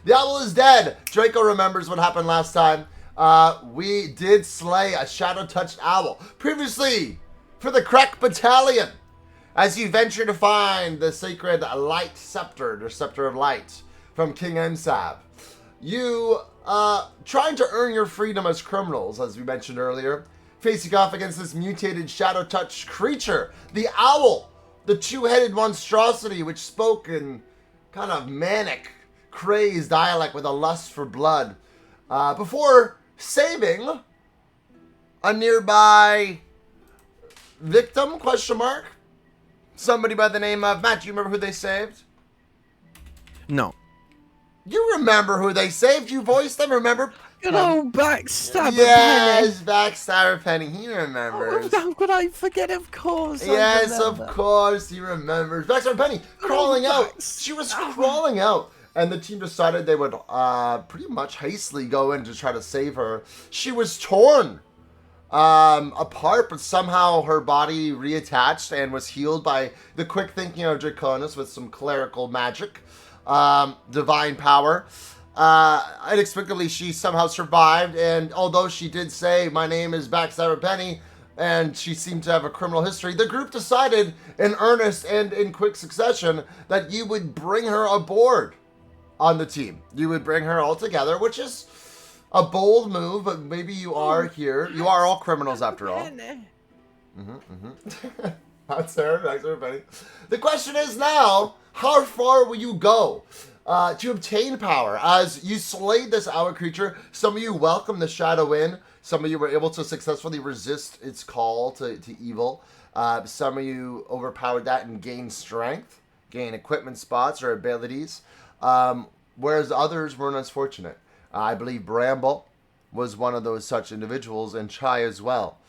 The owl is dead. Draco remembers what happened last time. We did slay a shadow-touched owl. Previously, for the Krek Battalion, as you venture to find the sacred light scepter, the scepter of light, from King Ensab. You, trying to earn your freedom as criminals, as we mentioned earlier, facing off against this mutated shadow-touched creature, the owl, the two-headed monstrosity which spoke in kind of manic, crazed dialect with a lust for blood, before saving a nearby victim, question mark? Somebody by the name of, Matt, do you remember who they saved? No. You remember who they saved, you voiced them, remember? Good old Backstabber Yes, Backstabber Penny, he remembers. Oh, how could I forget, of course. Yes, of course, he remembers. Backstabber Penny, crawling out. She was crawling out. And the team decided they would pretty much hastily go in to try to save her. She was torn apart, but somehow her body reattached and was healed by the quick thinking of Draconis with some clerical magic, divine power. Inexplicably, she somehow survived, and although she did say, "My name is Backstabber Penny," and she seemed to have a criminal history, the group decided in earnest and in quick succession that you would bring her aboard on the team. You would bring her all together, which is a bold move, but maybe you are here. You are all criminals after all. That's Sarah, Backstabber Penny. The question is now, how far will you go to obtain power? As you slayed this owl creature, some of you welcomed the shadow in. Some of you were able to successfully resist its call to evil. Some of you overpowered that and gained strength, gained equipment spots or abilities. Whereas others weren't as fortunate. I believe Bramble was one of those such individuals, and Chai as well,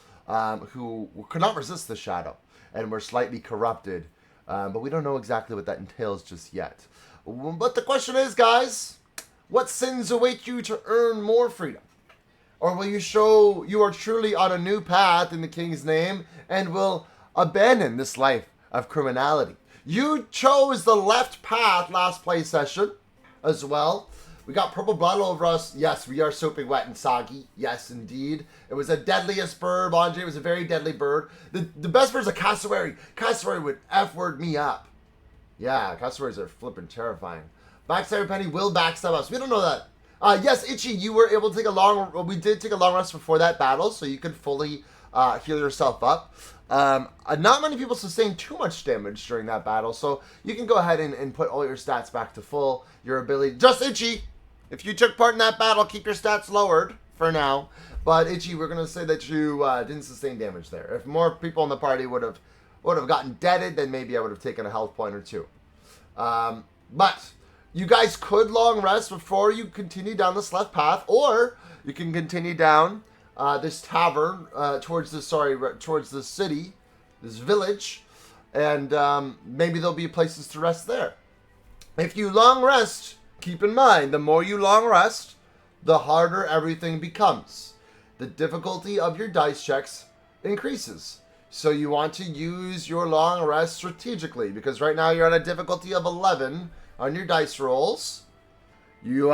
who could not resist the shadow and were slightly corrupted. But we don't know exactly what that entails just yet. But the question is, guys, what sins await you to earn more freedom? Or will you show you are truly on a new path in the King's name and will abandon this life of criminality? You chose the left path last play session as well. We got purple blood all over us. Yes, we are soaping wet and soggy. Yes, indeed. It was the deadliest bird, Andre. It was a very deadly bird. The best bird is a cassowary. Cassowary would F-word me up. Yeah, cassowaries are flippin' terrifying. Backstabber Penny will backstab us. We don't know that. Yes, Itchy, you were able to take a long... We did take a long rest before that battle, so you could fully heal yourself up. Not many people sustained too much damage during that battle, so you can go ahead and put all your stats back to full. Your ability... Just Itchy! If you took part in that battle, keep your stats lowered for now. But Itchy, we're going to say that you didn't sustain damage there. If more people in the party would have gotten deaded, then maybe I would have taken a health point or two. But you guys could long rest before you continue down this left path, or you can continue down this tavern towards the city, this village, and maybe there'll be places to rest there. If you long rest, keep in mind, the more you long rest, the harder everything becomes. The difficulty of your dice checks increases. So you want to use your long rest strategically, because right now you're at a difficulty of 11 on your dice rolls. You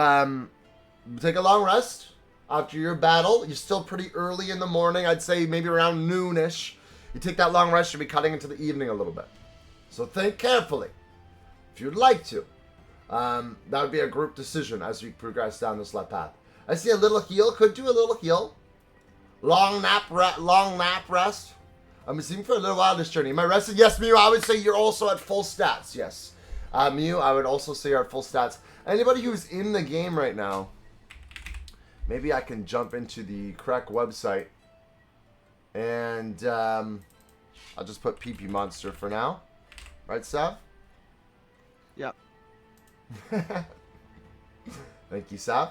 take a long rest after your battle. You're still pretty early in the morning. I'd say maybe around noonish. You take that long rest, you'll be cutting into the evening a little bit. So think carefully if you'd like to. That would be a group decision as we progress down this left path. I see a little heal. Could do a little heal. Long nap rest. I'm assuming for a little while this journey. Am I rested? Yes, Mew, I would say you're also at full stats. Yes. Mew, I would also say you're at full stats. Anybody who's in the game right now, maybe I can jump into the correct website. And I'll just put PP Monster for now. Right, Sav? Yep. Thank you, Sav.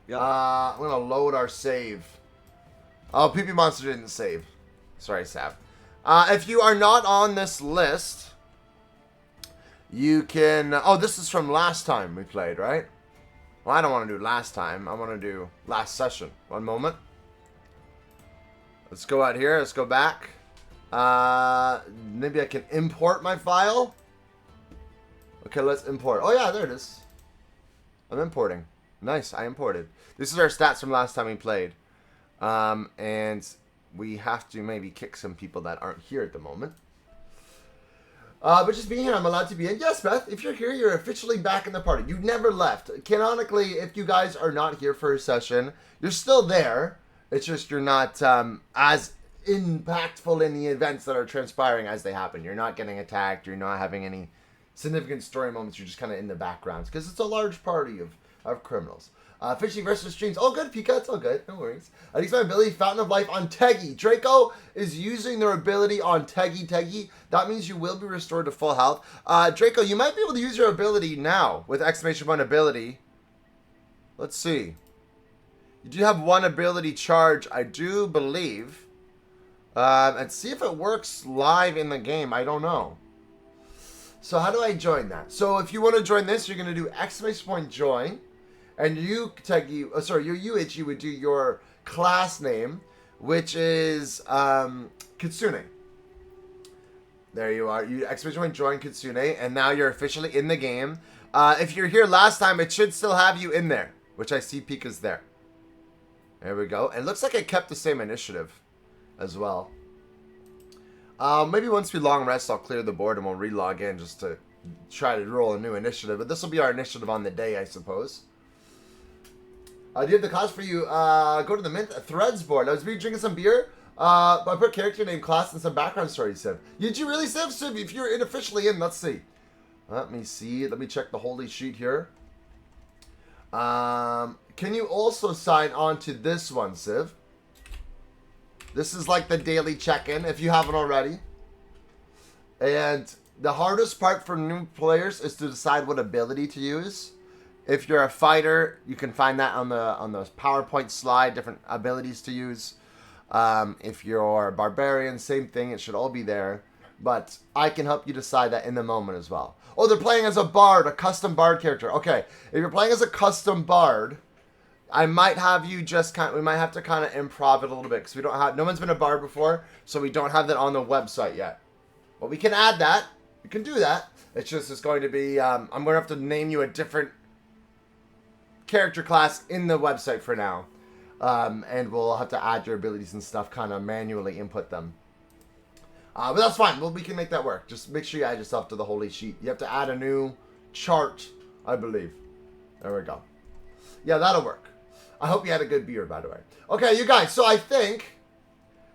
Yep. I'm going to load our save. Oh, PP Monster didn't save. Sorry, Sav. If you are not on this list, you can... Oh, this is from last time we played, right? Well, I don't want to do last time. I want to do last session. One moment. Let's go out here. Let's go back. Maybe I can import my file. Okay, let's import. Oh, yeah, there it is. I'm importing. Nice, I imported. This is our stats from last time we played. And we have to maybe kick some people that aren't here at the moment. But just being here, I'm allowed to be in. Yes, Beth, if you're here, you're officially back in the party. You never left. Canonically, if you guys are not here for a session, you're still there. It's just you're not as impactful in the events that are transpiring as they happen. You're not getting attacked. You're not having any significant story moments. You're just kind of in the backgrounds because it's a large party of criminals. Fishing versus streams. All good, Pika. It's all good. No worries. I use my ability, Fountain of Life, on Teggy. Draco is using their ability on Teggy. That means you will be restored to full health. Draco, you might be able to use your ability now with exclamation point ability. Let's see. You do have one ability charge, I do believe. And see if it works live in the game. I don't know. So how do I join that? So if you want to join this, you're going to do exclamation point join. And you, Teggy, you, Itchy, would do your class name, which is Kitsune. There you are. You exclamation point join Kitsune, and now you're officially in the game. If you're here last time, it should still have you in there, which I see Pika's there. There we go. And it looks like I kept the same initiative as well. Maybe once we long rest, I'll clear the board and we'll re-log in just to try to roll a new initiative. But this will be our initiative on the day, I suppose. Do you have the class for you? Go to the Mint Threads board. I was drinking some beer. I put character name, class, and some background story, Civ. Did you really, Civ? Civ, if you're officially in, let's see. Let me see. Let me check the holy sheet here. Can you also sign on to this one, Civ? This is like the daily check-in, if you haven't already. And the hardest part for new players is to decide what ability to use. If you're a fighter, you can find that on the PowerPoint slide, different abilities to use. If you're a barbarian, same thing. It should all be there. But I can help you decide that in the moment as well. Oh, they're playing as a bard, a custom bard character. Okay, if you're playing as a custom bard, I might have you just we might have to kind of improv it a little bit because we don't have, no one's been a bard before, so we don't have that on the website yet. But we can add that. We can do that. It's just, it's going to be, I'm going to have to name you a different character class in the website for now. And we'll have to add your abilities and stuff, kind of manually input them. But that's fine. Well, we can make that work. Just make sure you add yourself to the holy sheet. You have to add a new chart, I believe. There we go. Yeah, that'll work. I hope you had a good beer, by the way. Okay, you guys. So I think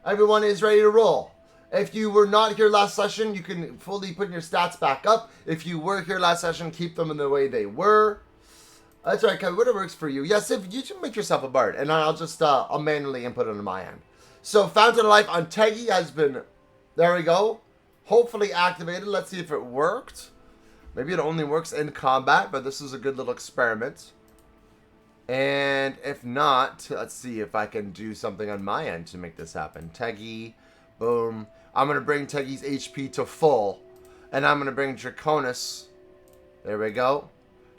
everyone is ready to roll. If you were not here last session, you can fully put your stats back up. If you were here last session, keep them in the way they were. That's right, Kevin. Whatever works for you. Yes, if you can make yourself a bard, and I'll just I'll manually input it on my end. So Fountain of Life on Teggy has been, there we go, hopefully activated. Let's see if it worked. Maybe it only works in combat, but this is a good little experiment. And if not, let's see if I can do something on my end to make this happen. Teggy, boom. I'm going to bring Teggy's HP to full. And I'm going to bring Draconis. There we go.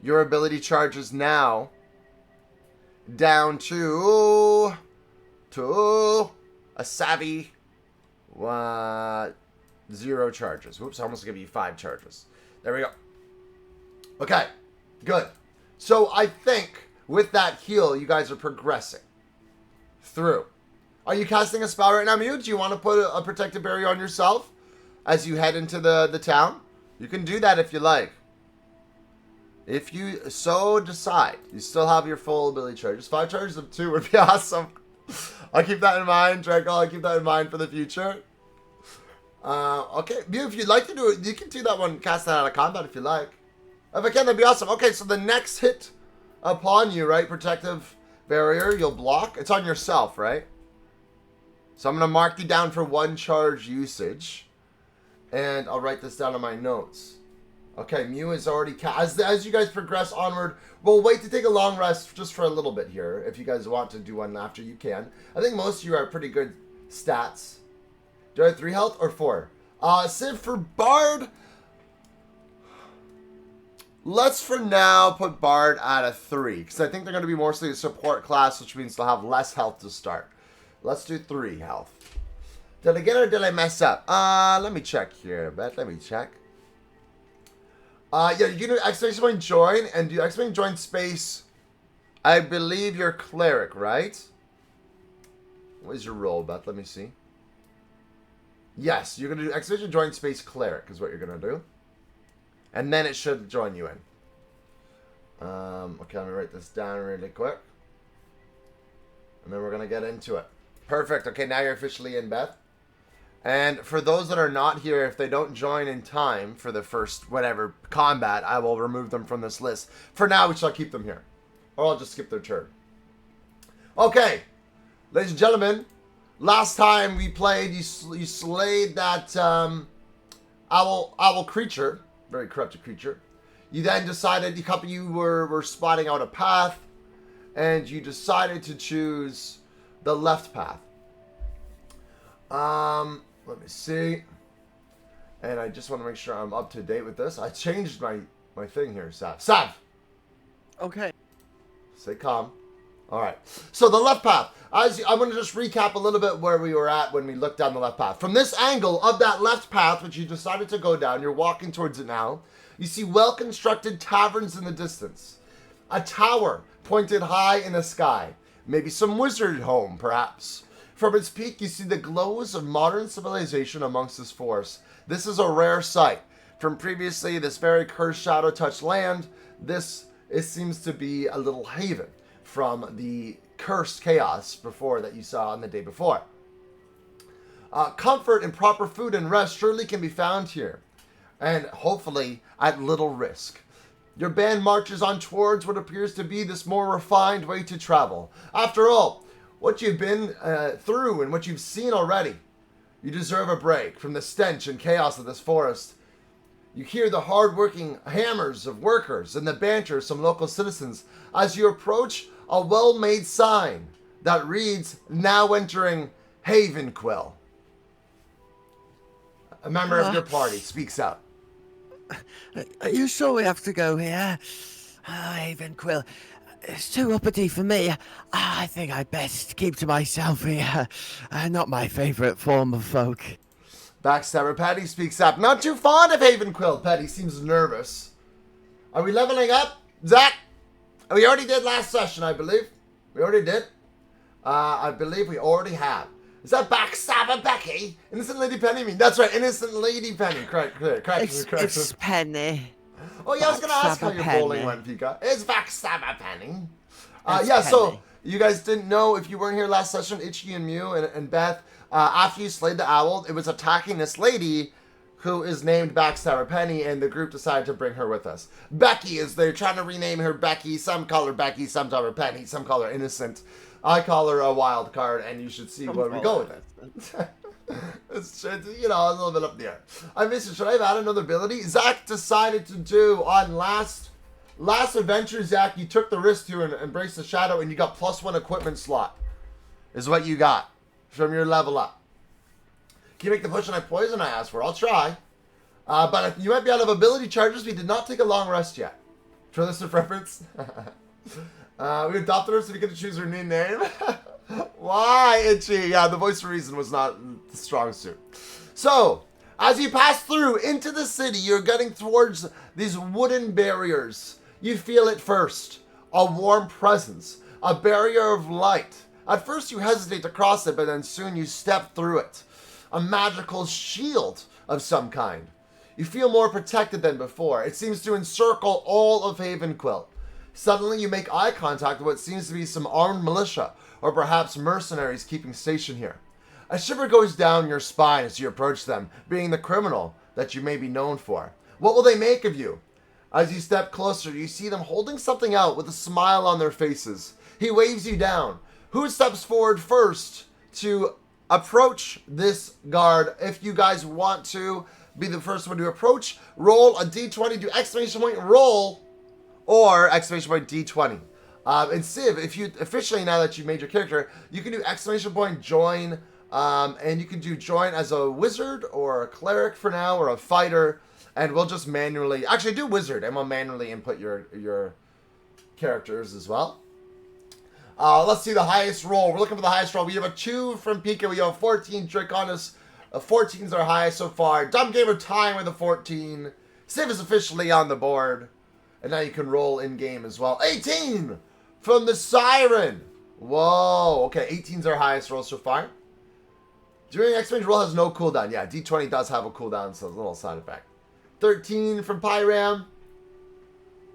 Your ability charges now down to a savvy 0 charges. Whoops, I almost give you 5 charges. There we go. Okay, good. So I think with that heal, you guys are progressing through. Are you casting a spell right now, Mew? Do you want to put a protective barrier on yourself as you head into the town? You can do that if you like. If you so decide, you still have your full ability charges. 5 charges of 2 would be awesome. I'll keep that in mind, Draco. I'll keep that in mind for the future. Okay, Mew, if you'd like to do it, you can do that one, cast that out of combat if you like. If I can, that'd be awesome. Okay, so the next hit upon you, right? Protective barrier, you'll block. It's on yourself, right? So I'm going to mark you down for 1 charge usage. And I'll write this down on my notes. Okay, Mew is already as you guys progress onward, we'll wait to take a long rest just for a little bit here. If you guys want to do one after, you can. I think most of you are pretty good stats. Do I have 3 health or 4? Civ, for Bard, let's for now put Bard at a 3. Because I think they're going to be mostly a support class, which means they'll have less health to start. Let's do 3 health. Did I get it or did I mess up? Let me check here, Beth. Let me check. Yeah, you can do exclamation point join and do exclamation join space. I believe you're cleric, right? What is your role, Beth? Let me see. Yes, you're going to do exclamation join space cleric is what you're going to do. And then it should join you in. Okay, let me write this down really quick. And then we're going to get into it. Perfect. Okay, now you're officially in, Beth. And for those that are not here, if they don't join in time for the first, whatever, combat, I will remove them from this list. For now, we shall keep them here. Or I'll just skip their turn. Okay. Ladies and gentlemen, last time we played, you slayed that owl creature. Very corrupted creature. You then decided, you were spotting out a path. And you decided to choose the left path. Let me see. And I just want to make sure I'm up to date with this. I changed my thing here, Sav. Sav! Okay. Stay calm. Alright. So the left path. I'm going to just recap a little bit where we were at when we looked down the left path. From this angle of that left path, which you decided to go down, you're walking towards it now. You see well-constructed taverns in the distance. A tower pointed high in the sky. Maybe some wizard home, perhaps. From its peak, you see the glows of modern civilization amongst this forest. This is a rare sight. From previously this very cursed shadow-touched land, it seems to be a little haven from the cursed chaos before that you saw on the day before. Comfort and proper food and rest surely can be found here, and hopefully at little risk. Your band marches on towards what appears to be this more refined way to travel. After all, what you've been through and what you've seen already, you deserve a break from the stench and chaos of this forest. You hear the hard-working hammers of workers and the banter of some local citizens as you approach a well-made sign that reads, "Now entering HavenQuill." A member of your party speaks out. Are you sure we have to go here? HavenQuill. It's too uppity for me. I think I best keep to myself here. Not my favourite form of folk. Backstabber Patty speaks up. Not too fond of HavenQuill. Patty seems nervous. Are we leveling up? Zach? We already did last session, I believe. We already did. I believe we already have. Is that Backstabber Becky? Innocent Lady Penny? That's right, Innocent Lady Penny. Correct. It's Penny. Oh, yeah, I was going to ask how your bowling went, Pika. It's Backstabber Penny. Yeah, so you guys didn't know if you weren't here last session, Itchy and Mew and Beth, after you slayed the owl, it was attacking this lady who is named Backstabber Penny, and the group decided to bring her with us. Becky is, they're trying to rename her Becky. Some call her Becky, some call her Penny, some call her Innocent. I call her a wild card, and you should see where we go with it. It's, a little bit up there. I missed it. Should I have added another ability? Zach decided to do on last adventure, Zach, you took the risk to embrace the shadow, and you got +1 equipment slot. Is what you got from your level up. Can you make the push and I poison I asked for? I'll try. But you might be out of ability charges. We did not take a long rest yet. For this reference. We adopted her so we get to choose her new name. Why, Itchy? Yeah, the voice of reason was not the strong suit. So, as you pass through into the city, you're getting towards these wooden barriers. You feel it first. A warm presence. A barrier of light. At first you hesitate to cross it, but then soon you step through it. A magical shield of some kind. You feel more protected than before. It seems to encircle all of HavenQuill. Suddenly you make eye contact with what seems to be some armed militia, or perhaps mercenaries keeping station here. A shiver goes down your spine as you approach them, being the criminal that you may be known for. What will they make of you? As you step closer, you see them holding something out with a smile on their faces. He waves you down. Who steps forward first to approach this guard? If you guys want to be the first one to approach, roll a d20, do exclamation point roll, or exclamation point d20. And Civ, if you officially, now that you've made your character, you can do exclamation point join, and you can do join as a wizard or a cleric for now, or a fighter, and we'll just manually, actually do wizard, and we'll manually input your characters as well. Let's see the highest roll. We're looking for the highest roll. We have a 2 from Pika. We have a 14 trick on us. 14's our highest so far. Dumb Game of Time with a 14. Save is officially on the board. And now you can roll in-game as well. 18 from the Siren. Whoa. Okay, 18's our highest roll so far. During X-Range roll has no cooldown. Yeah, D20 does have a cooldown, so it's a little side effect. 13 from Pyram.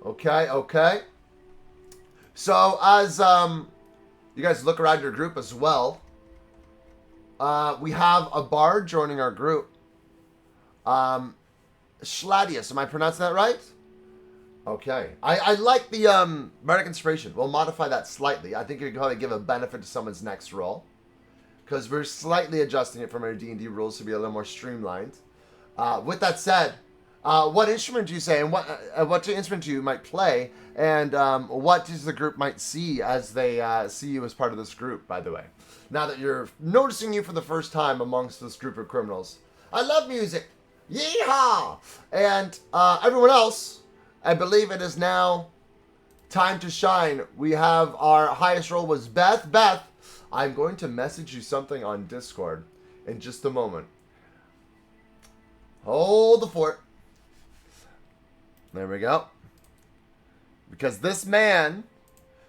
Okay, okay. So as you guys look around your group as well, we have a bard joining our group. Schladius, am I pronouncing that right? Okay. I like the Bardic Inspiration. We'll modify that slightly. I think you can probably give a benefit to someone's next roll. Because we're slightly adjusting it from our D&D rules to be a little more streamlined. With that said, what instrument do you say, and what instrument do you might play, and what does the group might see as they see you as part of this group, by the way? Now that you're noticing you for the first time amongst this group of criminals. I love music. Yeehaw! And everyone else, I believe it is now time to shine. We have our highest roll was Beth. Beth, I'm going to message you something on Discord in just a moment. Hold the fort. There we go. Because this man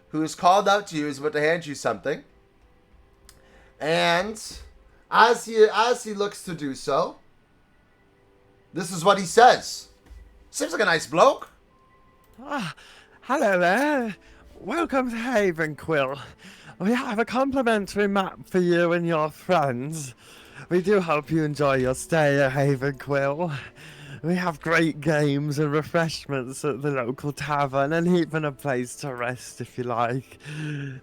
who is called out to you is about to hand you something. And as he looks to do so, this is what he says. Seems like a nice bloke. Ah, hello there. Welcome to HavenQuill. We have a complimentary map for you and your friends. We do hope you enjoy your stay at HavenQuill. We have great games and refreshments at the local tavern, and even a place to rest if you like.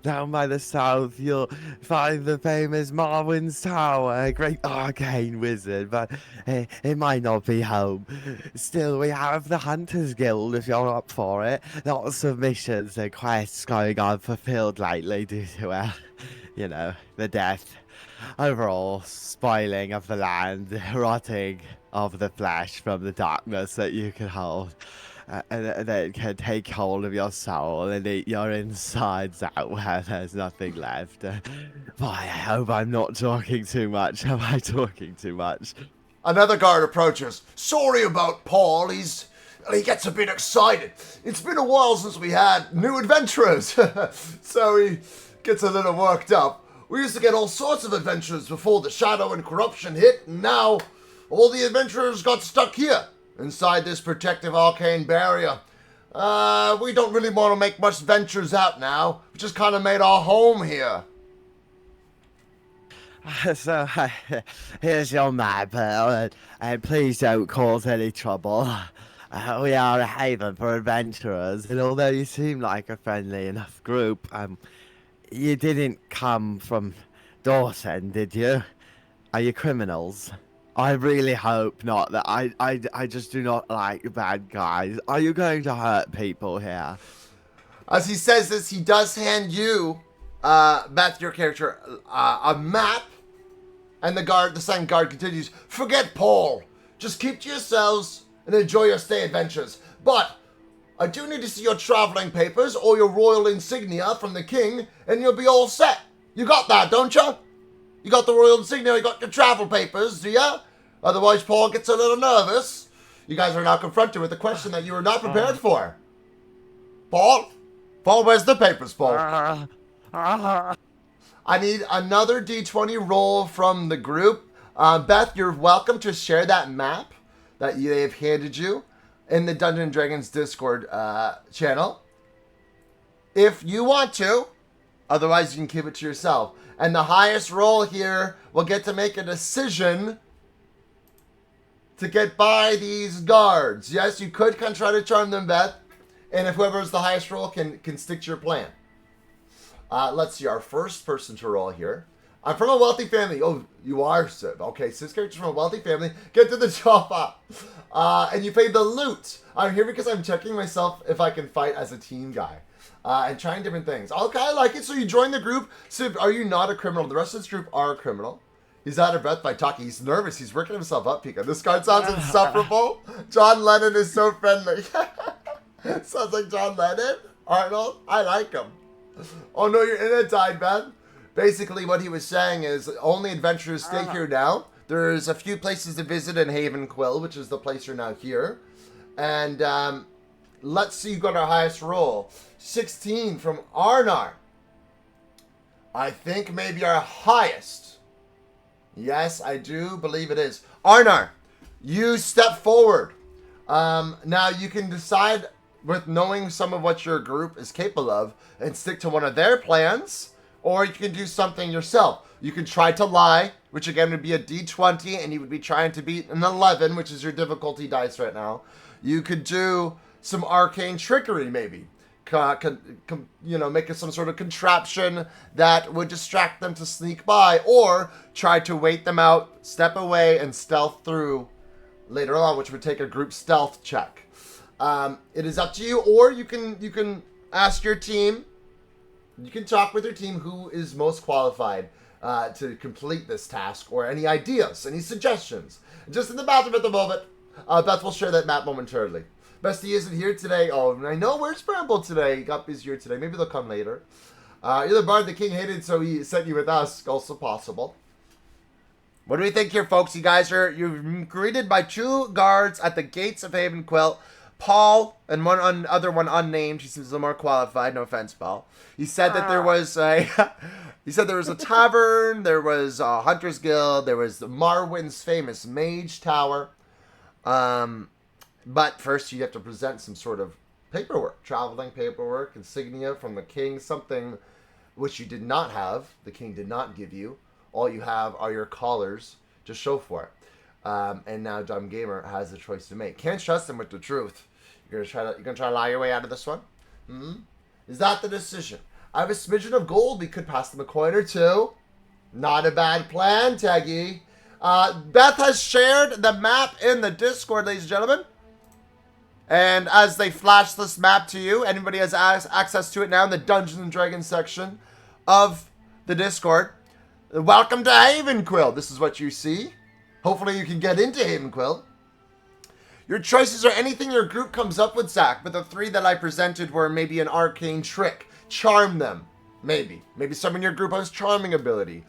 Down by the south, you'll find the famous Marwyn's Tower, a great arcane wizard, but it might not be home. Still, we have the Hunters Guild if you're up for it. Lots of missions and quests going unfulfilled lately due to, the death. Overall, spoiling of the land, rotting of the flesh from the darkness that you can hold, and that can take hold of your soul and eat your insides out where there's nothing left. Boy, I hope I'm not talking too much. Am I talking too much? Another guard approaches. Sorry about Paul. He gets a bit excited. It's been a while since we had new adventurers, so he gets a little worked up. We used to get all sorts of adventurers before the shadow and corruption hit, and now all the adventurers got stuck here, inside this protective arcane barrier. We don't really want to make much ventures out now. We just kind of made our home here. So, here's your map, and please don't cause any trouble. We are a haven for adventurers, and although you seem like a friendly enough group, you didn't come from Dawson, did you? Are you criminals? I really hope not. That I just do not like bad guys. Are you going to hurt people here? As he says this, he does hand you, Beth, your character, a map. And the second guard continues, forget Paul. Just keep to yourselves and enjoy your stay adventures. But I do need to see your traveling papers or your royal insignia from the king, and you'll be all set. You got that, don't you? You got the royal insignia, you got your travel papers, do ya? Otherwise, Paul gets a little nervous. You guys are now confronted with a question that you were not prepared for. Paul? Paul, where's the papers, Paul? I need another D20 roll from the group. Beth, you're welcome to share that map that they've handed you in the Dungeons & Dragons Discord channel. If you want to. Otherwise, you can keep it to yourself. And the highest roll here will get to make a decision to get by these guards. Yes, you could try to charm them, Beth. And if whoever's the highest roll can stick to your plan. Let's see, our first person to roll here. I'm from a wealthy family. Oh, you are, sir. Okay, 6 characters from a wealthy family. Get to the job. And you pay the loot. I'm here because I'm checking myself if I can fight as a team guy. And trying different things. Okay, I like it. So you join the group. So are you not a criminal? The rest of this group are a criminal. He's out of breath by talking. He's nervous. He's working himself up, Pika. This guy sounds insufferable. John Lennon is so friendly. Sounds like John Lennon. Arnold, I like him. Oh no, you're in a tie, Ben. Basically, what he was saying is only adventurers stay here now. There's a few places to visit in HavenQuill, which is the place you're now here. And let's see who got our highest roll. 16 from Arnar. I think maybe our highest. Yes, I do believe it is. Arnar, you step forward. Now you can decide with knowing some of what your group is capable of and stick to one of their plans, or you can do something yourself. You can try to lie, which again would be a D20, and you would be trying to beat an 11, which is your difficulty dice right now. You could do some arcane trickery, maybe. Make some sort of contraption that would distract them to sneak by, or try to wait them out, step away, and stealth through later on, which would take a group stealth check. It is up to you, or you can ask your team. You can talk with your team who is most qualified to complete this task, or any ideas, any suggestions. Just in the bathroom at the moment. Beth will share that map momentarily. Bestie isn't here today. Oh, I know. Where's Bramble today? He got busier today. Maybe they'll come later. You're the bard the king hated, so he sent you with us. Also possible. What do we think here, folks? You're greeted by 2 guards at the gates of HavenQuill. Paul and other one unnamed. He seems a little more qualified. No offense, Paul. He said that there was a tavern. There was a hunter's guild. There was Marwyn's famous mage tower. But first you have to present some sort of paperwork, traveling paperwork, insignia from the king, something which you did not have. The king did not give you. All you have are your collars to show for it. And now Dumb Gamer has the choice to make. Can't trust him with the truth. You're gonna try to lie your way out of this one? Is that the decision? I have a smidgen of gold. We could pass them a coin or two. Not a bad plan, Teggy. Beth has shared the map in the Discord, ladies and gentlemen. And as they flash this map to you, anybody has access to it now in the Dungeons and Dragons section of the Discord. Welcome to HavenQuill. This is what you see. Hopefully you can get into HavenQuill. Your choices are anything your group comes up with, Zach, but the 3 that I presented were maybe an arcane trick. Charm them. Maybe someone in your group has charming ability.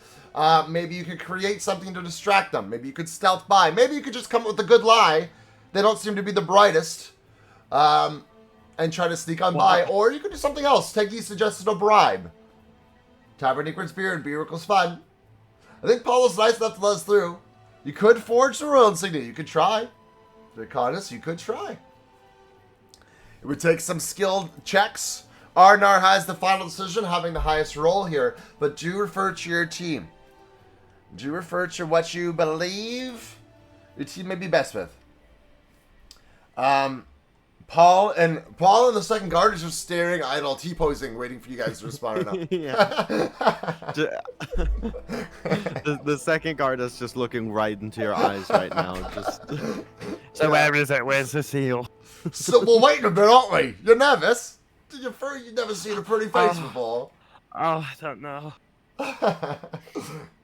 Maybe you could create something to distract them. Maybe you could stealth by. Maybe you could just come up with a good lie. They don't seem to be the brightest. And try to sneak on by. Or you could do something else. Teggy suggested a bribe. Tavern equals beer and beer equals fun. I think Paul was nice enough to let us through. You could forge the royal insignia. You could try. To be honest, you could try. It would take some skilled checks. Arnar has the final decision, having the highest roll here. But do refer to your team. Do refer to what you believe your team may be best with. Paul and the second guard is just staring idle, T-posing, waiting for you guys to respond or not. The second guard is just looking right into your eyes right now. So where is it? Where's the seal? So we're waiting a bit, aren't we? You're nervous? You've never seen a pretty face before. Oh, I don't know.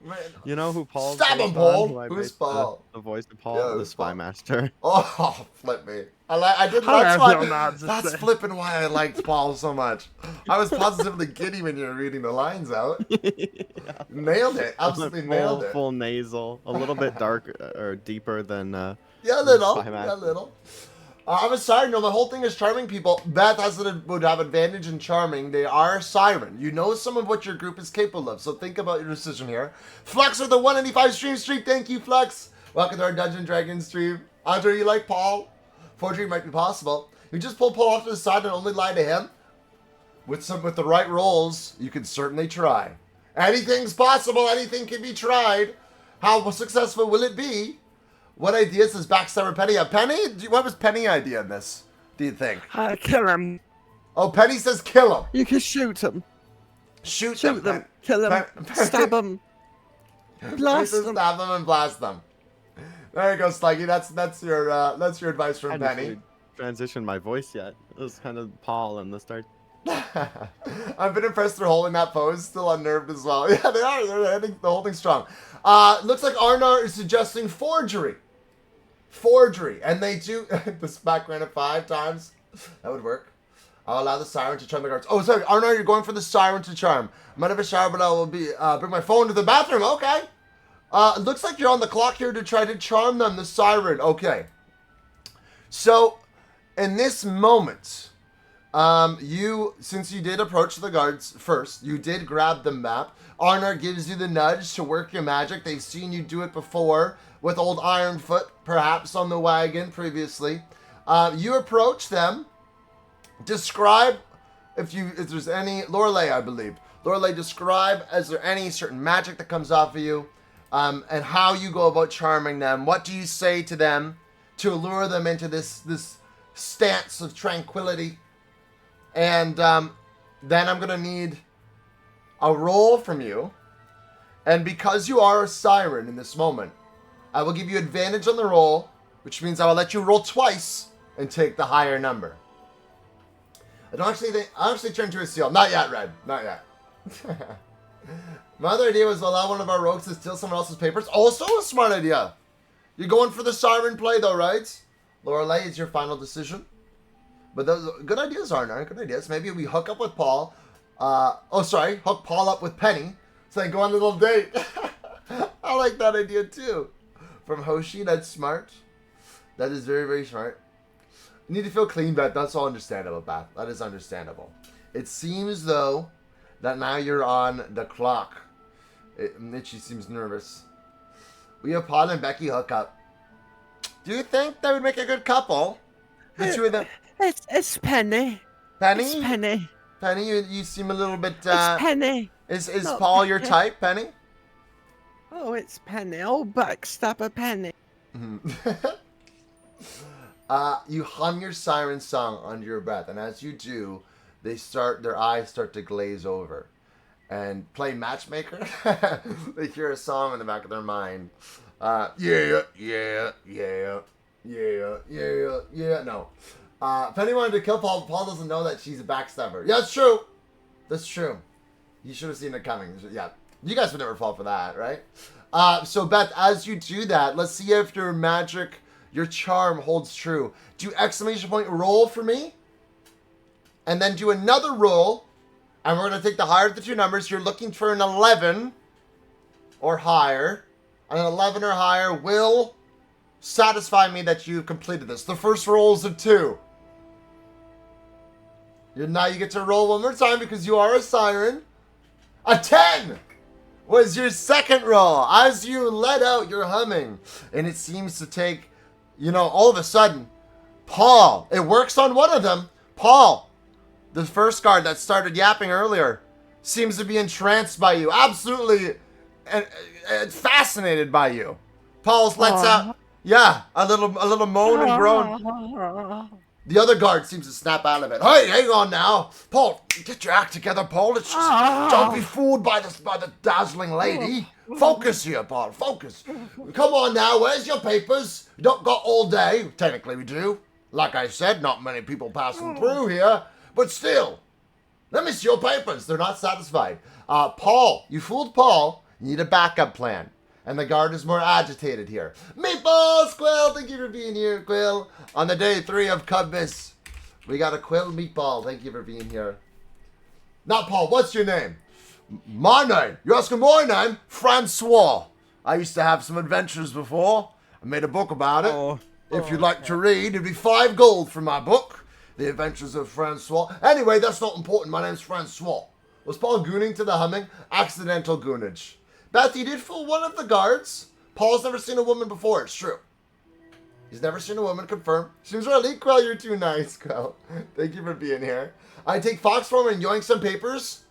Man. You know who Paul? Stab him, Paul. Who's Paul? The voice of Paul, the Spy Master. Oh, flip me. That's flipping why I liked Paul so much. I was positively giddy when you were reading the lines out. Yeah. Nailed it. Absolutely nailed it. Full nasal, a little bit dark or deeper than. A little. I'm a siren. No, the whole thing is charming people. Beth would have advantage in charming. They are a siren. You know some of what your group is capable of, so think about your decision here. Flex with the 185 stream. Thank you, Flex. Welcome to our Dungeon Dragon stream. Andre, you like Paul? Forgery might be possible. You just pull Paul off to the side and only lie to him. With the right rolls, you can certainly try. Anything's possible. Anything can be tried. How successful will it be? What ideas does Backstabber Penny have? Penny? What was Penny's idea in this, do you think? Kill him. Oh, Penny says kill him. You can shoot him. Shoot them. Kill him. Stab him. Blast them. Stab them and blast them. There you go, Sluggy. That's your advice from Penny. Transition my voice yet. It was kind of Paul in the start. I've been impressed they're holding that pose, still unnerved as well. Yeah, they are. They're hitting the whole thing strong. Looks like Arnar is suggesting forgery. And they do this background of 5 times. That would work. I'll allow the siren to charm the guards. Oh, sorry, Arnar, you're going for the siren to charm. I might have a shower, but I will bring my phone to the bathroom. Okay. Looks like you're on the clock here to try to charm them, the siren. Okay. So, in this moment, since you did approach the guards first, you did grab the map. Arnar gives you the nudge to work your magic. They've seen you do it before with old Ironfoot, perhaps on the wagon previously. You approach them. Describe if there's any Lorelei, I believe. Lorelei, describe is there any certain magic that comes off of you, and how you go about charming them. What do you say to them to lure them into this stance of tranquility? And then I'm gonna need a roll from you. And because you are a siren in this moment, I will give you advantage on the roll, which means I will let you roll twice and take the higher number. I don't actually think I actually turned to a seal. Not yet, Red. Not yet. My other idea was to allow one of our rogues to steal someone else's papers. Also a smart idea. You're going for the siren play though, right? Lorelei, it's your final decision. But those good ideas, Arnar. Good ideas. Maybe we hook up with Paul. Hook Paul up with Penny. So they go on a little date. I like that idea too. From Hoshi, that's smart. That is very, very smart. You need to feel clean, Beth. That's all understandable, Beth. That is understandable. It seems, though, that now you're on the clock. Mitchie seems nervous. We have Paul and Becky hook up. Do you think they would make a good couple? The two of them. It's Penny. Penny? It's Penny. Penny, you seem a little bit... It's Penny. Is Paul your type, Penny? Oh, it's Penny. Oh, backstabber Penny. You hum your siren song under your breath, and as you do, their eyes start to glaze over. And play matchmaker, they hear a song in the back of their mind. Yeah. No. Penny wanted to kill Paul. Paul doesn't know that she's a backstabber. Yeah, that's true. That's true. You should have seen it coming. Yeah. You guys would never fall for that, right? So, Beth, as you do that, let's see if your magic, your charm holds true. Do exclamation point roll for me. And then do another roll. And we're going to take the higher of the two numbers. You're looking for an 11 or higher. And an 11 or higher will satisfy me that you've completed this. The first roll is a 2. Now you get to roll one more time because you are a siren. A 10 was your second roll. As you let out your humming. And it seems to take, all of a sudden, Paul, it works on one of them. Paul, the first guard that started yapping earlier, seems to be entranced by you. Absolutely fascinated by you. Paul lets out, a little moan and groan. The other guard seems to snap out of it. Hey, hang on now. Paul, get your act together, Paul. It's just, don't be fooled by the dazzling lady. Focus here, Paul. Focus. Come on now. Where's your papers? You don't got all day. Technically, we do. Like I said, not many people passing through here. But still, let me see your papers. They're not satisfied. Paul, you fooled Paul. You need a backup plan. And the guard is more agitated here. Meatballs, Quill. Thank you for being here, Quill. On the day 3 of Cubmas, we got a Quill meatball. Thank you for being here. Not Paul. What's your name? My name. You're asking my name? Francois. I used to have some adventures before. I made a book about it. If you'd like to read, it'd be 5 gold for my book. The Adventures of Francois. Anyway, that's not important. My name's Francois. Was Paul gooning to the humming? Accidental goonage. Beth, you did fool one of the guards. Paul's never seen a woman before. It's true. He's never seen a woman, confirmed. Seems really, Quill, you're too nice, Quill. Thank you for being here. I take fox form and yoink some papers.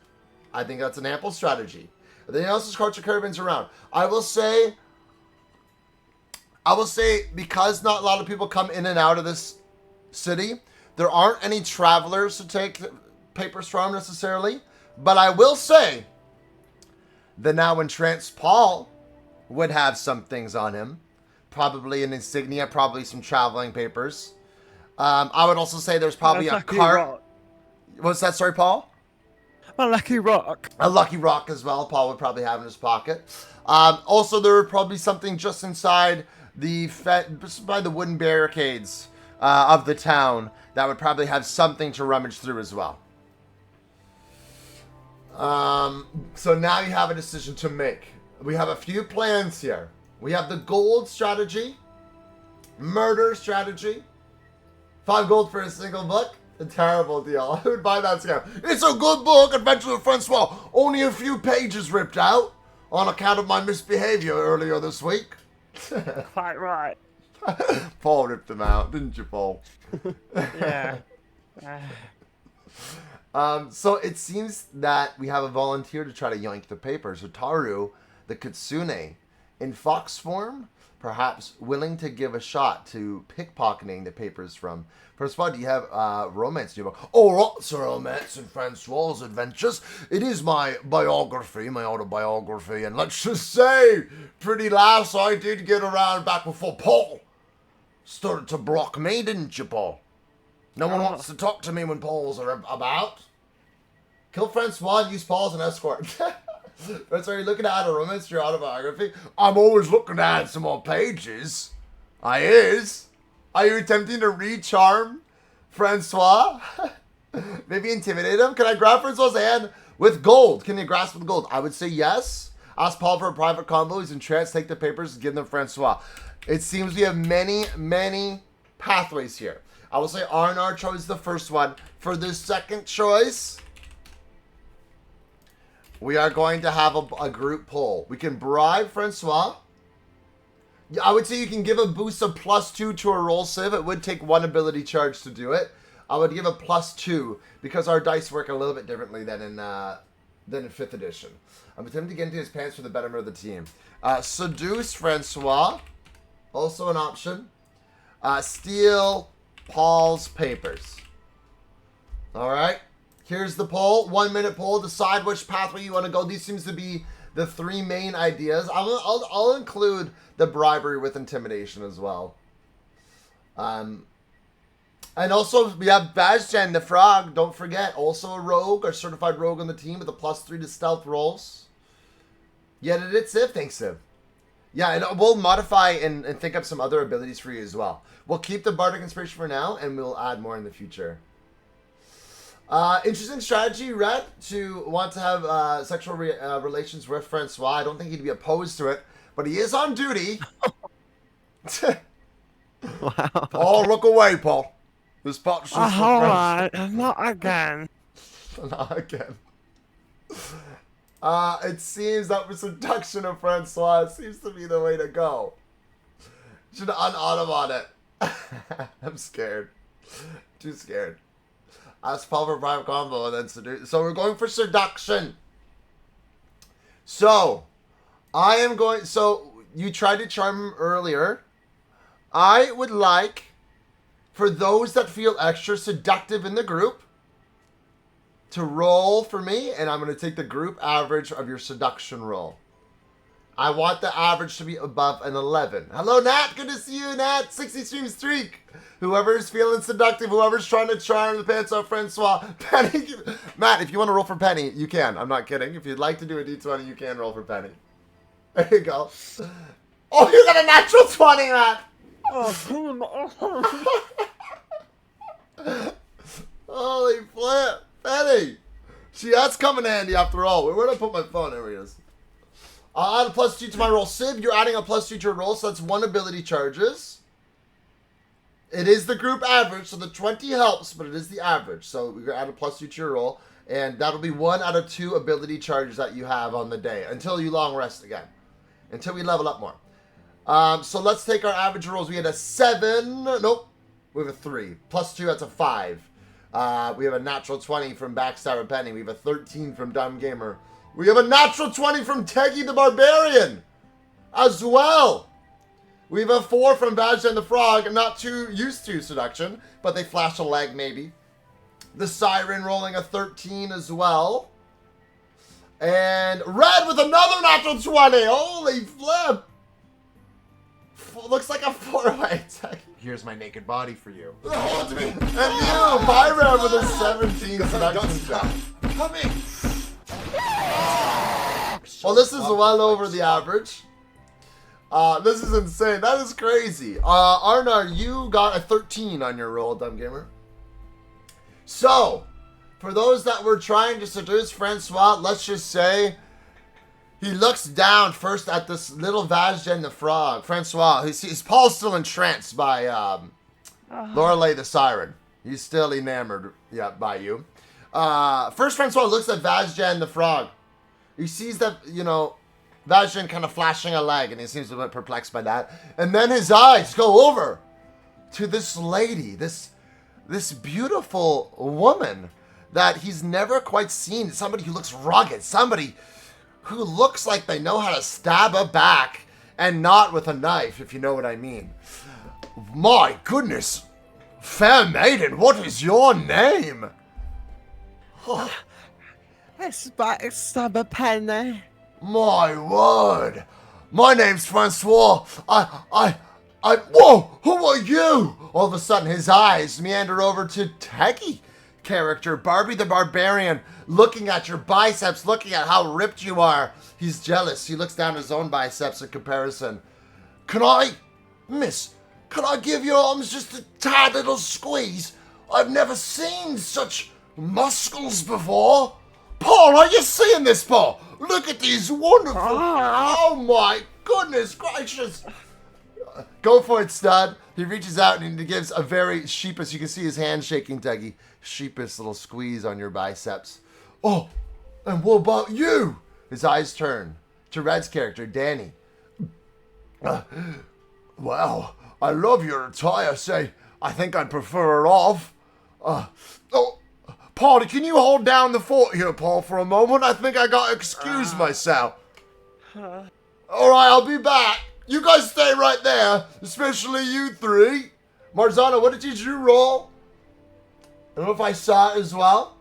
I think that's an ample strategy. Then else's carts or caravans around. I will say, because not a lot of people come in and out of this city, there aren't any travelers to take papers from necessarily. But I will say, the now entranced Paul would have some things on him. Probably an insignia, probably some traveling papers. I would also say there's probably a cart. What's that, sorry, Paul? A lucky rock. A lucky rock as well, Paul would probably have in his pocket. Also, there would probably something just inside by the wooden barricades of the town that would probably have something to rummage through as well. So now you have a decision to make. We have a few plans here. We have the gold strategy, murder strategy, 5 gold for a single book? A terrible deal. Who would buy that scam? It's a good book, Adventure of Francois. Only a few pages ripped out on account of my misbehavior earlier this week. Quite right. Paul ripped them out, didn't you, Paul? Yeah. So it seems that we have a volunteer to try to yank the papers. So Taru, the Kitsune, in fox form, perhaps willing to give a shot to pickpocketing the papers from. First of all, do you have romance in your book? Oh, lots of romance in Francois' adventures. It is my biography, my autobiography, and let's just say, pretty lass, I did get around back before Paul started to block me, didn't you, Paul? No one wants to talk to me when Pauls are about. Kill Francois and use Paul as an escort. That's why you're looking to add a romance to your autobiography. I'm always looking to add some more pages. I is. Are you attempting to re-charm Francois? Maybe intimidate him? Can I grab Francois' hand with gold? Can you grasp with gold? I would say yes. Ask Paul for a private combo. He's entranced. Take the papers and give them Francois. It seems we have many, many pathways here. I will say Arnar chose the first one. For this second choice, we are going to have a group poll. We can bribe Francois. I would say you can give a boost of +2 to a roll sieve. It would take 1 ability charge to do it. I would give a +2 because our dice work a little bit differently than in 5th edition. I'm attempting to get into his pants for the betterment of the team. Seduce Francois, also an option. Steal Paul's papers. All right. Here's the poll. 1 minute poll. Decide which pathway you want to go. These seems to be the 3 main ideas. I'll include the bribery with intimidation as well. And also we have Vazgen the frog. Don't forget, also a rogue, or certified rogue on the team with a +3 to stealth rolls. Yeah, did it, Civ? Thanks, Civ. Yeah, and we'll modify and think up some other abilities for you as well. We'll keep the Bardic Inspiration for now, and we'll add more in the future. Interesting strategy, Red, to want to have sexual relations with Francois. I don't think he'd be opposed to it, but he is on duty. Wow. Oh, look away, Paul. This pot's just for All Francois. right, not again. Not again. It seems that for seduction of Francois seems to be the way to go. Should un-autumn on it. I'm scared. Too scared. Ask Paul for a private combo and then seduce. So we're going for seduction. So, I am going... So, you tried to charm him earlier. I would like, for those that feel extra seductive in the group, to roll for me, and I'm going to take the group average of your seduction roll. I want the average to be above an 11. Hello, Nat. Good to see you, Nat. 60 stream streak. Whoever's feeling seductive, whoever's trying to charm the pants off Francois. Penny. Matt, if you want to roll for Penny, you can. I'm not kidding. If you'd like to do a D20, you can roll for Penny. There you go. Oh, you got a natural 20, Matt. Oh, come on. Holy flip. Penny. That's coming handy after all. Where did I put my phone? There he is. I'll add a +2 to my roll. Civ, you're adding a +2 to your roll, so that's 1 ability charges. It is the group average, so the 20 helps, but it is the average. So we're going to add a +2 to your roll, and that'll be 1 out of 2 ability charges that you have on the day, until you long rest again. Until we level up more. So let's take our average rolls. We had a 7. Nope. We have a 3. +2, that's a 5. We have a natural 20 from Backstabber Penny. We have a 13 from Dumb Gamer. We have a natural 20 from Teggy the Barbarian as well. We have a 4 from Vazgen the Frog. Not too used to seduction, but they flash a leg maybe. The Siren rolling a 13 as well. And Red with another natural 20. Holy flip. Looks like a 4-way attack. Here's my naked body for you. And you, Pyro with a 17 seduction check. Coming. Well, this is well over the average. This is insane. That is crazy. Arnar, you got a 13 on your roll, Dumb Gamer. So, for those that were trying to seduce Francois, let's just say he looks down first at this little Vazgen the Frog. Francois, Paul's still entranced by Lorelei the siren. He's still enamored by you. First, Francois looks at Vazjan the frog. He sees that, Vazjan kind of flashing a leg, and he seems a bit perplexed by that. And then his eyes go over to this lady, this beautiful woman that he's never quite seen. Somebody who looks rugged, somebody who looks like they know how to stab a back, and not with a knife, if you know what I mean. My goodness, fair maiden, what is your name? Stab a penny. My word, my name's Francois. Whoa, who are you? All of a sudden, his eyes meander over to Teggy character, Barbie the Barbarian, looking at your biceps, looking at how ripped you are. He's jealous. He looks down at his own biceps in comparison. Can I give your arms just a tad little squeeze? I've never seen such muscles before. Paul, are you seeing this, Paul? Look at these wonderful... Oh my goodness gracious. Go for it, stud. He reaches out and he gives a very sheepish, you can see his hand shaking, Teggy, sheepish little squeeze on your biceps. Oh, and what about you? His eyes turn to Red's character, Danny. Well, I love your attire, I think I'd prefer it off. Paul, can you hold down the fort here, Paul, for a moment? I think I gotta excuse myself. Alright, I'll be back. You guys stay right there, especially you three. Marzana, what did you roll? I don't know if I saw it as well.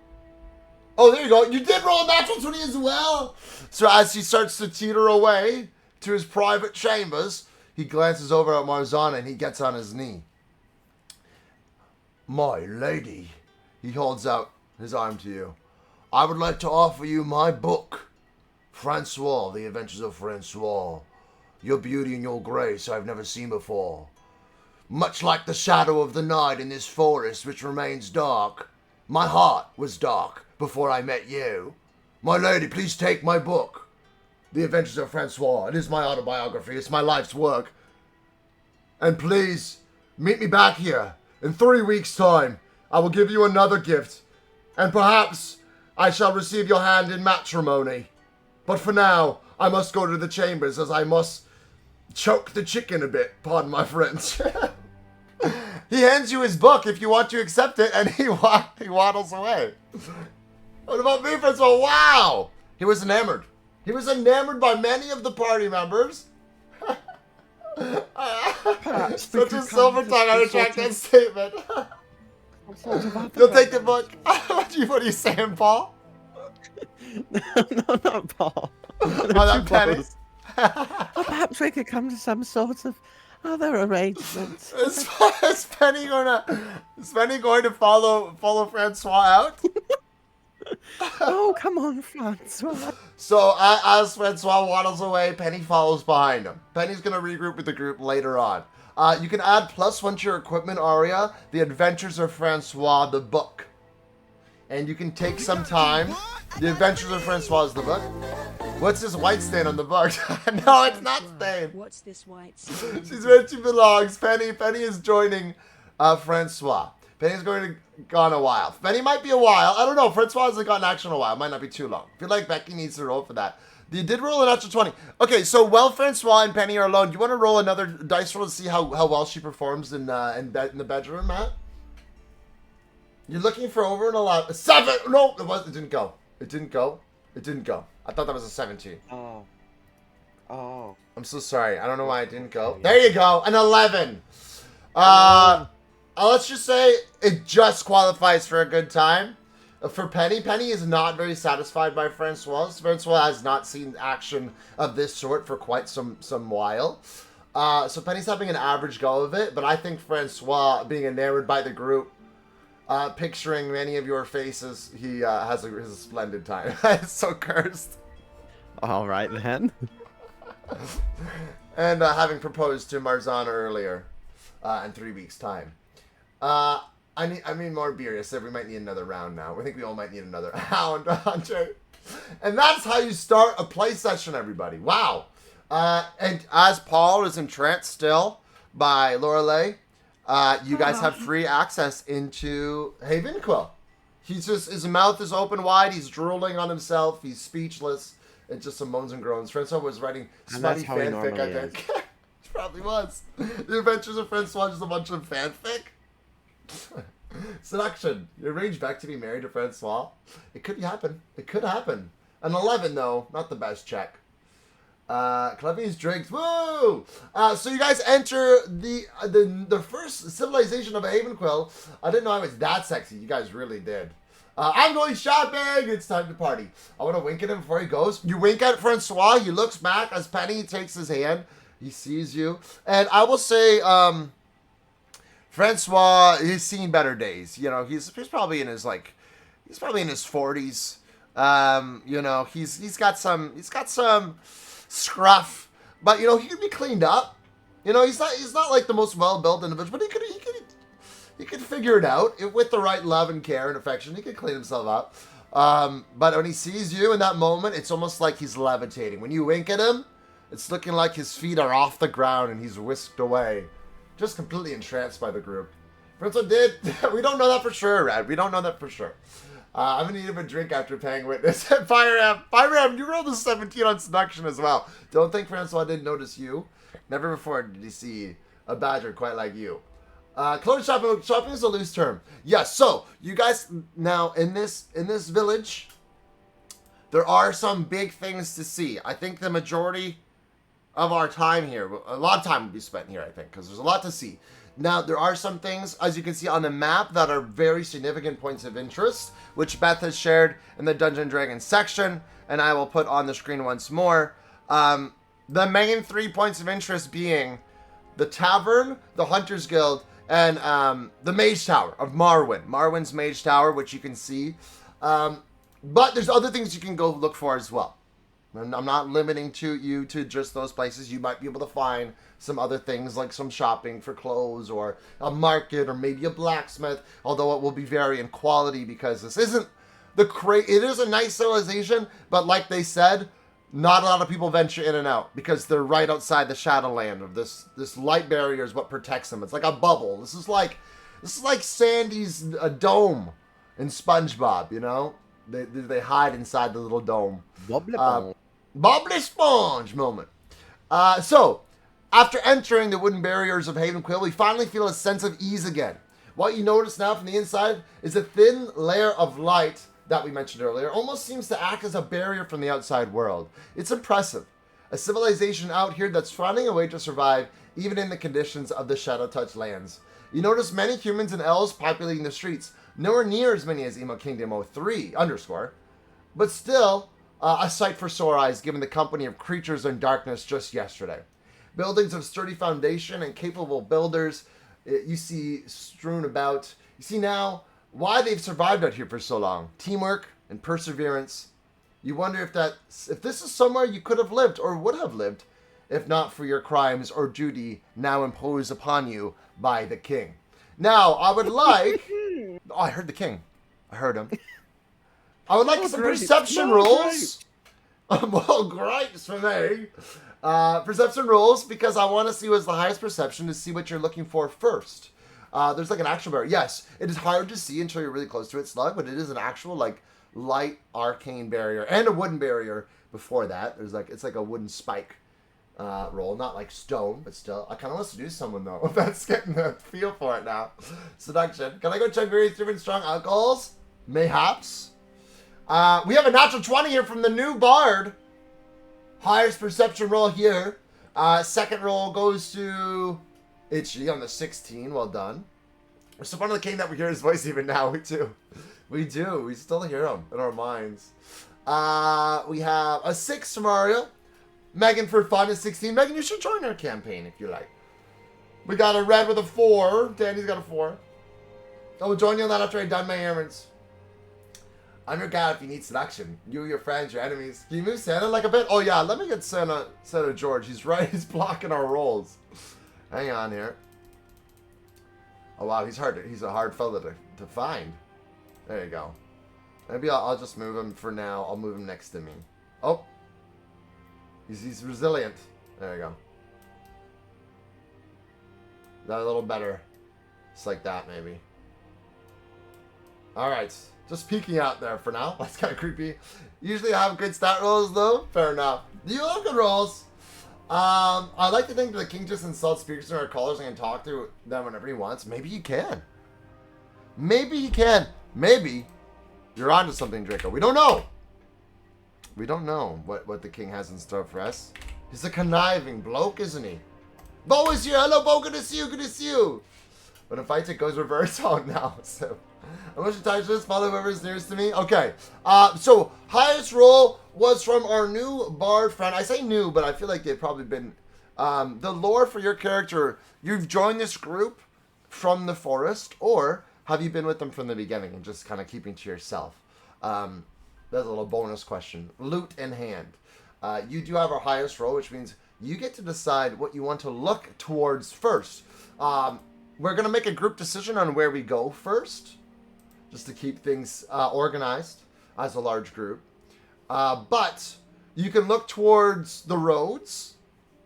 Oh, there you go. You did roll a natural 20 as well. So as he starts to teeter away to his private chambers, he glances over at Marzana and he gets on his knee. My lady, he holds out his arm to you. I would like to offer you my book, Francois, The Adventures of Francois. Your beauty and your grace I've never seen before. Much like the shadow of the night in this forest which remains dark, my heart was dark before I met you. My lady, please take my book, The Adventures of Francois. It is my autobiography. It's my life's work. And please, meet me back here in 3 weeks' time. I will give you another gift, and perhaps I shall receive your hand in matrimony. But for now, I must go to the chambers, as I must choke the chicken a bit, pardon my French. He hands you his book if you want to accept it, and he waddles away. What about me, Francois? Wow! He was enamored. He was enamored by many of the party members. Such a silver tongue, I retract that statement. You'll take the book. What are you saying, Paul? No, not Paul. Oh, that Penny. Or perhaps we could come to some sort of other arrangement. Is Penny going to follow Francois out? Oh, come on, Francois. So as Francois waddles away, Penny follows behind him. Penny's going to regroup with the group later on. You can add +1 to your equipment aria, The Adventures of Francois, the book. And you can take some time. The Adventures of Francois is the book. What's this white stain on the book? No, it's not stained. What's this white stain? She's where she belongs. Penny is joining Francois. Penny's going to go on a while. Penny might be a while. I don't know. Francois hasn't gotten action in a while. It might not be too long. I feel like Becky needs to roll for that. You did roll an extra 20. Okay, so while Francois and Penny are alone, do you want to roll another dice roll to see how well she performs in the bedroom, Matt? You're looking for over an 11. 7! No, it didn't go. It didn't go. It didn't go. I thought that was a 17. Oh. I'm so sorry. I don't know why it didn't go. There you go. An 11. Let's just say it just qualifies for a good time. For Penny, Penny is not very satisfied by Francois. Francois has not seen action of this sort for quite some while. So Penny's having an average go of it, but I think Francois, being enamored by the group, picturing many of your faces, he has a splendid time. It's so cursed. All right, then. And having proposed to Marzana earlier in 3 weeks' time. I mean more beer. I said we might need another round now. I think we all might need another round, Andre. And that's how you start a play session, everybody. Wow. And as Paul is entranced still by Lorelei, you guys have free access into HavenQuill. He's just, his mouth is open wide. He's drooling on himself. He's speechless. It's just some moans and groans. Francois was writing smutty how he fanfic, normally I think. He probably was. The Adventures of Francois is a bunch of fanfic. Seduction. You arrange Beck to be married to Francois. It could happen. It could happen. An 11, though. Not the best check. Clevi's drinks. Woo! So you guys enter the first civilization of HavenQuill. I didn't know I was that sexy. You guys really did. I'm going shopping. It's time to party. I want to wink at him before he goes. You wink at Francois. He looks back as Penny takes his hand. He sees you. And I will say, Francois, he's seen better days. You know, he's probably in his he's probably in his 40s. You know, he's got some scruff, but you know, he could be cleaned up. You know, he's not like the most well-built individual, but he could figure it out with the right love and care and affection. He could clean himself up. But when he sees you in that moment, it's almost like he's levitating. When you wink at him, it's looking like his feet are off the ground and he's whisked away, just completely entranced by the group. Francois did. We don't know that for sure, Red. We don't know that for sure. I'm gonna need him a drink after paying witness. Fire you rolled a 17 on seduction as well. Don't think Francois didn't notice you. Never before did he see a badger quite like you. Clothes shopping. Shopping is a loose term. Yes. So you guys now in this village, there are some big things to see. I think the majority of our time here, a lot of time will be spent here. I think because there's a lot to see. Now, there are some things, as you can see on the map, that are very significant points of interest, which Beth has shared in the Dungeon Dragons section, and I will put on the screen once more. The main 3 points of interest being the Tavern, the Hunters Guild, and the Mage Tower of Marwyn. Marwyn's Mage Tower, which you can see. But there's other things you can go look for as well. And I'm not limiting you to just those places. You might be able to find some other things like some shopping for clothes or a market or maybe a blacksmith, although it will be vary in quality because this isn't it is a nice civilization, but like they said, not a lot of people venture in and out because they're right outside the Shadowland of this light barrier is what protects them. It's like a bubble. This is like Sandy's dome in SpongeBob, you know? They hide inside the little dome. Bobbly Sponge moment. So, after entering the wooden barriers of HavenQuill, we finally feel a sense of ease again. What you notice now from the inside is a thin layer of light that we mentioned earlier almost seems to act as a barrier from the outside world. It's impressive. A civilization out here that's finding a way to survive even in the conditions of the Shadow-touched lands. You notice many humans and elves populating the streets, nowhere near as many as Emo Kingdom 03 _, but still a sight for sore eyes given the company of creatures in darkness just yesterday. Buildings of sturdy foundation and capable builders you see strewn about. You see now why they've survived out here for so long. Teamwork and perseverance. You wonder if this is somewhere you could have lived or would have lived if not for your crimes or duty now imposed upon you by the king. Now, I would like... Oh, I heard the king. I heard him. I would like some perception rolls. Well, great for me. Perception rolls because I want to see what's the highest perception to see what you're looking for first. There's like an actual barrier. Yes, it is hard to see until you're really close to it, Slug, but it is an actual like light arcane barrier and a wooden barrier before that. It's like a wooden spike roll, not like stone, but still. I kind of want to do someone though. That's getting the feel for it now. Seduction. Can I go check various different strong alcohols? Mayhaps. We have a natural 20 here from the new bard. Highest perception roll here. Second roll goes to Itchy on the 16. Well done. We're so fun of the king that we hear his voice even now. We do. We do. We still hear him in our minds. We have a 6 from Mario. Megan for fun is 16. Megan, you should join our campaign if you like. We got a red with a 4. Danny's got a 4. I will join you on that after I've done my errands. I'm your guy if you need seduction. You, your friends, your enemies. Can you move Santa like a bit? Oh yeah, let me get Santa George. He's right. He's blocking our rolls. Hang on here. Oh wow, he's a hard fella to find. There you go. Maybe I'll just move him for now. I'll move him next to me. Oh. He's resilient. There you go. Is that a little better? Just like that, maybe. Alright. Just peeking out there for now. That's kind of creepy. Usually I have good stat rolls, though. Fair enough. You have good rolls. I like to think that the king just insults speakers and our callers and can talk to them whenever he wants. Maybe he can. Maybe he can. Maybe you're onto something, Draco. We don't know. We don't know what the king has in store for us. He's a conniving bloke, isn't he? Bo is here. Hello, Bo. Good to see you. Good to see you. When a fight, it goes reverse. Oh, no. So, I'm going to touch this. Follow whoever's nearest to me. Okay. So, highest roll was from our new bard friend. I say new, but I feel like they've probably been... the lore for your character, you've joined this group from the forest, or have you been with them from the beginning and just kind of keeping to yourself? That's a little bonus question. Loot in hand. You do have our highest roll, which means you get to decide what you want to look towards first. We're going to make a group decision on where we go first, just to keep things organized as a large group. But you can look towards the roads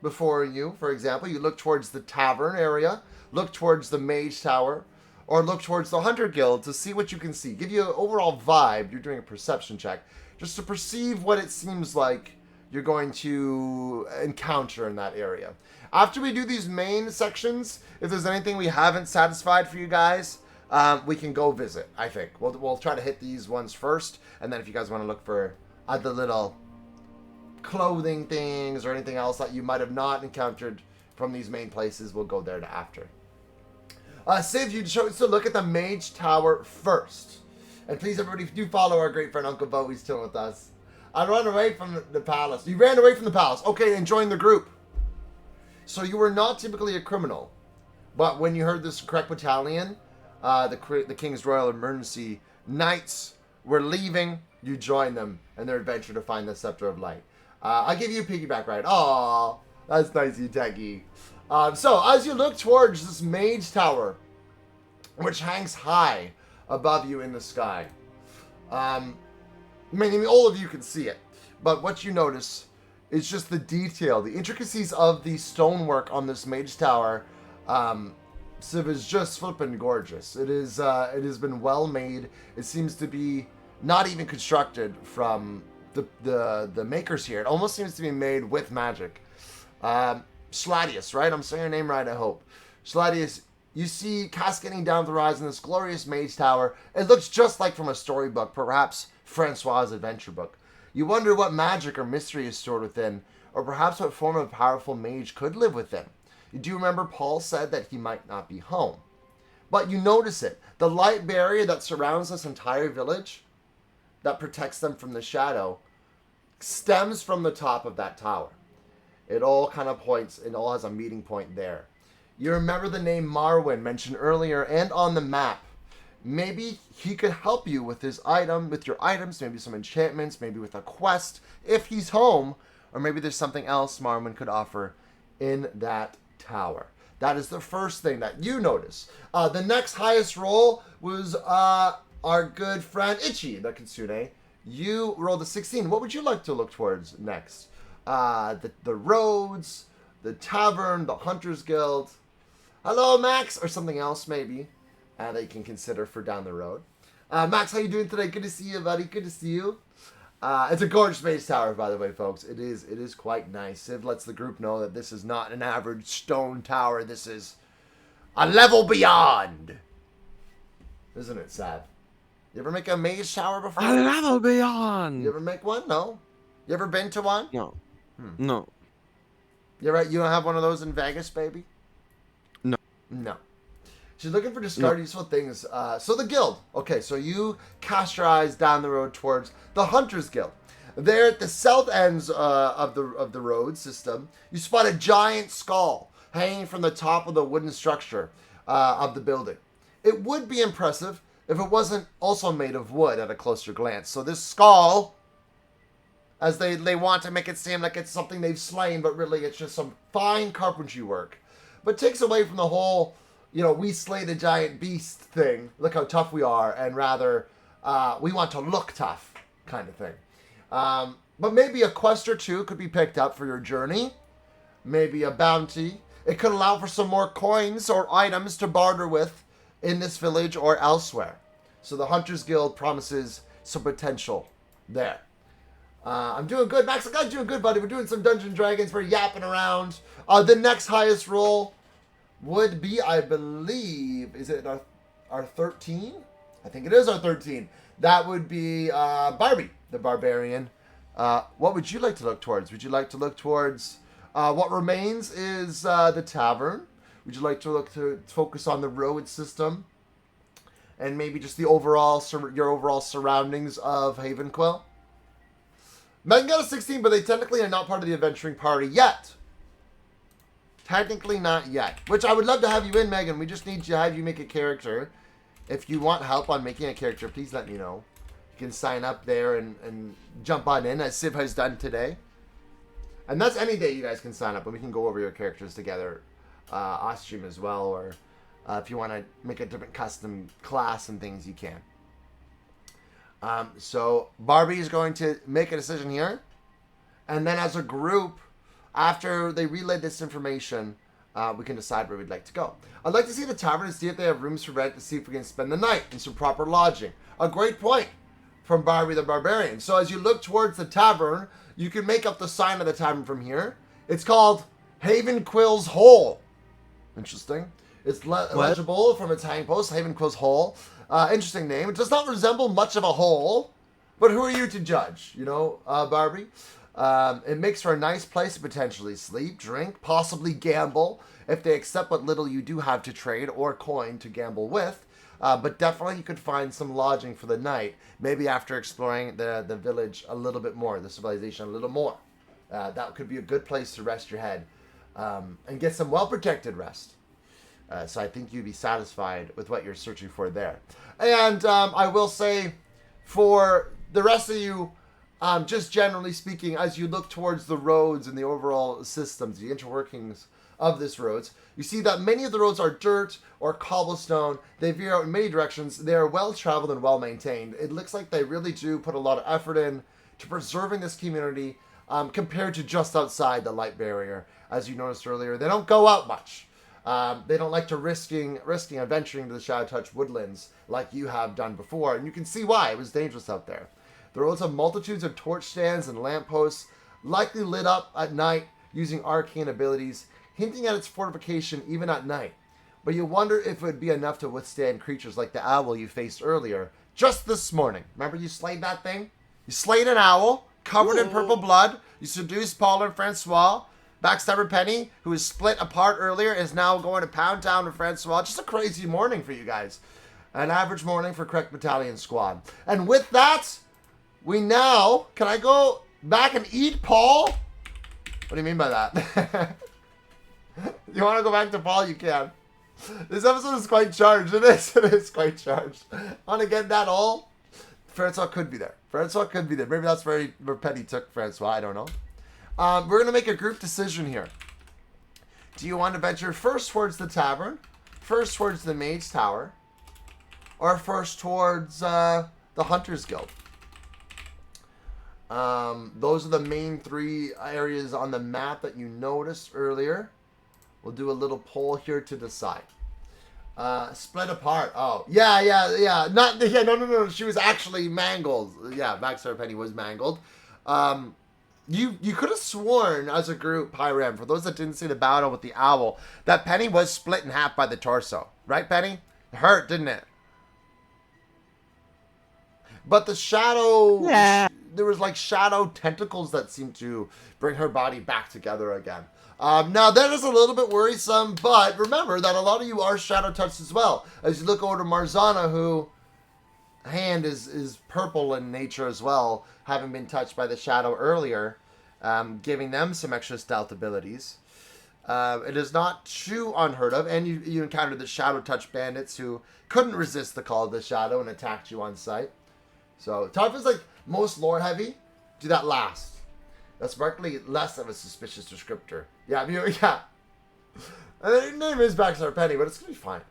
before you. For example, you look towards the tavern area, look towards the mage tower, or look towards the hunter guild to see what you can see. Give you an overall vibe. You're doing a perception check just to perceive what it seems like you're going to encounter in that area. After we do these main sections, if there's anything we haven't satisfied for you guys, we can go visit, I think. We'll try to hit these ones first, and then if you guys want to look for other little clothing things or anything else that you might have not encountered from these main places, we'll go there to after. Siv, you chose to look at the Mage Tower first. And please, everybody, do follow our great friend Uncle Bo. He's still with us. I ran away from the palace. You ran away from the palace. Okay, and joined the group. So you were not typically a criminal. But when you heard this correct battalion, the King's Royal Emergency Knights were leaving, you joined them in their adventure to find the Scepter of Light. I'll give you a piggyback ride. Aw, that's nice, you techie. So, as you look towards this Mage Tower, which hangs high above you in the sky, meaning all of you can see it, but what you notice is just the detail, the intricacies of the stonework on this Mage Tower. Civ is just flippin' gorgeous. It has been well made. It seems to be not even constructed from the makers here. It almost seems to be made with magic. Sladius, right? I'm saying your name right, I hope. Sladius, you see cascading down the rise in this glorious Mage Tower. It looks just like from a storybook, perhaps Francois' adventure book. You wonder what magic or mystery is stored within, or perhaps what form of powerful mage could live within. You do remember Paul said that he might not be home. But you notice it. The light barrier that surrounds this entire village, that protects them from the shadow, stems from the top of that tower. It all kind of points, it all has a meeting point there. You remember the name Marwyn mentioned earlier and on the map. Maybe he could help you with his item, with your items, maybe some enchantments, maybe with a quest, if he's home, or maybe there's something else Marwyn could offer in that tower. That is the first thing that you notice. The next highest roll was our good friend Ichi, the Kitsune. You rolled a 16. What would you like to look towards next? The roads, the tavern, the Hunter's Guild. Hello, Max, or something else maybe that you can consider for down the road. Max, how you doing today? Good to see you, buddy. Good to see you. It's a gorgeous Mage Tower, by the way, folks. It is quite nice. Civ lets the group know that this is not an average stone tower. This is a level beyond. Isn't it sad? You ever make a Mage Tower before? A level beyond. You ever make one? No. You ever been to one? No. No. You're right. You don't have one of those in Vegas, baby? No. No. She's looking for discard useful things. So the guild. Okay, so you cast your eyes down the road towards the Hunter's Guild. There at the south ends of the road system, you spot a giant skull hanging from the top of the wooden structure of the building. It would be impressive if it wasn't also made of wood at a closer glance. So this skull, as they want to make it seem like it's something they've slain, but really it's just some fine carpentry work. But takes away from the whole, we slayed a giant beast thing. Look how tough we are, and rather, we want to look tough kind of thing. But maybe a quest or two could be picked up for your journey. Maybe a bounty. It could allow for some more coins or items to barter with in this village or elsewhere. So the Hunters Guild promises some potential there. I'm doing good. Max, I'm doing good, buddy. We're doing some Dungeons and Dragons. We're yapping around. The next highest roll would be, I believe, is it our 13? I think it is our 13. That would be Barbie, the Barbarian. What would you like to look towards? Would you like to look towards what remains is the tavern? Would you like to look to focus on the road system? And maybe just the overall, your overall surroundings of HavenQuill? Megan got a 16, but they technically are not part of the adventuring party yet. Technically not yet. Which I would love to have you in, Megan. We just need to have you make a character. If you want help on making a character, please let me know. You can sign up there and jump on in, as Civ has done today. And that's any day you guys can sign up, and we can go over your characters together off stream as well, or if you want to make a different custom class and things, you can. So Barbie is going to make a decision here, and then as a group, after they relay this information, we can decide where we'd like to go. I'd like to see the tavern and see if they have rooms for rent, to see if we can spend the night in some proper lodging. A great point from Barbie the Barbarian. So as you look towards the tavern, you can make up the sign of the tavern from here. It's called HavenQuill's Hole. Interesting. It's legible from its hang post, HavenQuill's Hole. Interesting name. It does not resemble much of a hole, but who are you to judge, you know, Barbie? It makes for a nice place to potentially sleep, drink, possibly gamble, if they accept what little you do have to trade or coin to gamble with. But definitely you could find some lodging for the night, maybe after exploring the village a little bit more, the civilization a little more. That could be a good place to rest your head and get some well-protected rest. So I think you'd be satisfied with what you're searching for there. And I will say, for the rest of you, just generally speaking, as you look towards the roads and the overall systems, the interworkings of this roads, you see that many of the roads are dirt or cobblestone. They veer out in many directions. They are well traveled and well maintained. It looks like they really do put a lot of effort in to preserving this community compared to just outside the light barrier. As you noticed earlier, they don't go out much. They don't like to risking adventuring to the Shadow Touch woodlands like you have done before, and you can see why. It was dangerous out there. The roads have multitudes of torch stands and lampposts, likely lit up at night using arcane abilities, hinting at its fortification even at night. But you wonder if it would be enough to withstand creatures like the owl you faced earlier, just this morning. Remember you slayed that thing? You slayed an owl, covered in purple blood. You seduced Paul and Francois. Backstabber Penny, who was split apart earlier, is now going to Pound Town with Francois. Just a crazy morning for you guys. An average morning for Correct Battalion Squad. And with that, we now... Can I go back and eat Paul? What do you mean by that? You want to go back to Paul? You can. This episode is quite charged. It is quite charged. Want to get that all? Francois could be there. Maybe that's where Penny took Francois. I don't know. We're going to make a group decision here. Do you want to venture first towards the tavern, first towards the Mage Tower, or first towards the Hunters Guild? Those are the main three areas on the map that you noticed earlier. We'll do a little poll here to decide. Split apart. Oh, yeah. No. She was actually mangled. Yeah, Backstabber Penny was mangled. You could have sworn as a group, Pyram, for those that didn't see the battle with the owl, that Penny was split in half by the torso. Right, Penny? It hurt, didn't it? But the shadow... Yeah. There was like shadow tentacles that seemed to bring her body back together again. Now, that is a little bit worrisome, but remember that a lot of you are shadow touched as well. As you look over to Marzana, who... hand is purple in nature as well, having been touched by the shadow earlier, giving them some extra stealth abilities. It is not too unheard of, and you encountered the shadow touch bandits who couldn't resist the call of the shadow and attacked you on sight. So tough is like most lore heavy. Do that last. That's markedly less of a suspicious descriptor. Yeah. Her name is Backstabber Penny, but it's gonna be fine.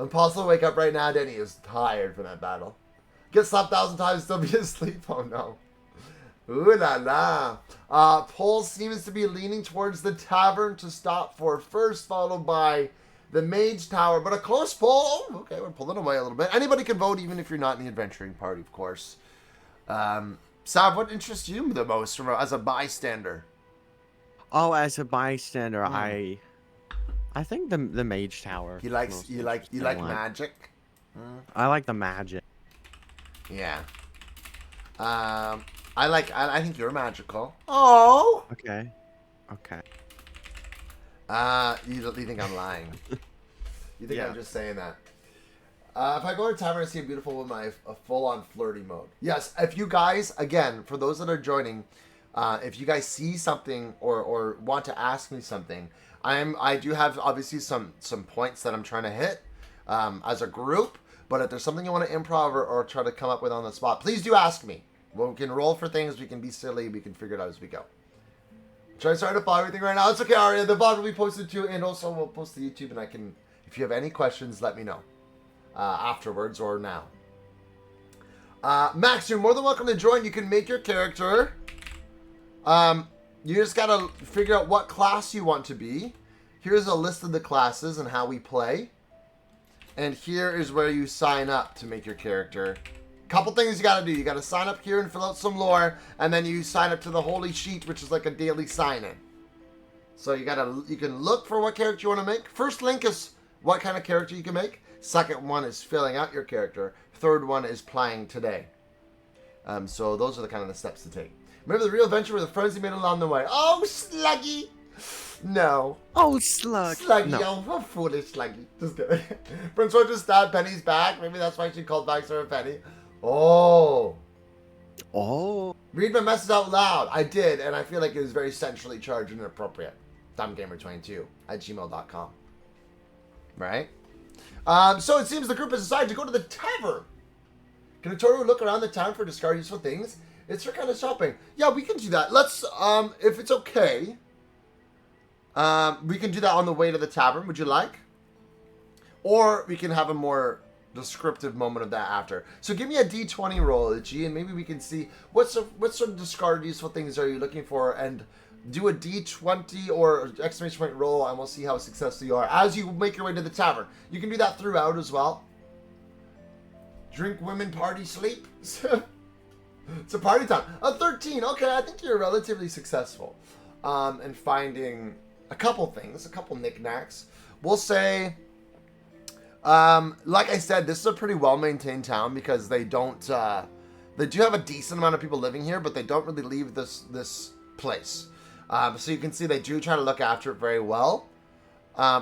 Impossible to wake up right now. Denny is tired from that battle. Get slapped 1,000 times, still be asleep. Oh no. Ooh la la. Pole seems to be leaning towards the tavern to stop for first, followed by the Mage Tower, but a close pull. Okay, we're pulling away a little bit. Anybody can vote, even if you're not in the adventuring party, of course. Sav, what interests you the most as a bystander? Oh, as a bystander, Hmm. I think the Mage Tower. You is like most you like you interesting like one. magic? I like the magic. Yeah. I think you're magical. Oh. Okay. Okay. You think I'm lying? You think I'm Yeah. just saying that? If I go to a tavern and see a beautiful woman, I have a full-on flirty mode. Yes, if you guys, again, for those that are joining, if you guys see something or want to ask me something, I do have obviously some points that I'm trying to hit as a group. But if there's something you want to improv or try to come up with on the spot, please do ask me. We can roll for things. We can be silly. We can figure it out as we go. Try to start to follow everything right now. It's okay, Aria. The VOD will be posted too, and also we'll post to YouTube. And I can, if you have any questions, let me know afterwards or now. Max, you're more than welcome to join. You can make your character. You just gotta figure out what class you want to be. Here's a list of the classes and how we play. And here is where you sign up to make your character. Couple things you gotta do. You gotta sign up here and fill out some lore, and then you sign up to the Holy Sheet, which is like a daily sign-in. So you can look for what character you want to make. First link is what kind of character you can make. Second one is filling out your character. Third one is playing today. So those are the kind of the steps to take. Remember the real adventure with the friends you made along the way. Oh, Sluggy! No. Oh, Slug. Sluggy, No. oh, foolish Sluggy. Just kidding. Prince Roy just stabbed Penny's back. Maybe that's why she called back Sarah Penny. Oh. Oh. Read my message out loud. I did, and I feel like it was very centrally charged and inappropriate. DumbGamer22@gmail.com. Right? So it seems the group has decided to go to the tavern. Can a tour look around the town for discard useful things? It's for kind of shopping. Yeah, we can do that. Let's, if it's okay, we can do that on the way to the tavern. Would you like? Or we can have a more descriptive moment of that after. So give me a D20 roll, G, and maybe we can see what sort of discarded useful things are you looking for, and do a D20 or exclamation point roll, and we'll see how successful you are as you make your way to the tavern. You can do that throughout as well. Drink, women, party, sleep. It's a party time. A 13. Okay, I think you're relatively successful in finding a couple things, a couple knickknacks. We'll say, like I said, this is a pretty well-maintained town because they don't, they do have a decent amount of people living here, but they don't really leave this place. So you can see they do try to look after it very well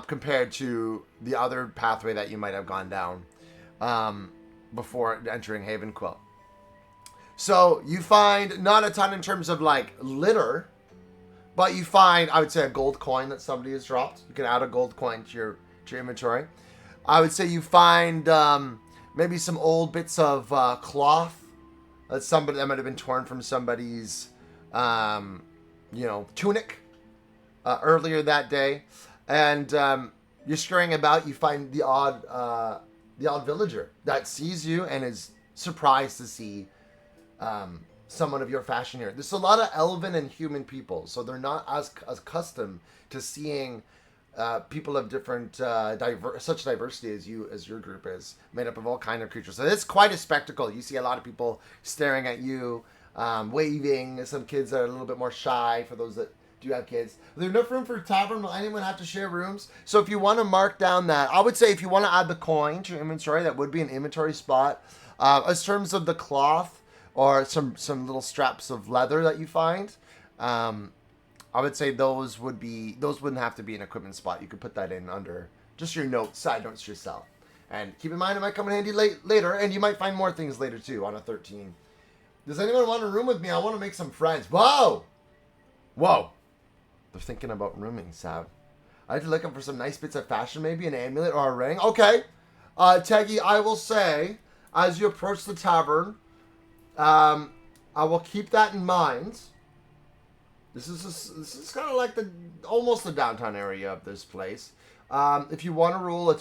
compared to the other pathway that you might have gone down before entering HavenQuill. So you find not a ton in terms of like litter, but you find, I would say, a gold coin that somebody has dropped. You can add a gold coin to your inventory. I would say you find maybe some old bits of cloth that might have been torn from somebody's, tunic earlier that day, and you're scurrying about. You find the odd villager that sees you and is surprised to see someone of your fashion here. There's a lot of elven and human people, so they're not as accustomed to seeing people of different such diversity as your group is, made up of all kind of creatures. So it's quite a spectacle. You see a lot of people staring at you, waving. Some kids are a little bit more shy, for those that do have kids. There's enough room for a tavern. Will anyone have to share rooms? So if you want to mark down that, I would say if you want to add the coin to your inventory, that would be an inventory spot. As terms of the cloth or some little straps of leather that you find, I would say those wouldn't have to be an equipment spot. You could put that in under just your notes, side notes yourself. And keep in mind, it might come in handy later, and you might find more things later too on a 13. Does anyone want a room with me? I want to make some friends. Whoa! Whoa! They're thinking about rooming, Sav. I had to look up for some nice bits of fashion, maybe an amulet or a ring. Okay. Teggy, I will say, as you approach the tavern, I will keep that in mind. This is kind of like almost the downtown area of this place. If you want to roll a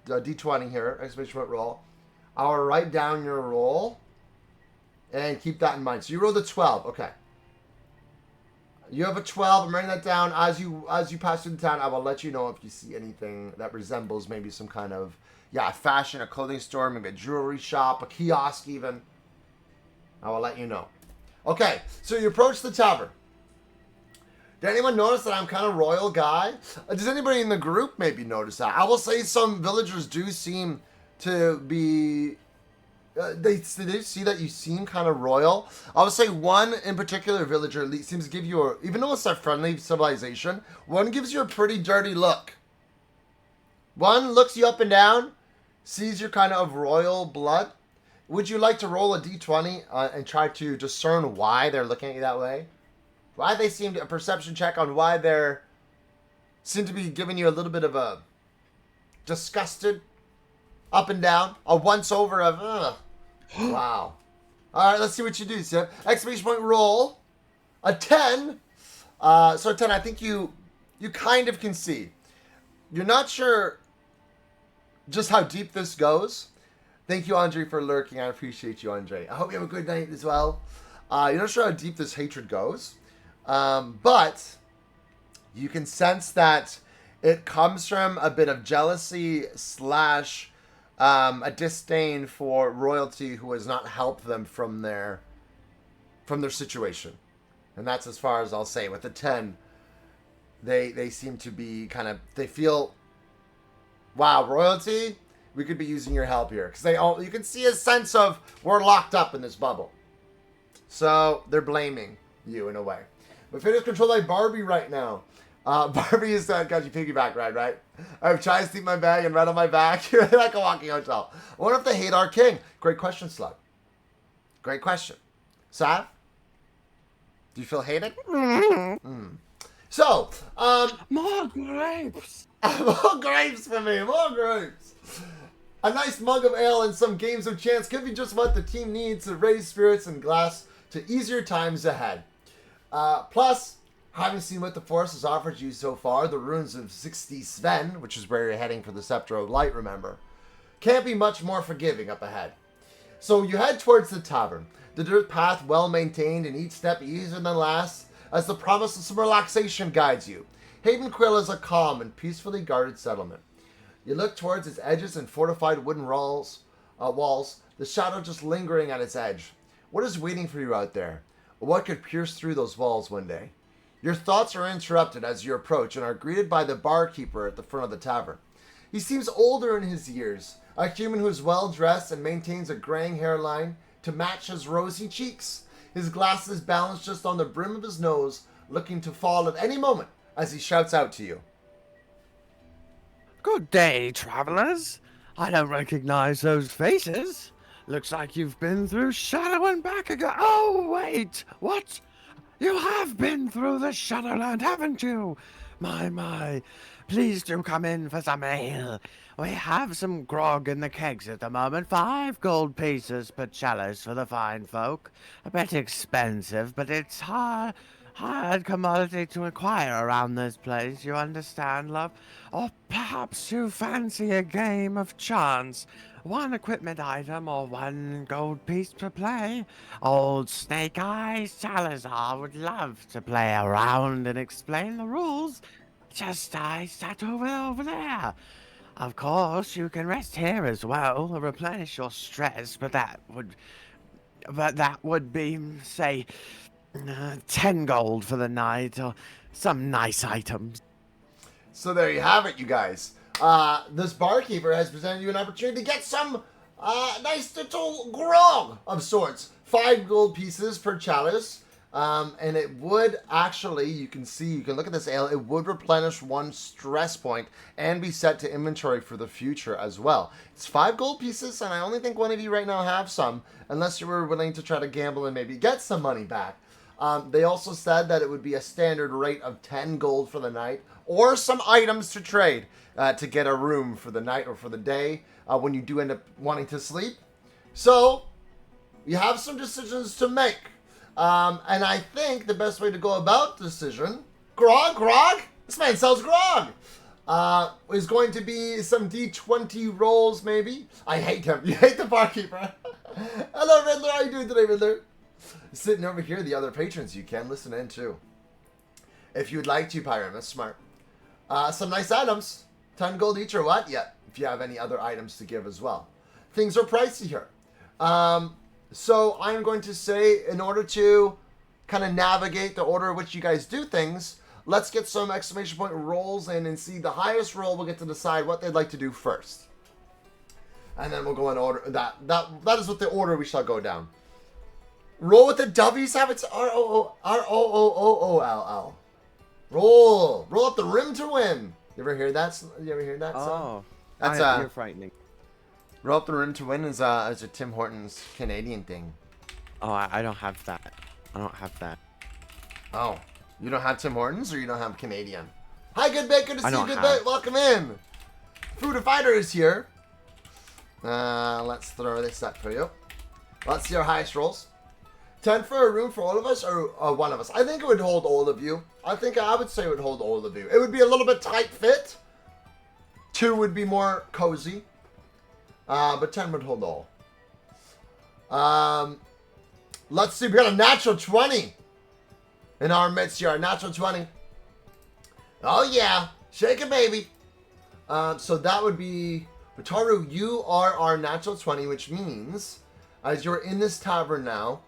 d20 here, exclamation point roll, I'll write down your roll and keep that in mind. So you rolled a 12. Okay. You have a 12. I'm writing that down. As you pass through the town, I will let you know if you see anything that resembles maybe some kind of, a fashion, a clothing store, maybe a jewelry shop, a kiosk even. I will let you know. Okay, so you approach the tavern. Did anyone notice that I'm kind of royal guy? Does anybody in the group maybe notice that? I will say some villagers do seem to be... they see that you seem kind of royal. I would say one in particular villager seems to give you a, even though it's a friendly civilization, one gives you a pretty dirty look. One looks you up and down, sees you're kind of royal blood. Would you like to roll a d20 and try to discern why they're looking at you that way? Why they seem to, a perception check on why they're, seem to be giving you a little bit of a disgusted, up and down, a once over of, ugh. Wow. All right, let's see what you do, Sip. Exclamation point roll. A 10. So a 10, I think you kind of can see. You're not sure just how deep this goes. Thank you, Andre, for lurking. I appreciate you, Andre. I hope you have a good night as well. You're not sure how deep this hatred goes. But you can sense that it comes from a bit of jealousy slash... a disdain for royalty who has not helped them from their situation. And that's as far as I'll say. With the 10, they seem to be kind of, they feel, wow, royalty, we could be using your help here. Because you can see a sense of, we're locked up in this bubble. So they're blaming you in a way. But Finn is controlled by Barbie right now. Barbie is got you piggyback ride, right? I have Chai steep my bag and red on my back. You're like a walking hotel. I wonder if they hate our king. Great question, Slug. Great question. Sav? Do you feel hated? So, More grapes. more grapes for me. More grapes. A nice mug of ale and some games of chance could be just what the team needs to raise spirits and glass to easier times ahead. Plus, having seen what the Forest has offered you so far, the ruins of 60 Sven, which is where you're heading for the Scepter of Light, remember, can't be much more forgiving up ahead. So you head towards the tavern, the dirt path well maintained and each step easier than last, as the promise of some relaxation guides you. HavenQuill is a calm and peacefully guarded settlement. You look towards its edges and fortified wooden walls, the shadow just lingering at its edge. What is waiting for you out there? What could pierce through those walls one day? Your thoughts are interrupted as you approach and are greeted by the barkeeper at the front of the tavern. He seems older in his years, a human who is well dressed and maintains a graying hairline to match his rosy cheeks. His glasses balanced just on the brim of his nose, looking to fall at any moment as he shouts out to you. Good day, travelers. I don't recognize those faces. Looks like you've been through Shadow and back again. Oh, wait, what? You have been through the Shadowland, haven't you? My. Please do come in for some ale. We have some grog in the kegs at the moment. 5 gold pieces per chalice for the fine folk. A bit expensive, but it's hard commodity to acquire around this place, you understand, love? Or perhaps you fancy a game of chance. 1 equipment item or 1 gold piece per play. Old Snake Eyes Salazar would love to play around and explain the rules. Just I sat over there. Of course, you can rest here as well, replenish your stress, but that would be, say, 10 gold for the night, or some nice items. So there you have it, you guys. This barkeeper has presented you an opportunity to get some nice little grog of sorts. 5 gold pieces per chalice. And it would actually, you can look at this ale, it would replenish 1 stress point and be set to inventory for the future as well. It's 5 gold pieces, and I only think one of you right now have some, unless you were willing to try to gamble and maybe get some money back. They also said that it would be a standard rate of 10 gold for the night, or some items to trade to get a room for the night or for the day when you do end up wanting to sleep. So, you have some decisions to make. And I think the best way to go about the decision, grog? This man sells grog! Is going to be some D20 rolls, maybe. I hate him. You hate the barkeeper. Hello, Riddler. How you doing today, Riddler? Sitting over here, the other patrons, you can listen in too. if you'd like to, Pyramus. Smart. Some nice items. 10 gold each or what? Yeah, if you have any other items to give as well. Things are pricey here. So I'm going to say, in order to kind of navigate the order in which you guys do things, let's get some exclamation point rolls in and see the highest roll will get to decide what they'd like to do first. And then we'll go in order. That is what the order we shall go down. Roll with the W's, have its R-O-O-O-O-L-L. Roll up the rim to win. You ever hear that? Oh, That's you're frightening. roll up the rim to win is a Tim Hortons Canadian thing. Oh, I don't have that. I don't have that. Oh, you don't have Tim Hortons, or you don't have Canadian? Hi, good bit. Good to see you, good have. bit. Welcome in. Food and Fighter is here. Let's throw this up for you. Let's see our highest rolls. 10 for a room for all of us, or one of us? I think it would hold all of you. I would say it would hold all of you. It would be a little bit tight fit. 2 would be more cozy. But 10 would hold all. Let's see. We got a natural 20 in our midst here. A natural 20. Oh, yeah. Shake it, baby. So that would be... Wataru, you are our natural 20, which means, as you're in this tavern now,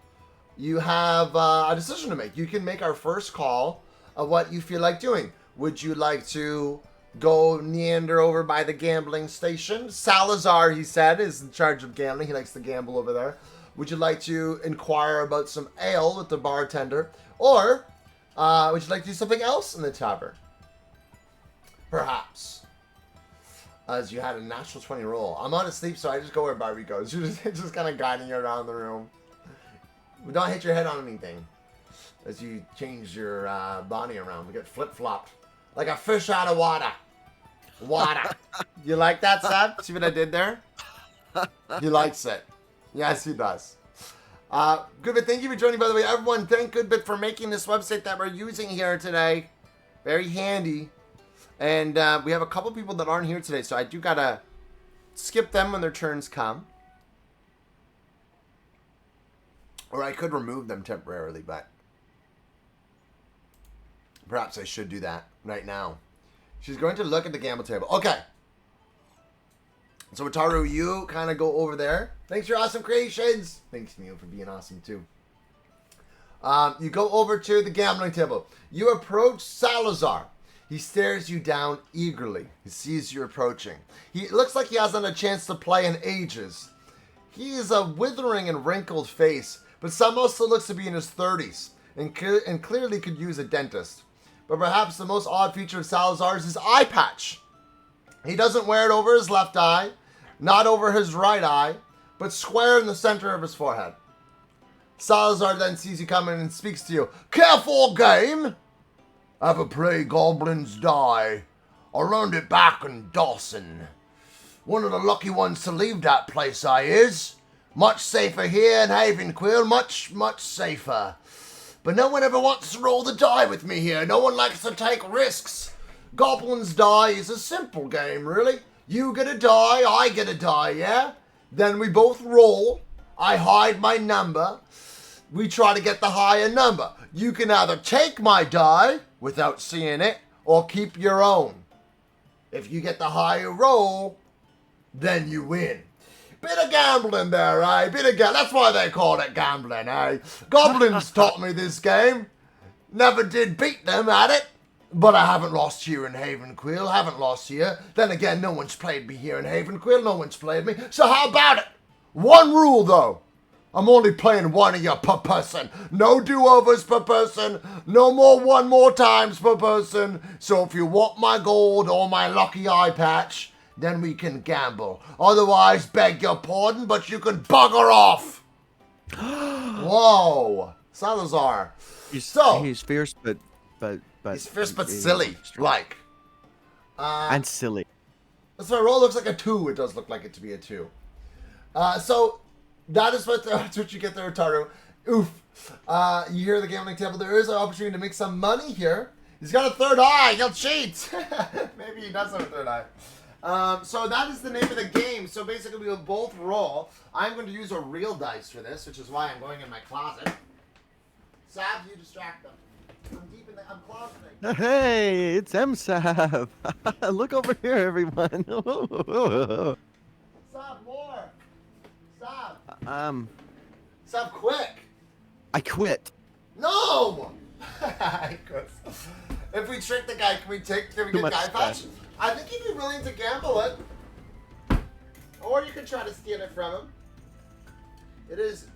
you have a decision to make. You can make our first call of what you feel like doing. Would you like to go meander over by the gambling station? Salazar, he said, is in charge of gambling. He likes to gamble over there. Would you like to inquire about some ale with the bartender? Or would you like to do something else in the tavern? Perhaps. As you had a natural 20 roll. I'm on asleep, so I just go where Barbie goes. You're just kind of guiding you around the room. Don't hit your head on anything as you change your body around. We get flip-flopped like a fish out of water. You like that, Sab? See what I did there? He likes it. Yes, he does. Goodbit, thank you for joining, by the way. Everyone, thank Goodbit for making this website that we're using here today. Very handy. And we have a couple people that aren't here today, so I do gotta skip them when their turns come. Or I could remove them temporarily, but perhaps I should do that right now. She's going to look at the gamble table. Okay. So, Wataru, you kind of go over there. Thanks for your awesome creations. Thanks, Neil, for being awesome, too. You go over to the gambling table. You approach Salazar. He stares you down eagerly. He sees you approaching. He looks like he hasn't had a chance to play in ages. He is a withering and wrinkled face, but some also looks to be in his 30s and clearly could use a dentist. But perhaps the most odd feature of Salazar is his eye patch. He doesn't wear it over his left eye, not over his right eye, but square in the center of his forehead. Salazar then sees you coming and speaks to you. Careful, game! Ever pray goblins die? I learned it back in Dawson. One of the lucky ones to leave that place, I is. Much safer here in HavenQuill, much, much safer. But no one ever wants to roll the die with me here. No one likes to take risks. Goblins die is a simple game, really. You get a die, I get a die, yeah? Then we both roll. I hide my number. We try to get the higher number. You can either take my die without seeing it, or keep your own. If you get the higher roll, then you win. Bit of gambling there, eh? That's why they call it gambling, eh? Goblins taught me this game. Never did beat them at it. But I haven't lost here in HavenQuill. Haven't lost here. Then again, no one's played me here in HavenQuill. No one's played me. So how about it? One rule, though. I'm only playing one of you per person. No do-overs per person. No more one more times per person. So if you want my gold or my lucky eye patch, then we can gamble. Otherwise, beg your pardon, but you can bugger off. Whoa. Salazar. He's fierce, but he's fierce but silly. Like. And silly. So my roll looks like a 2. It does look like it to be a 2. So that is that's what you get there, Taru. Oof. You hear the gambling table. There is an opportunity to make some money here. He's got a third eye. He'll cheat. Maybe he does have a third eye. So that is the name of the game. So basically we will both roll. I'm going to use a real dice for this, which is why I'm going in my closet. Sav, you distract them. I'm closeting. Hey, it's MSAP. Look over here, everyone. Stop, more. Stop. Stop Quick. I quit. No! If we trick the guy, can we get guy patch? I think he'd be willing to gamble it. Or you can try to steal it from him. It is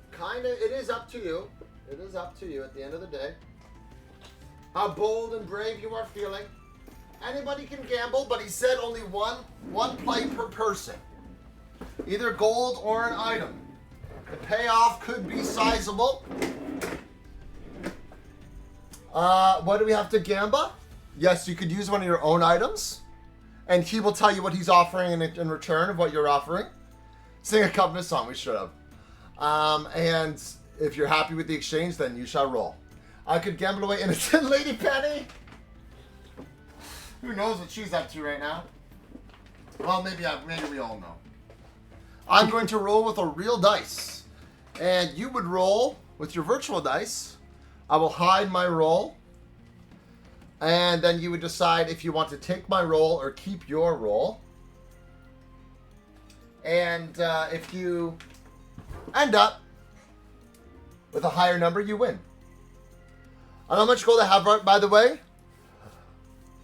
up to you. It is up to you at the end of the day. How bold and brave you are feeling. Anybody can gamble, but he said only one play per person. Either gold or an item. The payoff could be sizable. What do we have to gamble? Yes, you could use one of your own items. And he will tell you what he's offering in return of what you're offering. Sing a covenant song, we should have. And if you're happy with the exchange, then you shall roll. I could gamble away innocent Lady Penny. Who knows what she's up to right now? Well, maybe we all know. I'm going to roll with a real dice. And you would roll with your virtual dice. I will hide my roll. And then you would decide if you want to take my roll or keep your roll. And if you end up with a higher number, you win. And how much gold I have, by the way?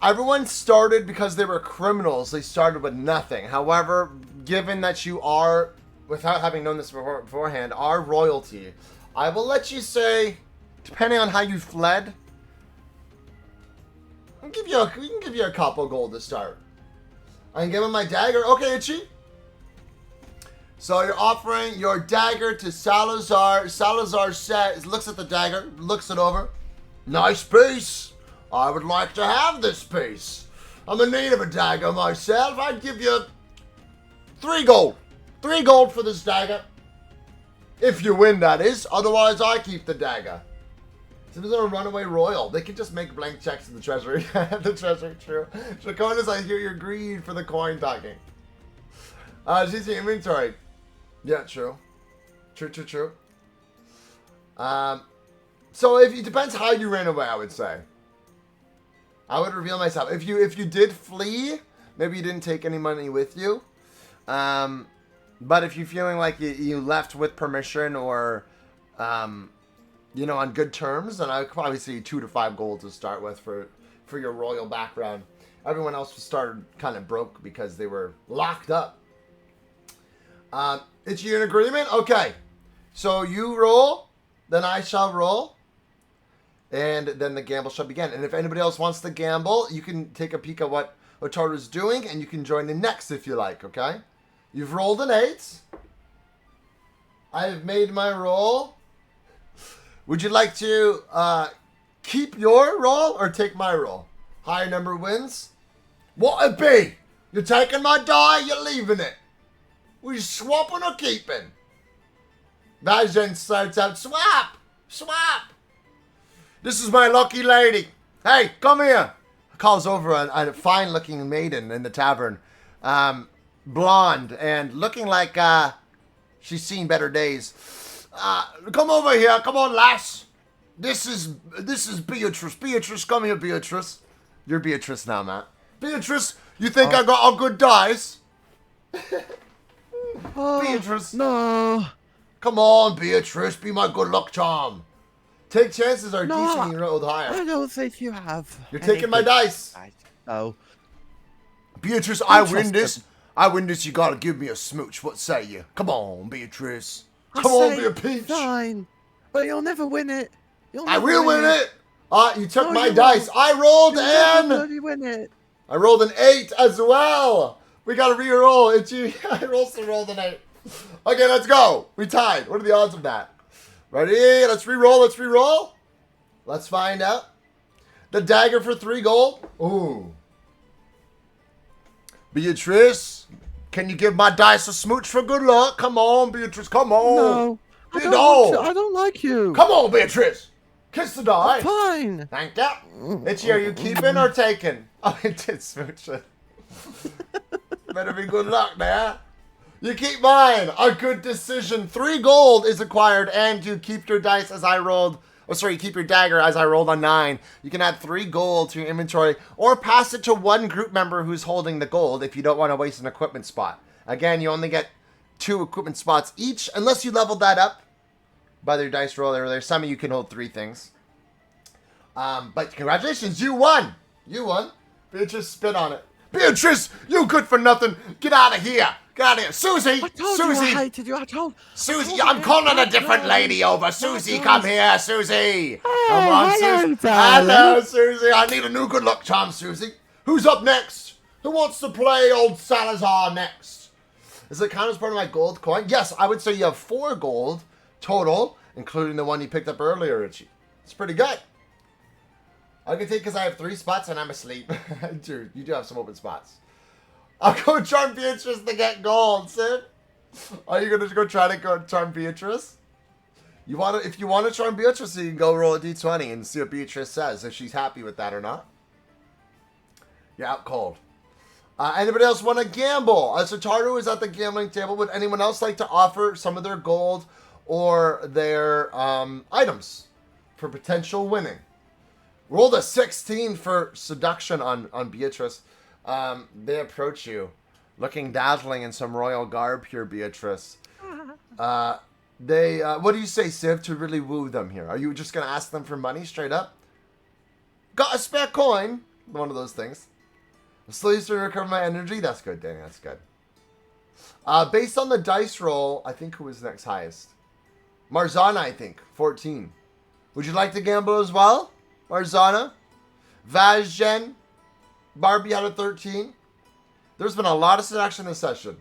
Everyone started because they were criminals. They started with nothing. However, given that you are, without having known this beforehand, are royalty, I will let you say, depending on how you fled, we can give you a couple gold to start. I can give him my dagger. Okay, Itchy. So you're offering your dagger to Salazar. Salazar looks at the dagger, looks it over. Nice piece. I would like to have this piece. I'm in need of a dagger myself. I'd give you 3 gold. 3 gold for this dagger. If you win, that is. Otherwise, I keep the dagger. Seems like a runaway royal. They can just make blank checks to the treasury. The treasury, true. Draconis, I hear your greed for the coin talking. She's the inventory. Yeah, true. True. So it depends how you ran away, I would say. I would reveal myself. If you did flee, maybe you didn't take any money with you. But if you're feeling like you left with permission or, on good terms, then I would probably see 2 to 5 gold to start with for your royal background. Everyone else started kind of broke because they were locked up. Is you in agreement? Okay. So you roll, then I shall roll. And then the gamble shall begin. And if anybody else wants to gamble, you can take a peek at what Otaru's doing, and you can join in next if you like, okay? You've rolled an 8. I have made my roll. Would you like to keep your roll or take my roll? Higher number wins. What it be? You're taking my die, you're leaving it. We swapping or keeping? Vajan starts out, swap! This is my lucky lady. Hey, come here. Calls over a fine-looking maiden in the tavern. Blonde and looking like she's seen better days. Come over here. Come on, lass. This is Beatrice. Beatrice, come here, Beatrice. You're Beatrice now, Matt. Beatrice, you think I got all good dice? Beatrice. No. Come on, Beatrice. Be my good luck charm. Take chances are decent you rolled higher. I don't think you have. You're taking my dice. Oh. Beatrice, I win this. I win this, you gotta give me a smooch. What say you? Come on, Beatrice. Come on, be a peach. Fine. But you'll never win it. I will win it. You took my dice. I rolled win it. I rolled an 8 as well. We gotta re-roll. I also rolled an 8. Okay, let's go. We tied. What are the odds of that? Ready? Let's re-roll. Let's find out. The dagger for 3 gold. Ooh. Beatrice, can you give my dice a smooch for good luck? Come on, Beatrice. Come on. No. I don't like you. Come on, Beatrice. Kiss the die. Fine. Thank you. Itchy, are you keeping or taking? Oh, it did smooch it. Better be good luck there. You keep mine. A good decision. 3 gold is acquired, and you keep your dice as I rolled. Oh, sorry, you keep your dagger as I rolled a 9. You can add 3 gold to your inventory or pass it to one group member who's holding the gold if you don't want to waste an equipment spot. Again, you only get 2 equipment spots each unless you leveled that up by their dice roll earlier. Some of you can hold 3 things. But congratulations, you won! You won. Beatrice, spit on it. Beatrice, you good for nothing. Get out of here. Get out of here. Susie! I told Susie! you I hated you. I told Susie, you I'm I calling a hated different you. lady over. Susie, come here, Susie. Come Hey, on, hello, Susie. darling. Hello, Susie. I need a new good luck charm, Susie. Who's up next? Who wants to play old Salazar next? Does it count as part of my gold coin? Yes, I would say you have 4 gold total, including the one you picked up earlier, Richie. It's pretty good. I can take because I have 3 spots and I'm asleep. Dude, you do have some open spots. I'll go charm Beatrice to get gold, Sid. Are you gonna go try to go charm Beatrice? If you want to charm Beatrice, you can go roll a d20 and see what Beatrice says, if she's happy with that or not. You're out cold. Anybody else want to gamble? Sataru is at the gambling table. Would anyone else like to offer some of their gold or their items for potential winning? Rolled a 16 for seduction on Beatrice. They approach you, looking dazzling in some royal garb here, Beatrice. What do you say, Civ, to really woo them here? Are you just going to ask them for money straight up? Got a spare coin? One of those things. Still used to recover my energy? That's good, Danny, that's good. Based on the dice roll, I think who was next highest? Marzana, I think, 14. Would you like to gamble as well, Marzana? Vazgen? Barbie had a 13. There's been a lot of seduction this session.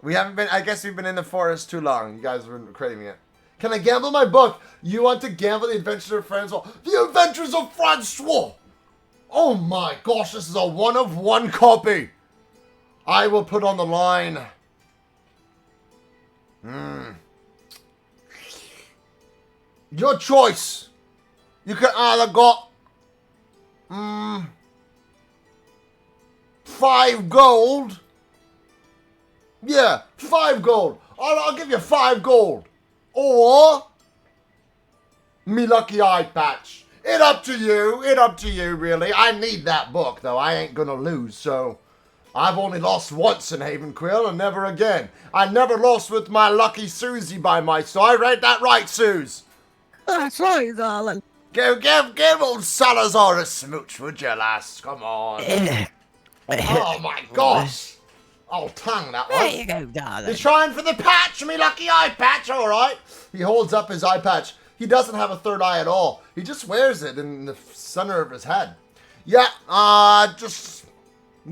We haven't been, I guess we've been in the forest too long. You guys were craving it. Can I gamble my book? You want to gamble the Adventures of Francois? The Adventures of Francois! Oh my gosh, this is a 1-of-1 copy. I will put on the line. Your choice. You can either got 5 gold. Yeah, 5 gold. I'll give you 5 gold. Or me lucky eye patch. It up to you, really. I need that book, though. I ain't gonna lose, so I've only lost once in HavenQuill and never again. I never lost with my lucky Susie by my side. Right, that right, Suze? That's right, darling. Give old Salazar a smooch, would you, lass? Come on. Oh, my gosh. Oh, tongue, that one. There you go, darling. You're trying for the patch, me lucky eye patch, all right? He holds up his eye patch. He doesn't have a third eye at all. He just wears it in the center of his head. Yeah, why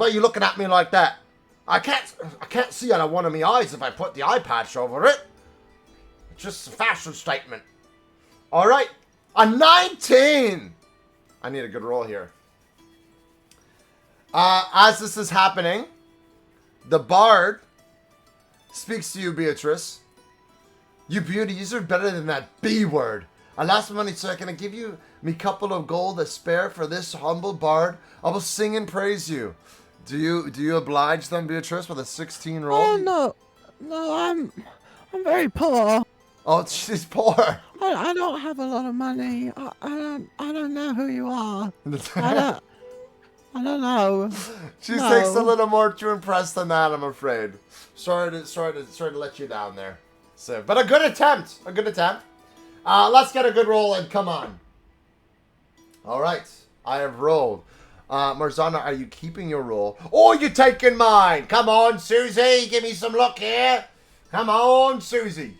are you looking at me like that? I can't see out of one of my eyes if I put the eye patch over it. It's just a fashion statement. All right, a 19. I need a good roll here. As this is happening, the bard speaks to you, Beatrice. You beauties are better than that B word. I lost my money, so I can give you me couple of gold to spare for this humble bard. I will sing and praise you. Do you oblige them, Beatrice, with a 16 roll? Oh no, I'm very poor. Oh, she's poor. I don't have a lot of money. I don't know who you are. I don't know. She takes a little more to impress than that, I'm afraid. Sorry to let you down there. So, but a good attempt. Let's get a good roll and come on. All right, I have rolled. Marzana, are you keeping your roll? Or you taking mine? Come on, Susie, give me some luck here. Come on, Susie.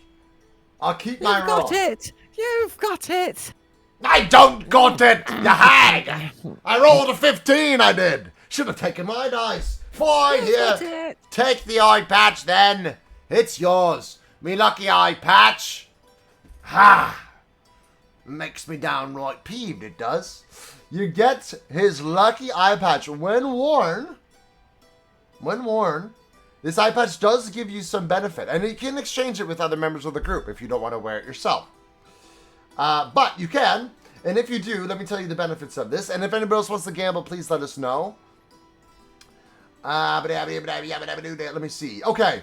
I'll keep my roll. You've got it. I don't got it, you hag. I rolled a 15, I did. Should have taken my dice. Fine, here. Take the eye patch then. It's yours. Me lucky eye patch. Ha! Makes me downright peeved, it does. You get his lucky eye patch. When worn, this eye patch does give you some benefit. And you can exchange it with other members of the group if you don't want to wear it yourself. But you can. And if you do, let me tell you the benefits of this. And if anybody else wants to gamble, please let us know. Let me see. Okay.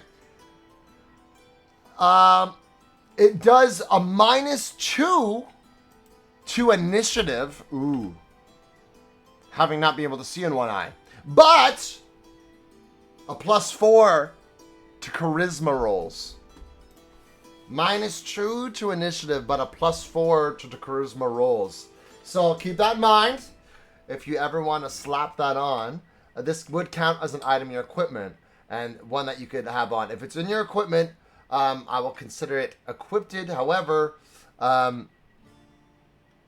It does a -2 to initiative. Ooh. Having not been able to see in one eye. But a +4 to charisma rolls. -2 to initiative, but a +4 to the charisma rolls. So keep that in mind. If you ever want to slap that on, this would count as an item in your equipment and one that you could have on. If it's in your equipment, I will consider it equipped. However,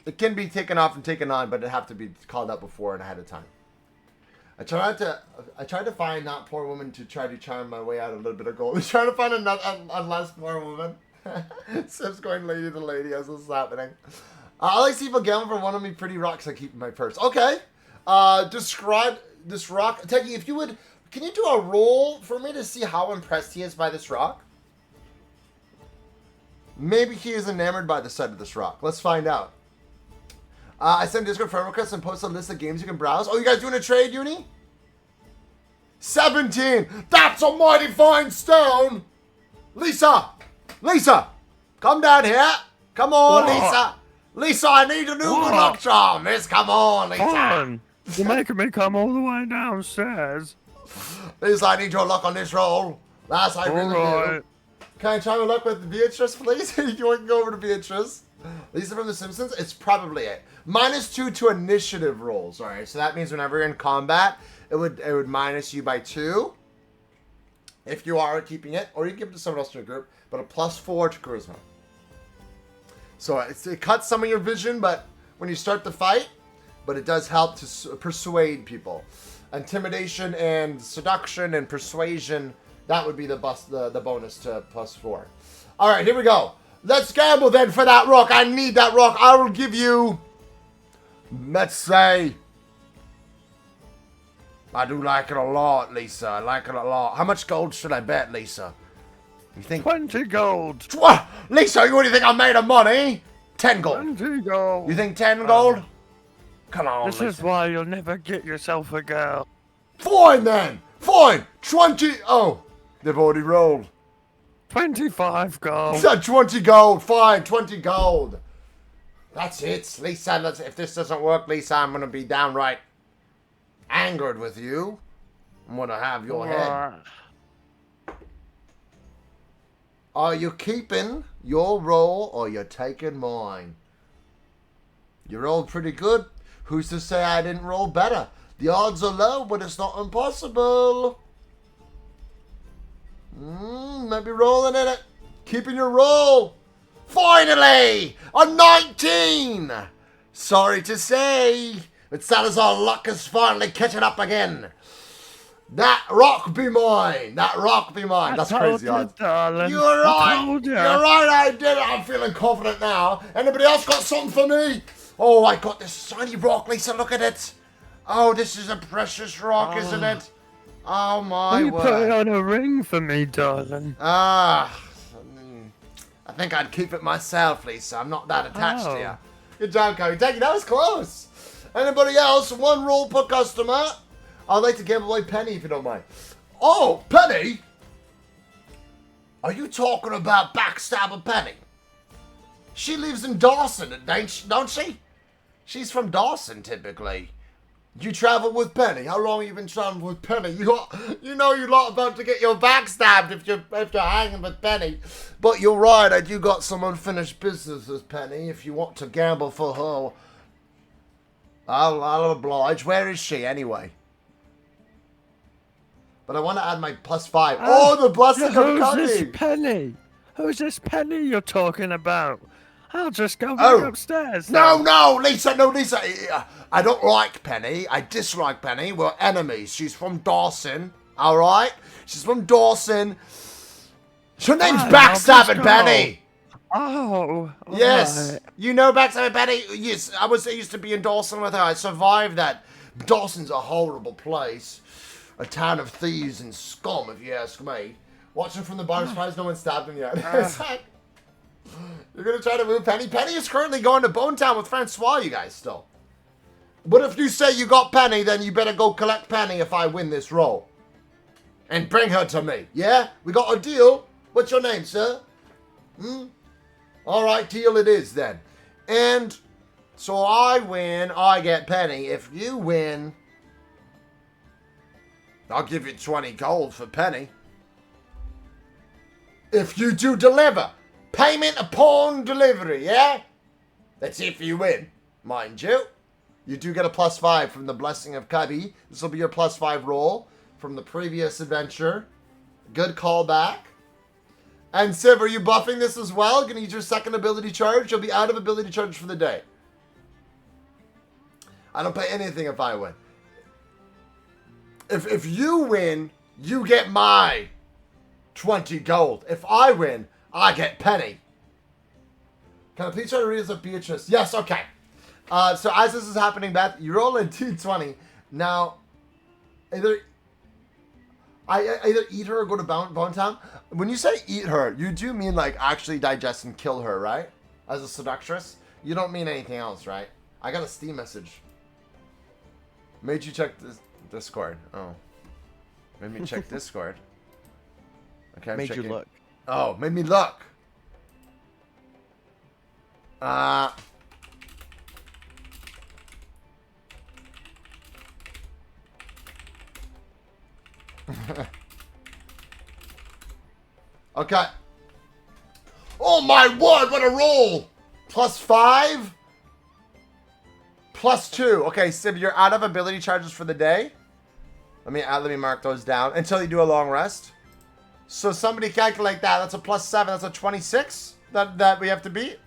it can be taken off and taken on, but it have to be called up before and ahead of time. I tried to find that poor woman to try to charm my way out a little bit of gold. I was trying to find a less poor woman. Sim's going lady to lady as this is happening. I like to see people gamble for one of me pretty rocks I keep in my purse. Okay. Describe this rock. Techie, if you would, can you do a roll for me to see how impressed he is by this rock? Maybe he is enamored by the sight of this rock. Let's find out. I sent Discord friend requests and post a list of games you can browse. Oh, you guys doing a trade, Uni? 17. That's a mighty fine stone. Lisa, come down here. Come on, What? Lisa. Lisa, I need a new good luck charm. Miss, come on, Lisa. Fun. You're making me come all the way downstairs. Lisa, I need your luck on this roll. That's I really do. Alright. Can I try my luck with Beatrice, please? You want to go over to Beatrice? Lisa from The Simpsons? It's probably it. -2 to initiative rolls. Alright, so that means whenever you're in combat, it would minus you by 2. If you are keeping it, or you can give it to someone else in your group, but a +4 to charisma. So it cuts some of your vision, but when you start the fight, but it does help to persuade people. Intimidation and seduction and persuasion, that would be the bonus to +4. All right, here we go. Let's gamble then for that rock. I need that rock. I will give you, let's say, I do like it a lot, Lisa. I like it a lot. How much gold should I bet, Lisa? You think 20 gold. Lisa, you really think I'm made of money? 10 gold. 20 gold. You think 10 gold? Come on, This Lisa. is why you'll never get yourself a girl. Fine then. Fine. 20. Oh, they've already rolled. 25 gold. 20 gold. Fine. 20 gold. That's it, Lisa. If this doesn't work, Lisa, I'm gonna be downright angered with you. I'm gonna have your head. Are you keeping your roll or you're taking mine? You rolled pretty good. Who's to say I didn't roll better? The odds are low, but it's not impossible. Maybe rolling in it. Keeping your roll. Finally! A 19! Sorry to say, but Salazar luck is finally catching up again. That rock be mine. That rock be mine. That's crazy odds. Darling. You're I right. told You're ya. right. I did it. I'm feeling confident now. Anybody else got something for me? Oh, I got this shiny rock, Lisa. Look at it. Oh, this is a precious rock, isn't it? Oh, my Will you put it word. on a ring for me, darling? I think I'd keep it myself, Lisa. I'm not that attached to Oh. you. Good job, Cody. Thank you. That was close. Anybody else? One roll per customer. I'd like to give away Penny if you don't mind. Oh, Penny? Are you talking about Backstabber Penny? She lives in Dawson, don't she? She's from Dawson, typically. You travel with Penny. How long have you been traveling with Penny? You know you're not about to get your back stabbed if you're hanging with Penny. But you're right. I do got some unfinished business with Penny. If you want to gamble for her, I'll oblige. Where is she anyway? But I want to add my +5. Oh, the blessing of Who's this coming. Penny? Who's this Penny you're talking about? I'll just go back Oh. upstairs. No, then. no, Lisa, no, Lisa. I don't like Penny. I dislike Penny. We're enemies. She's from Dawson, all right? She's from Dawson. Her name's Fine, I'll Backstabbing just go. Penny. Oh, Yes. alright. You know Backstabbing Penny? Yes, I used to be in Dawson with her. I survived that. Dawson's a horrible place. A town of thieves and scum, if you ask me. Watching from the bottom, surprised no one stabbed him yet. It's like, you're going to try to move Penny? Penny is currently going to Bone Town with Francois, you guys, still. But if you say you got Penny, then you better go collect Penny if I win this roll. And bring her to me, yeah? We got a deal? What's your name, sir? All right, deal it is, then. And So I win, I get penny. If you win, I'll give you 20 gold for penny. If you do deliver. Payment upon delivery, yeah? That's if you win, mind you. You do get a +5 from the Blessing of Cubby. This will be your +5 roll from the previous adventure. Good callback. And Civ, are you buffing this as well? Gonna use your second ability charge? You'll be out of ability charge for the day. I don't pay anything if I win. If you win, you get my 20 gold. If I win, I get penny. Can I please try to read this with Beatrice? Yes, okay. So as this is happening, Beth, you roll a 220. Now, either eat her or go to Bone Town. When you say eat her, you do mean like actually digest and kill her, right? As a seductress? You don't mean anything else, right? I got a Steam message. Made you check this Discord. Oh. Made me check Discord. Okay, I'm Made checking. you look. Oh, made me look. Okay. Oh my word, what a roll! +5? +2. Okay, Sib, you're out of ability charges for the day. Let me mark those down until you do a long rest. So somebody calculate that. That's a +7. That's a 26 that we have to beat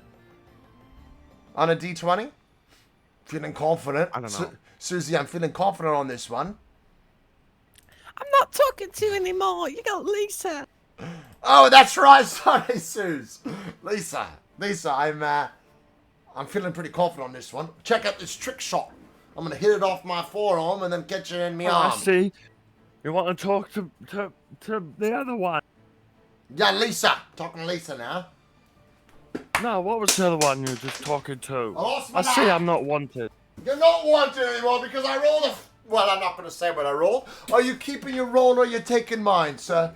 on a D20. Feeling confident. I don't know. Susie, I'm feeling confident on this one. I'm not talking to you anymore. You got Lisa. Oh, that's right. Sorry, Suze. Lisa, I'm feeling pretty confident on this one. Check out this trick shot. I'm gonna hit it off my forearm and then catch it in my arm. I see. You want to talk to the other one? Yeah, Lisa. Talking to Lisa now. No, what was the other one you were just talking to? I lost my I see knife. I'm not wanted. You're not wanted anymore because I rolled a... Well, I'm not going to say what I rolled. Are you keeping your roll or are you taking mine, sir?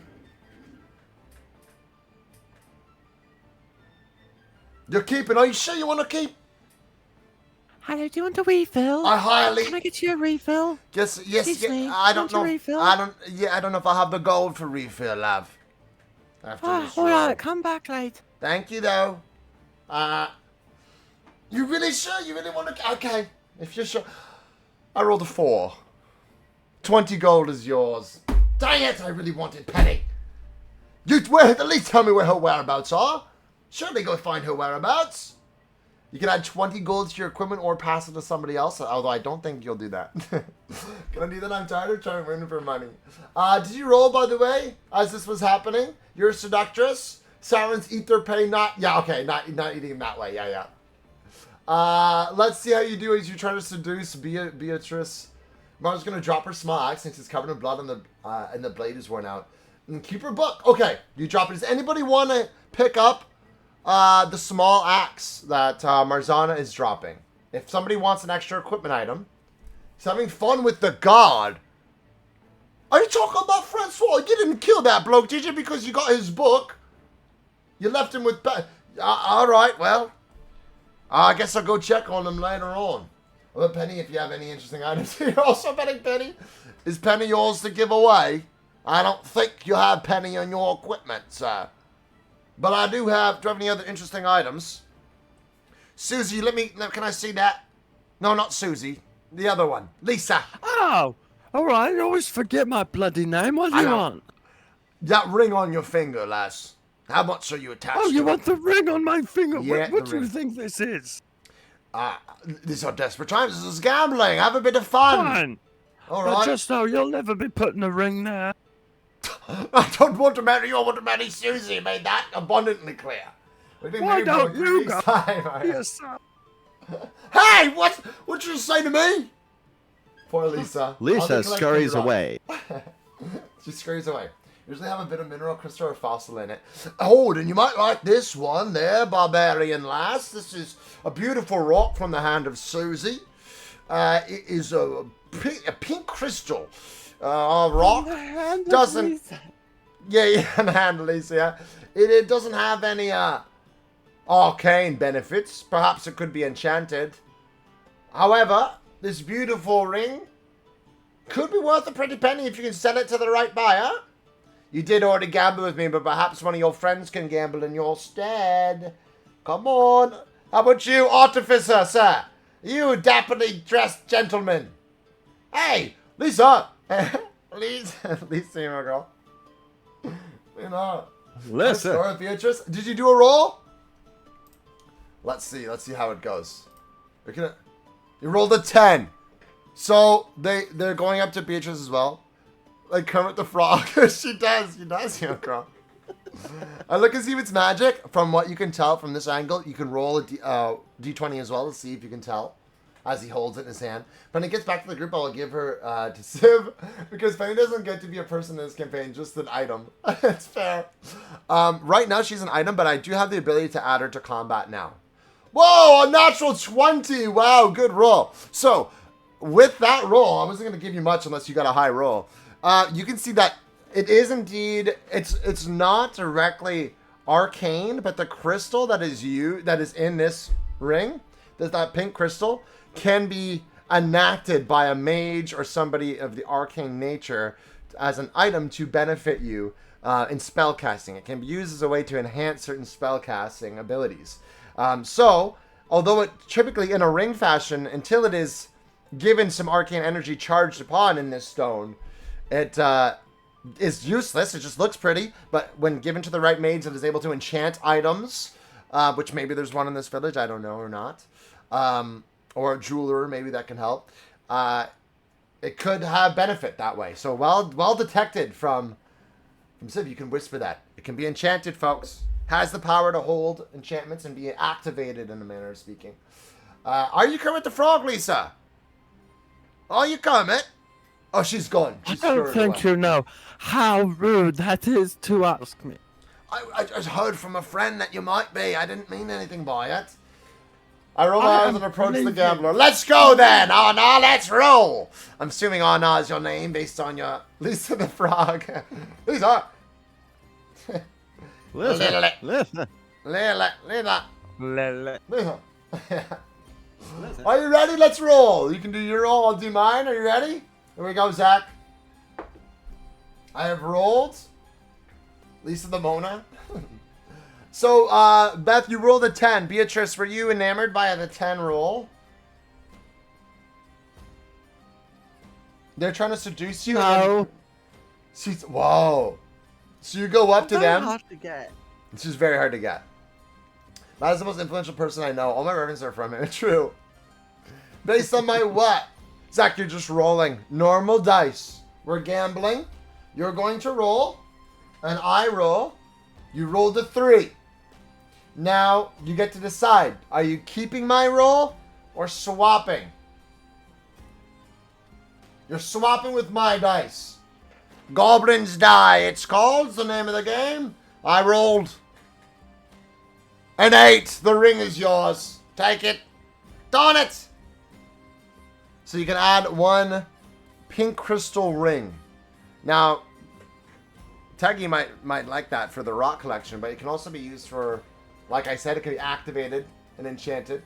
You're keeping. Are you sure you want to keep? Hello, do you want a refill? I highly... Can I get you a refill? Yes, Excuse me, I don't want a know. refill? I don't know if I have the gold for refill, love. After Ah, this all roll. right, come back later. Thank you, though. You really sure? You really want to... Okay, if you're sure. I rolled a 4. 20 gold is yours. Dang it, I really wanted penny. At least tell me where her whereabouts are. Surely go find her whereabouts. You can add 20 gold to your equipment or pass it to somebody else, although I don't think you'll do that. Can I do that? I'm tired of trying to win for money. Did you roll, by the way, as this was happening? You're a seductress? Sirens eat their penny, not... Yeah, okay, not eating them that way. Yeah. Let's see how you do as you try to seduce Beatrice. Mar's gonna drop her small axe since it's covered in blood and the blade is worn out. And keep her book. Okay, you drop it. Does anybody want to pick up the small axe that Marzana is dropping? If somebody wants an extra equipment item, he's having fun with the god. Are you talking about Francois? You didn't kill that bloke, did you? Because you got his book. You left him with... all right, well... I guess I'll go check on them later on. Well, Penny, if you have any interesting items, you're also betting Penny. Is Penny yours to give away? I don't think you have Penny on your equipment, sir. But I do have any other interesting items? Susie, can I see that? No, not Susie. The other one. Lisa. Oh, all right. You always forget my bloody name. What do I you know. want? That ring on your finger, lass. How much are you attached Oh, to you it? want the ring on my finger? Yeah, What the do you ring. think this is? These are desperate times. This is gambling. Have a bit of fun. Fine. All But right. just know you'll never be putting a ring there. I don't want to marry you. I want to marry Susie. Made that abundantly clear. We've been Why married for don't 3 you weeks' go? time. Yes, Hey, what you say to me? Poor Lisa. I'll Lisa be collecting scurries the rock. away. She scurries away. Usually have a bit of mineral crystal or fossil in it. Oh, and you might like this one there, barbarian lass. This is a beautiful rock from the hand of Susie. It is a pink crystal rock. Doesn't... Yeah, and hand, Lisa, yeah. It doesn't have any arcane benefits. Perhaps it could be enchanted. However, this beautiful ring could be worth a pretty penny if you can sell it to the right buyer. You did already gamble with me, but perhaps one of your friends can gamble in your stead. Come on. How about you, artificer, sir? You dapperly dressed gentleman. Hey, Lisa. Lisa, my girl. You know. Listen. Sorry, Beatrice. Did you do a roll? Let's see how it goes. You rolled a 10. So they're going up to Beatrice as well. Like Kermit the Frog. She does, you know, girl. I look and see if it's magic. From what you can tell from this angle, you can roll a D20 as well to see if you can tell as he holds it in his hand. When it gets back to the group, I'll give her to Civ because Penny doesn't get to be a person in this campaign, just an item. It's fair. Right now, she's an item, but I do have the ability to add her to combat now. Whoa, a natural 20. Wow, good roll. So, with that roll, I wasn't going to give you much unless you got a high roll. You can see that it is indeed, it's not directly arcane, but the crystal that is in this ring, that pink crystal, can be enacted by a mage or somebody of the arcane nature as an item to benefit you in spellcasting. It can be used as a way to enhance certain spellcasting abilities. So, although it typically in a ring fashion, until it is given some arcane energy charged upon in this stone, it is useless. It just looks pretty, but when given to the right mage, it is able to enchant items, which maybe there's one in this village, I don't know, or not. Or a jeweler, maybe that can help. It could have benefit that way. So well detected from Civ. You can whisper that. It can be enchanted, folks. Has the power to hold enchantments and be activated in a manner of speaking. Are you Kermit the Frog, Lisa? Are you Kermit? Oh, she's gone. I don't think you know how rude that is to ask me. I just heard from a friend that you might be. I didn't mean anything by it. I roll my eyes and approach the gambler. Let's go then! Anna, let's roll! I'm assuming Anna is your name based on your Lisa the Frog. Lisa! Listen. Lisa. Are you ready? Let's roll. You can do your roll. I'll do mine. Are you ready? Here we go, Zach. I have rolled. Lisa the Mona. So, Beth, you rolled a 10. Beatrice, were you enamored by the 10 roll? They're trying to seduce you? No. Whoa. So you go up to them. Hard to get. It's just very hard to get. That is the most influential person I know. All my references are from him. True. Based on my what? Zach, you're just rolling. Normal dice. We're gambling. You're going to roll. And I roll. You rolled a 3. Now, you get to decide. Are you keeping my roll or swapping? You're swapping with my dice. Goblin's Die, it's called. It's the name of the game. I rolled an 8. The ring is yours. Take it. Darn it. So you can add 1 pink crystal ring. Now, Teggy might like that for the rock collection, but it can also be used for, like I said, it can be activated and enchanted.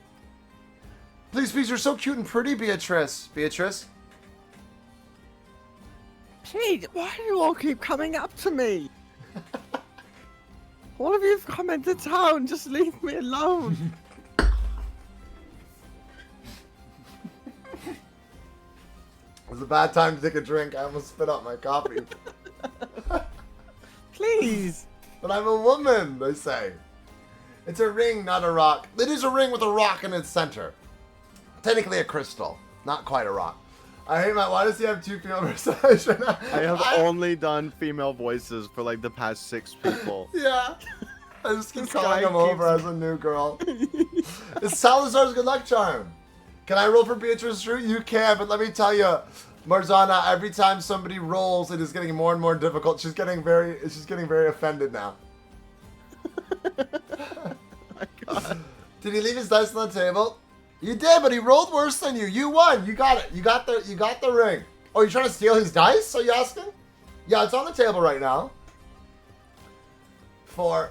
Please, you're so cute and pretty, Beatrice. Beatrice? Please, why do you all keep coming up to me? All of you've come into town, just leave me alone. It was a bad time to take a drink. I almost spit out my coffee. Please. But I'm a woman, they say. It's a ring, not a rock. It is a ring with a rock in its center. Technically a crystal, not quite a rock. I hate my. Why does he have 2 female personages right now? I have only done female voices for like the past 6 people. Yeah. I just keep This calling guy him over keeps- as a new girl. It's Salazar's good luck charm. Can I roll for Beatrice Drew? You can, but let me tell you, Marzana, every time somebody rolls, it is getting more and more difficult. She's getting very offended now. My God. Did he leave his dice on the table? You did, but he rolled worse than you. You won. You got it. You got the ring. Oh, you're trying to steal his dice? Are you asking? Yeah, it's on the table right now. 4.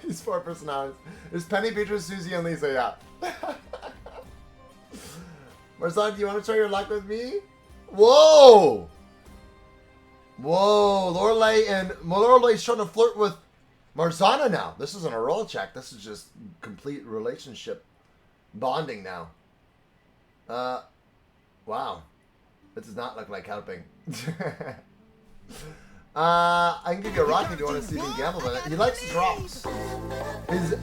He's 4 personalities. There's Penny, Beatrice, Susie, and Lisa. Yeah. Marzana, do you want to try your luck with me? Whoa! Whoa, Lorelei's trying to flirt with Marzana now. This isn't a roll check. This is just complete relationship bonding now. Wow. This does not look like helping. I can give you a rock if you want to see me gamble with it. He likes his rocks. Is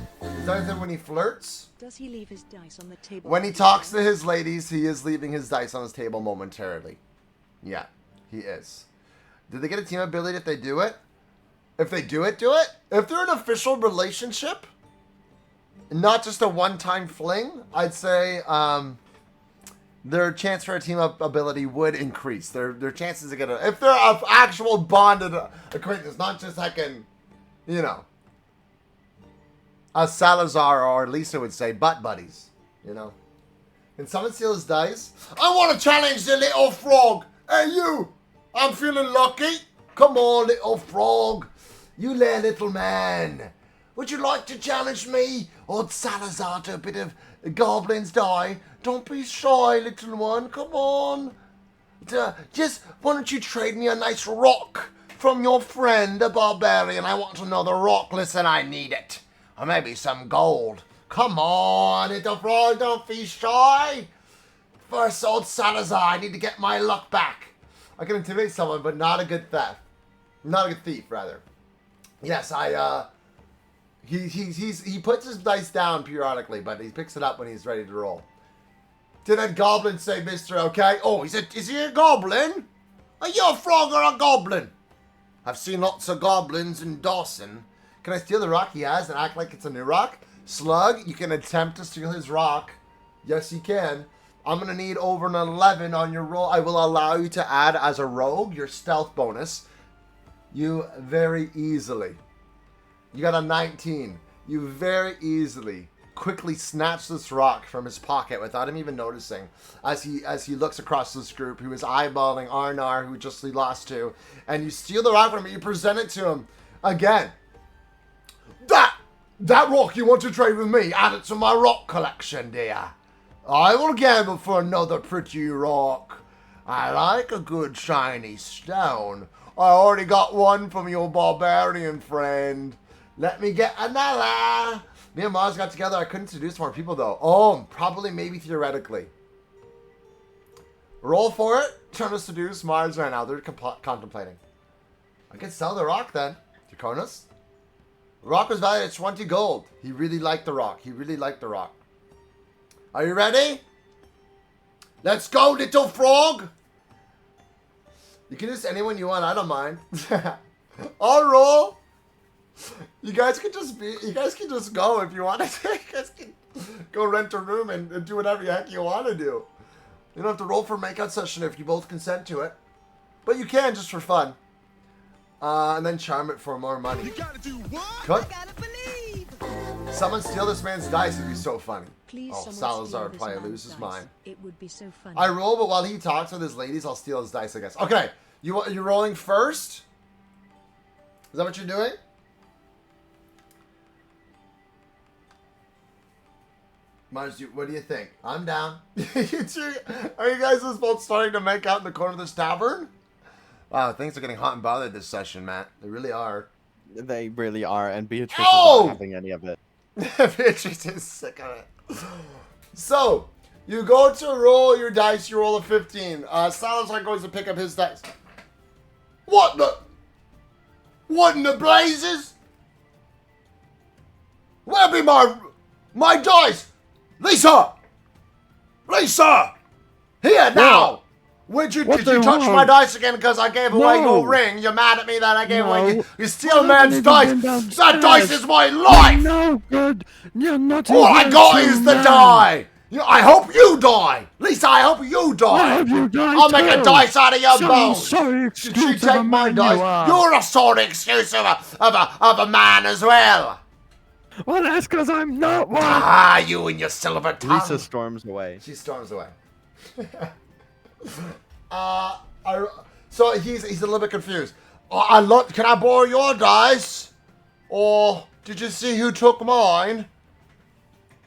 that when he flirts? Does he leave his dice on the table? When he talks to his ladies, he is leaving his dice on his table momentarily. Yeah, he is. Do they get a team ability if they do it? If they do it, do it. If they're an official relationship, not just a one-time fling, I'd say their chance for a team up ability would increase. Their chances to get a... If they're an actual bonded acquaintance, not just heckin', you know, as Salazar or Lisa would say, butt buddies, you know. Can someone steal his dice? I want to challenge the little frog. Hey, you! I'm feeling lucky. Come on, little frog. You there, little man. Would you like to challenge me, old Salazar, to a bit of Goblin's die? Don't be shy, little one. Come on. Just, why don't you trade me a nice rock from your friend, a barbarian? I want another rock. Listen, I need it. Or maybe some gold. Come on, little frog, don't be shy. First, old Salazar, I need to get my luck back. I can intimidate someone, but not a good theft. Not a good thief, rather. Yes, he puts his dice down periodically, but he picks it up when he's ready to roll. Did that goblin say, Mr. Okay? Oh, is he a goblin? Are you a frog or a goblin? I've seen lots of goblins in Dawson. Can I steal the rock he has and act like it's a new rock? Slug, you can attempt to steal his rock. Yes, you can. I'm going to need over an 11 on your roll. I will allow you to add as a rogue your stealth bonus. You very easily. You got a 19. You very easily quickly snatch this rock from his pocket without him even noticing as he looks across this group who is eyeballing Arnar, who just he lost to, and you steal the rock from him. You present it to him again. That rock you want to trade with me? Add it to my rock collection, dear. I will gamble for another pretty rock. I like a good shiny stone. I already got one from your barbarian friend. Let me get another. Me and Mars got together. I couldn't seduce more people, though. Oh, probably, maybe theoretically. Roll for it. Trying to seduce Mars right now. They're contemplating. I could sell the rock, then. Draconis? The rock was valued at 20 gold. He really liked the rock. Are you ready? Let's go, little frog. You can use anyone you want. I don't mind. I'll roll. You guys can just go if you want to. You guys can go rent a room and do whatever the heck you want to do. You don't have to roll for a makeout session if you both consent to it. But you can just for fun. And then charm it for more money. You gotta do what? Cut. Gotta believe. Someone steal this man's dice. It'd be so funny. Please, Oh, someone Salazar would steal probably this lose man's his dice. mind. It would be so funny. I roll, but while he talks with his ladies, I'll steal his dice, I guess. Okay, you're rolling first? Is that what you're doing? Mars, what do you think? I'm down. Are you guys just both starting to make out in the corner of this tavern? Wow, things are getting hot and bothered this session, Matt. They really are. They really are, and Beatrice Oh! is not having any of it. Beatrice is sick of it. So, you go to roll your dice, you roll a 15. Salazar goes to pick up his dice. What in the blazes? Where be my dice? Lisa! Here, now! Did you touch my dice again because I gave away your ring? You're mad at me that I gave away you steal man's dice? That dice is my life! No good. You're not. All I even got a is the man. die! I hope you die! Lisa, I hope you die! I hope you die I'll make a too. dice out of your Some bones! sorry Did excuse you of take a my man dice? you are. You're a sorry excuse of a man as well! Well, that's because I'm not one. Ah, you and your silver tongue! Lisa storms away. She storms away. So he's a little bit confused. Can I borrow your dice? Or did you see who took mine?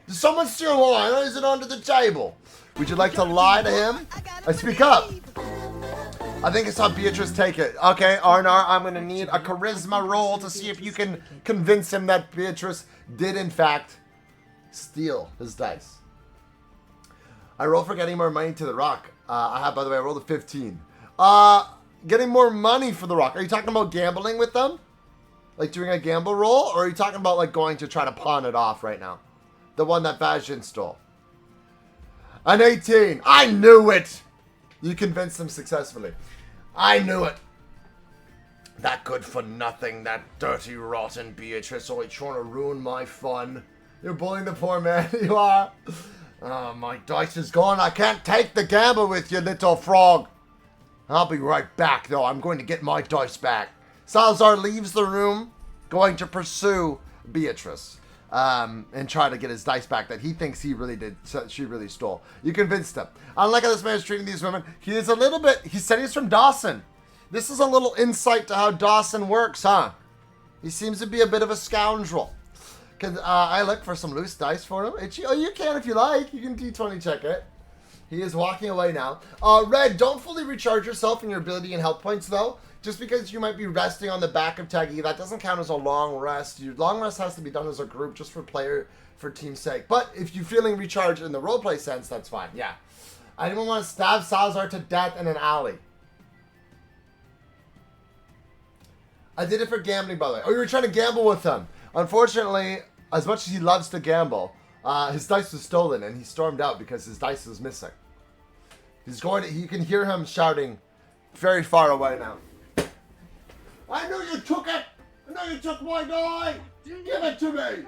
Did someone steal mine, or is it under the table? Would you like to lie to him? Speak up. I think I saw Beatrice take it. Okay, Arnar, I'm going to need a charisma roll to see if you can convince him that Beatrice did, in fact, steal his dice. I roll for getting more money to the rock. By the way, I rolled a 15. Getting more money for the rock. Are you talking about gambling with them? Like doing a gamble roll? Or are you talking about like going to try to pawn it off right now? The one that Vajin stole. An 18. I knew it. You convinced them successfully. I knew it. That good for nothing, that dirty, rotten Beatrice, always trying to ruin my fun. You're bullying the poor man, you are. Oh, my dice is gone. I can't take the gamble with you, little frog. I'll be right back, though. I'm going to get my dice back. Salazar leaves the room, going to pursue Beatrice. And try to get his dice back that he thinks he really stole. You convinced him. Unlike how this man is treating these women, he said he's from Dawson. This is a little insight to how Dawson works, huh? He seems to be a bit of a scoundrel. Can I look for some loose dice for him? You can if you like. You can D20 check it. He is walking away now. Red, don't fully recharge yourself in your ability and health points, though. Just because you might be resting on the back of Taggy, that doesn't count as a long rest. Your long rest has to be done as a group, just for team's sake. But if you're feeling recharged in the roleplay sense, that's fine. Yeah. Anyone want to stab Salazar to death in an alley? I did it for gambling, by the way. Oh, you were trying to gamble with him. Unfortunately, as much as he loves to gamble, his dice was stolen, and he stormed out because his dice was missing. You can hear him shouting very far away now. I knew you took it! I know you took my die! Give it to me!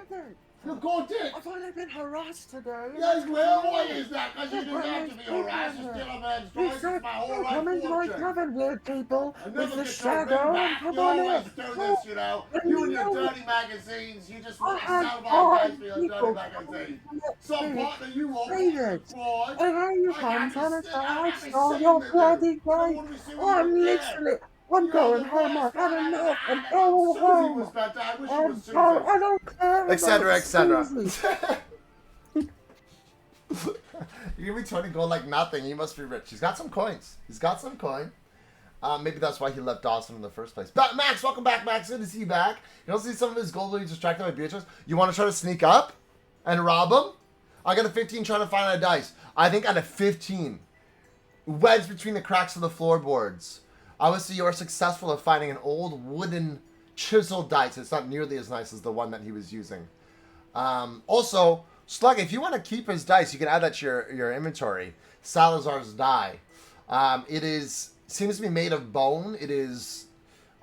You got it! I've only been harassed today. Yes, well, why is that? Because you didn't have to be harassed. You steal a man's You dice. said, It's my whole life come into my fortune. cabin, weird people, I with never the get your shadow, ring and back. come You on always in. do this, you know. You and your dirty magazines. You just want to I sell had my dice for your dirty people magazines. Some partner you want. David, Fraud. and here you I come have trying you to sit- say I I have you stole sitting your with bloody you. I game. want to see what I'm you get. literally, I'm going home, I've had enough, I'm going Susie home. was better. I wish it I was Susie. don't care Etc. about Etc. Susie. You give me 20 gold like nothing. He must be rich. He's got some coins. He's got some coin. Maybe that's why he left Dawson in the first place. But Max, welcome back, Max. Good to see you back. You don't see some of his gold when he's distracted by Beatrice. You want to try to sneak up and rob him? I got a 15 trying to find a dice. I think at a 15, wedged between the cracks of the floorboards. Obviously, you are successful at finding an old wooden chiseled dice. It's not nearly as nice as the one that he was using. Also, Slug, if you want to keep his dice, you can add that to your inventory. Salazar's die. Seems to be made of bone. It is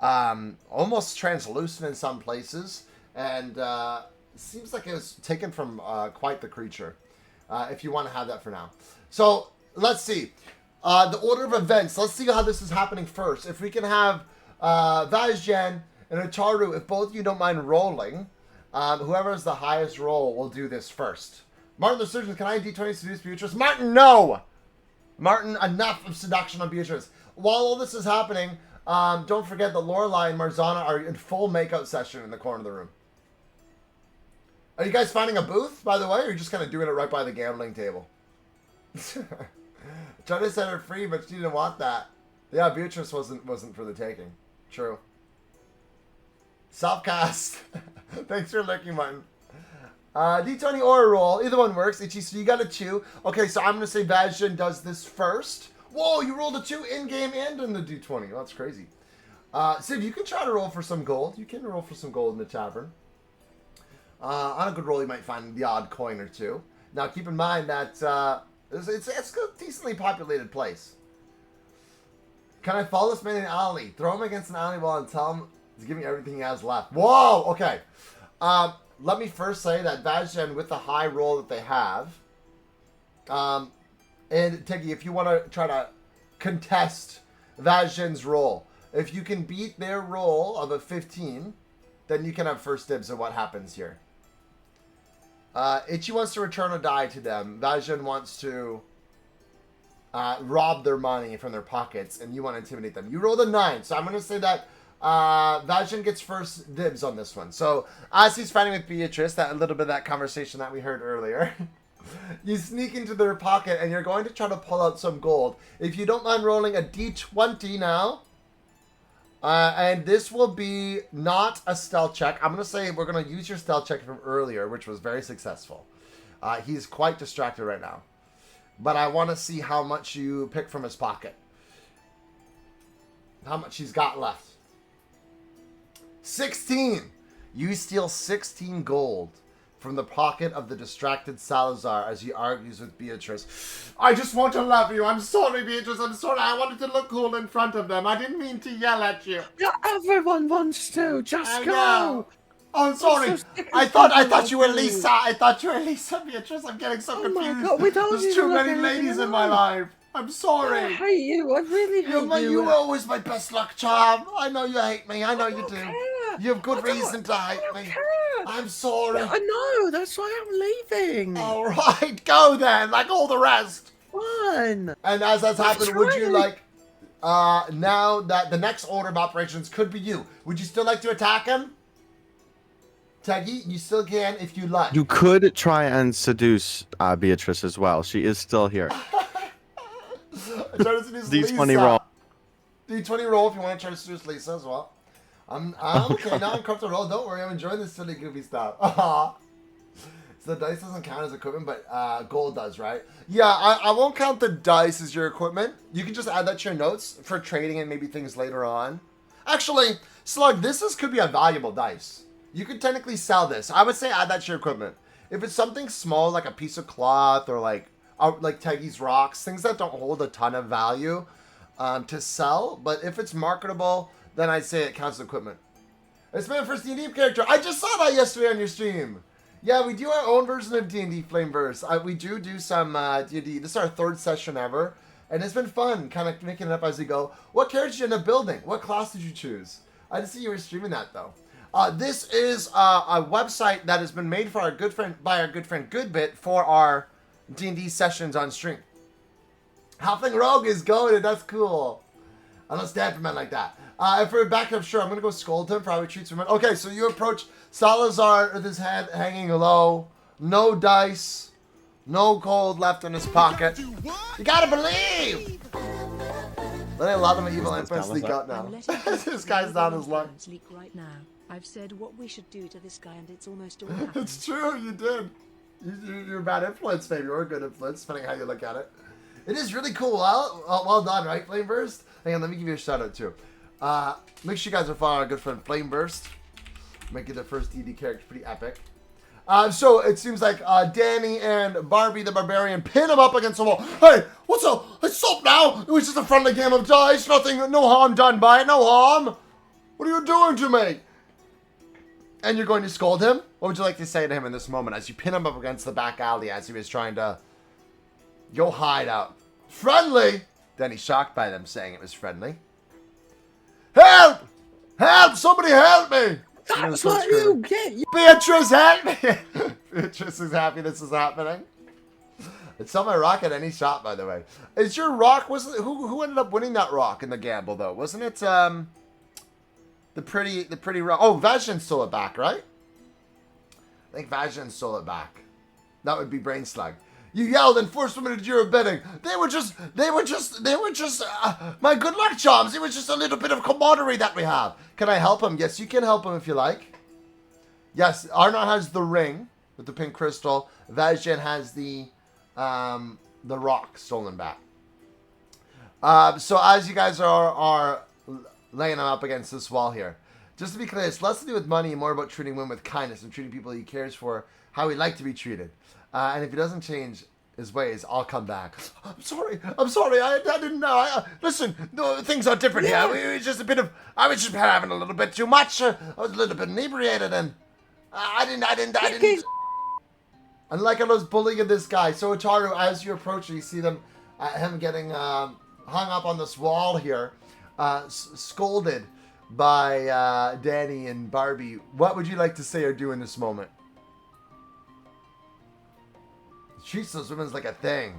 almost translucent in some places, and seems like it was taken from quite the creature. If you want to have that for now. So let's see the order of events. Let's see how this is happening first. If we can have Vajjan and Ataru, if both of you don't mind rolling. Whoever has the highest roll will do this first. Martin the Surgeon, can I D20 seduce Beatrice? Martin, no! Martin, enough of seduction on Beatrice. While all this is happening, don't forget that Lorelai and Marzana are in full makeout session in the corner of the room. Are you guys finding a booth, by the way, or are you just kind of doing it right by the gambling table? Tried to set her free, but she didn't want that. Yeah, Beatrice wasn't for the taking. True. Self-cast. Thanks for lurking, Martin. D20 or a roll. Either one works. Itchy, so you got a 2. Okay, so I'm going to say Vajjan does this first. Whoa, you rolled a 2 in-game and in the D20. Oh, that's crazy. Sid, you can try to roll for some gold. You can roll for some gold in the tavern. On a good roll, you might find the odd coin or two. Now, keep in mind that it's a decently populated place. Can I follow this man in an alley? Throw him against an alley wall and tell him he's giving everything he has left. Whoa! Okay. Let me first say that Vajjan, with the high roll that they have, and Tiggy, if you want to try to contest Vajjan's roll, if you can beat their roll of a 15, then you can have first dibs on what happens here. Itchy wants to return a die to them. Vajjan wants to rob their money from their pockets, and you want to intimidate them. You rolled a 9, so I'm going to say that Vajjan gets first dibs on this one. So, as he's fighting with Beatrice, that a little bit of that conversation that we heard earlier, You sneak into their pocket and you're going to try to pull out some gold. If you don't mind rolling a d20 now. And this will be not a stealth check. I'm going to say we're going to use your stealth check from earlier, which was very successful. He's quite distracted right now. But I want to see how much you pick from his pocket. How much he's got left. 16. You steal 16 gold from the pocket of the distracted Salazar as he argues with Beatrice. I just want to love you. I'm sorry, Beatrice. I'm sorry. I wanted to look cool in front of them. I didn't mean to yell at you. Yeah, everyone wants to. Just I go. know. Oh, I'm sorry. I'm so sick of I thought people you were like you. Lisa. I thought you were Lisa, Beatrice. I'm getting so Oh my confused. God, we don't There's even too look many anything ladies in my alike. life. I'm I sorry. hate you. I really hate you. You were always my best luck charm. I know you hate me. I know you don't do. care. You have good I don't- reason to hate I don't me. care. I'm sorry. I know. That's why I'm leaving. All right, go then, like all the rest. Fine. And as that's I'm happened, would you trying. like, now that the next order of operations could be you, would you still like to attack him? Teggy, you still can if you like. You could try and seduce Beatrice as well. She is still here. Try to seduce D20 Lisa. roll. D20 roll if you want to try to seduce Lisa as well. I'm okay now. I'm comfortable roll. Don't worry. I'm enjoying this silly goofy stuff. So the dice doesn't count as equipment, but gold does, right? Yeah, I won't count the dice as your equipment. You can just add that to your notes for trading and maybe things later on. Actually, Slug, could be a valuable dice. You could technically sell this. I would say add that to your equipment. If it's something small like a piece of cloth or like Teggy's rocks, things that don't hold a ton of value to sell, but if it's marketable, then I'd say it counts as equipment. It's my first D&D character. I just saw that yesterday on your stream. Yeah, we do our own version of D&D Flameverse. We do some D&D. This is our 3rd session ever, and it's been fun kind of making it up as we go. What character did you end up building? What class did you choose? I didn't see you were streaming that, though. This is a website that has been made for our good friend Goodbit for our D&D sessions on stream. Halfling Rogue is goated. That's cool. I don't stand for men like that. If we're back up, sure, I'm going to go scold him for how he treats women. Okay, so you approach Salazar with his head hanging low. No dice. No gold left in his pocket. You gotta believe! Then a lot of my evil infants leak out now. I'm letting This guy's down his luck. influence leak right now. I've said what we should do to this guy, and it's almost all happened. It's true, you did. You're a bad influence, maybe, or a good influence, depending how you look at it. It is really cool. Well done, right, Flameburst? Hang on, let me give you a shout out too. Make sure you guys are following our good friend Flameburst. Make it the first D&D character pretty epic. So it seems like Danny and Barbie the Barbarian pin him up against the wall. Hey, what's up? It's up now. It was just a friendly game of dice. Nothing, no harm done by it. No harm. What are you doing to me? And you're going to scold him? What would you like to say to him in this moment as you pin him up against the back alley as he was trying to go hide out? Friendly? Danny's shocked by them saying it was friendly. Help! Help! Somebody help me! That's what you get. Beatrice, help me! Beatrice is happy this is happening. It's on my rock at any shot, by the way. Is your rock, who ended up winning that rock in the gamble, though? Wasn't it, the pretty rock? Oh, Vajin stole it back, right? I think Vajin stole it back. That would be Brain Slug. You yelled and forced women to do your bidding. They were just my good luck charms. It was just a little bit of camaraderie that we have. Can I help him? Yes, you can help him if you like. Yes, Arnott has the ring with the pink crystal. Vajin has the rock stolen back. So as you guys are laying him up against this wall here, just to be clear, it's less to do with money and more about treating women with kindness and treating people he cares for how he'd like to be treated. And if he doesn't change his ways, I'll come back. I'm sorry. I didn't know. Listen, no, things are different here. It was just I was just having a little bit too much. I was a little bit inebriated, and I didn't. And like I was bullying this guy. So Otaru, as you approach, you see him getting hung up on this wall here, scolded by Danny and Barbie. What would you like to say or do in this moment? Treats those women like a thing.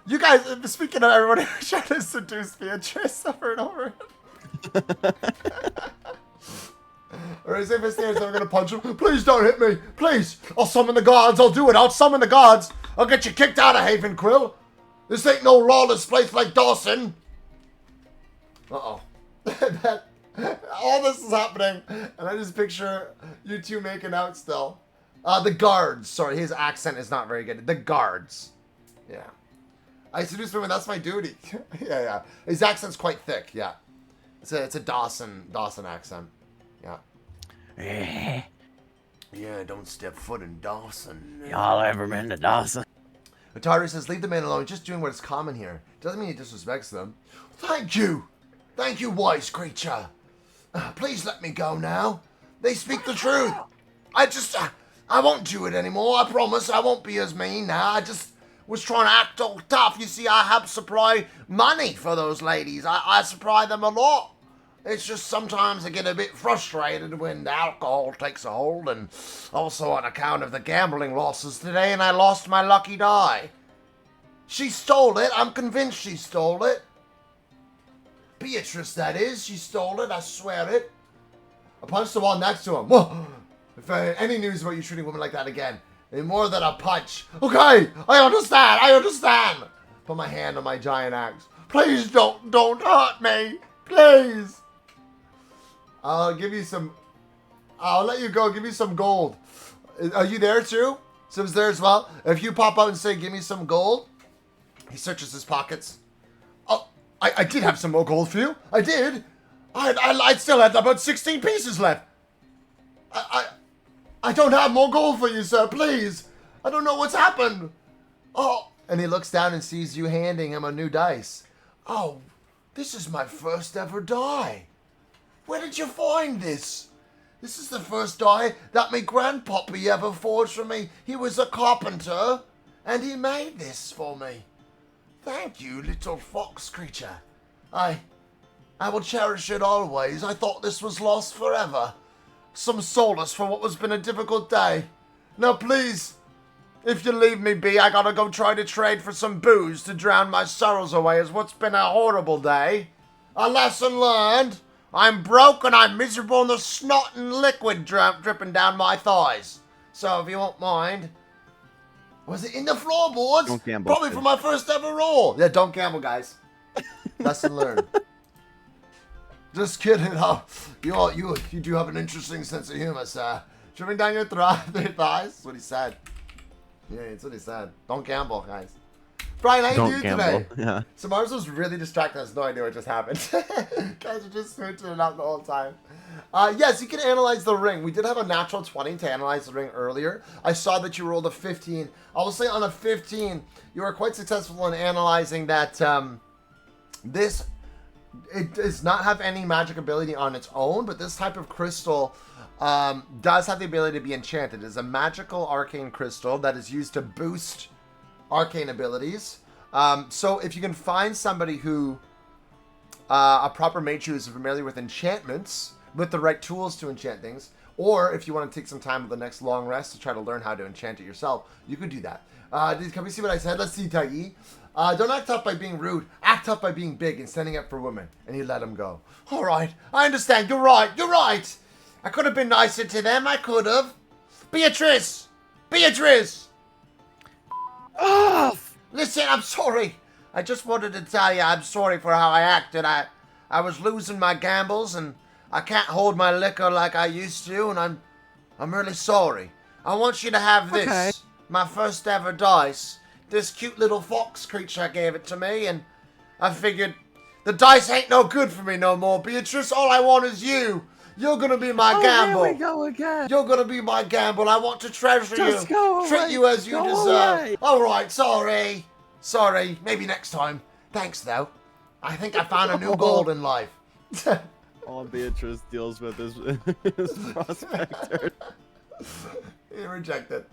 You guys, speaking of everyone who tried to seduce Beatrice over and over. Or as if it's there, so we're gonna punch him. Please don't hit me. Please. I'll summon the gods. I'll do it. I'll summon the gods. I'll get you kicked out of HavenQuill. This ain't no lawless place like Dawson. Uh-oh. All this is happening, and I just picture you two making out still. The guards. Sorry, his accent is not very good. The guards. Yeah. I seduce women, that's my duty. yeah. His accent's quite thick, yeah. It's a Dawson accent. Yeah. Yeah, don't step foot in Dawson. Y'all ever been to Dawson? Atari says, leave the man alone. Just doing what is common here. Doesn't mean he disrespects them. Thank you. Thank you, wise creature. Please let me go now. They speak the truth. I won't do it anymore. I promise I won't be as mean now. I just was trying to act all tough. You see, I help supply money for those ladies. I supply them a lot. It's just sometimes I get a bit frustrated when the alcohol takes a hold, and also on account of the gambling losses today, and I lost my lucky die. She stole it. I'm convinced she stole it. Beatrice, that is. She stole it. I swear it. I punched the wall next to him. Whoa. If any news about you treating women like that again, any more than a punch. Okay, I understand. Put my hand on my giant axe. Please don't hurt me. Please. I'll give you some. I'll let you go. Give you some gold. Are you there too? Sim's there as well. If you pop out and say, "Give me some gold," he searches his pockets. Oh, I did have some more gold for you. I did. I still had about 16 pieces left. I don't have more gold for you, sir. Please. I don't know what's happened. Oh, and he looks down and sees you handing him a new dice. Oh, this is my first ever die. Where did you find this? This is the first die that my grandpappy ever forged for me. He was a carpenter, and he made this for me. Thank you, little fox creature. I will cherish it always. I thought this was lost forever. Some solace for what has been a difficult day. Now please, if you leave me be, I gotta go try to trade for some booze to drown my sorrows away as what's been a horrible day. A lesson learned. I'm broke and I'm miserable and there's snot and liquid dripping down my thighs. So if you won't mind. Was it in the floorboards? Don't gamble. Probably for my first ever roll. Yeah, don't gamble, guys. Lesson learned. Just kidding. Oh, you do have an interesting sense of humor, sir. Dripping down your thighs. That's what he said. Yeah, that's what he said. Don't gamble, guys. Brian, how you doing today? Yeah. So Mars was really distracted. Has no idea what just happened. Guys are just switching it out the whole time. Yes, you can analyze the ring. We did have a natural 20 to analyze the ring earlier. I saw that you rolled a 15. I will say on a 15, you were quite successful in analyzing that it does not have any magic ability on its own, but this type of crystal does have the ability to be enchanted. It is a magical arcane crystal that is used to boost arcane abilities. So if you can find somebody who, a proper mage who is familiar with enchantments, with the right tools to enchant things, or if you want to take some time with the next long rest to try to learn how to enchant it yourself, you could do that. Can we see what I said? Let's see, Tai. Don't act tough by being rude. Act tough by being big and standing up for women. And he let him go. All right, I understand. You're right. I could have been nicer to them. I could have. Beatrice! Off! Listen, I'm sorry. I just wanted to tell you I'm sorry for how I acted. I was losing my gambles and I can't hold my liquor like I used to, and I'm really sorry. I want you to have this. Okay. My first ever dice. This cute little fox creature gave it to me, and I figured the dice ain't no good for me no more, Beatrice. All I want is you. You're gonna be my gamble. Here we go again. You're gonna be my gamble. I want to treasure Just you. go Treat away. you as you Go deserve. away. All right, sorry. Maybe next time. Thanks, though. I think I found a new goal in life. All Beatrice deals with is prospector. He rejected.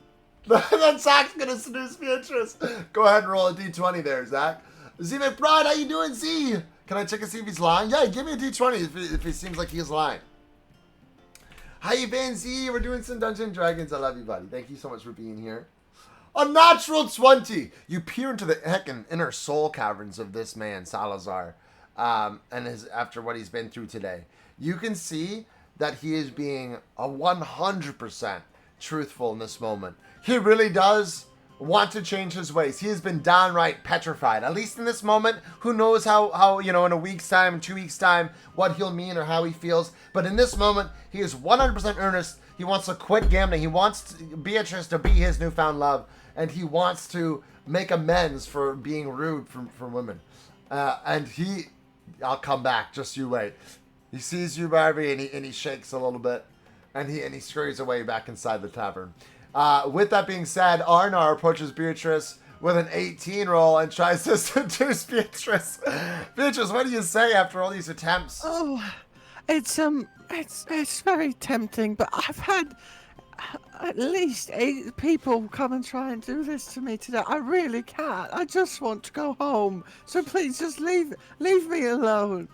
Then Zach's gonna seduce Beatrice. Go ahead and roll a d20 there, Zach. Z McBride, how you doing, Z? Can I check and see if he's lying? Yeah, give me a d20 if he seems like he's lying. How you been, Z? We're doing some Dungeons and Dragons. I love you, buddy. Thank you so much for being here. A natural 20. You peer into the heckin' inner soul caverns of this man, Salazar, and after what he's been through today. You can see that he is being a 100% truthful in this moment. He really does want to change his ways. He has been downright petrified. At least in this moment, who knows how in a week's time, 2 weeks' time, what he'll mean or how he feels. But in this moment, he is 100% earnest. He wants to quit gambling. He wants Beatrice to be his newfound love. And he wants to make amends for being rude from women. I'll come back, just you wait. He sees you, Barbie, and he shakes a little bit. And he scurries away back inside the tavern. With that being said, Arnar approaches Beatrice with an 18 roll and tries to seduce Beatrice. Beatrice, what do you say after all these attempts? Oh, it's very tempting, but I've had at least 8 people come and try and do this to me today. I really can't. I just want to go home. So please just leave me alone.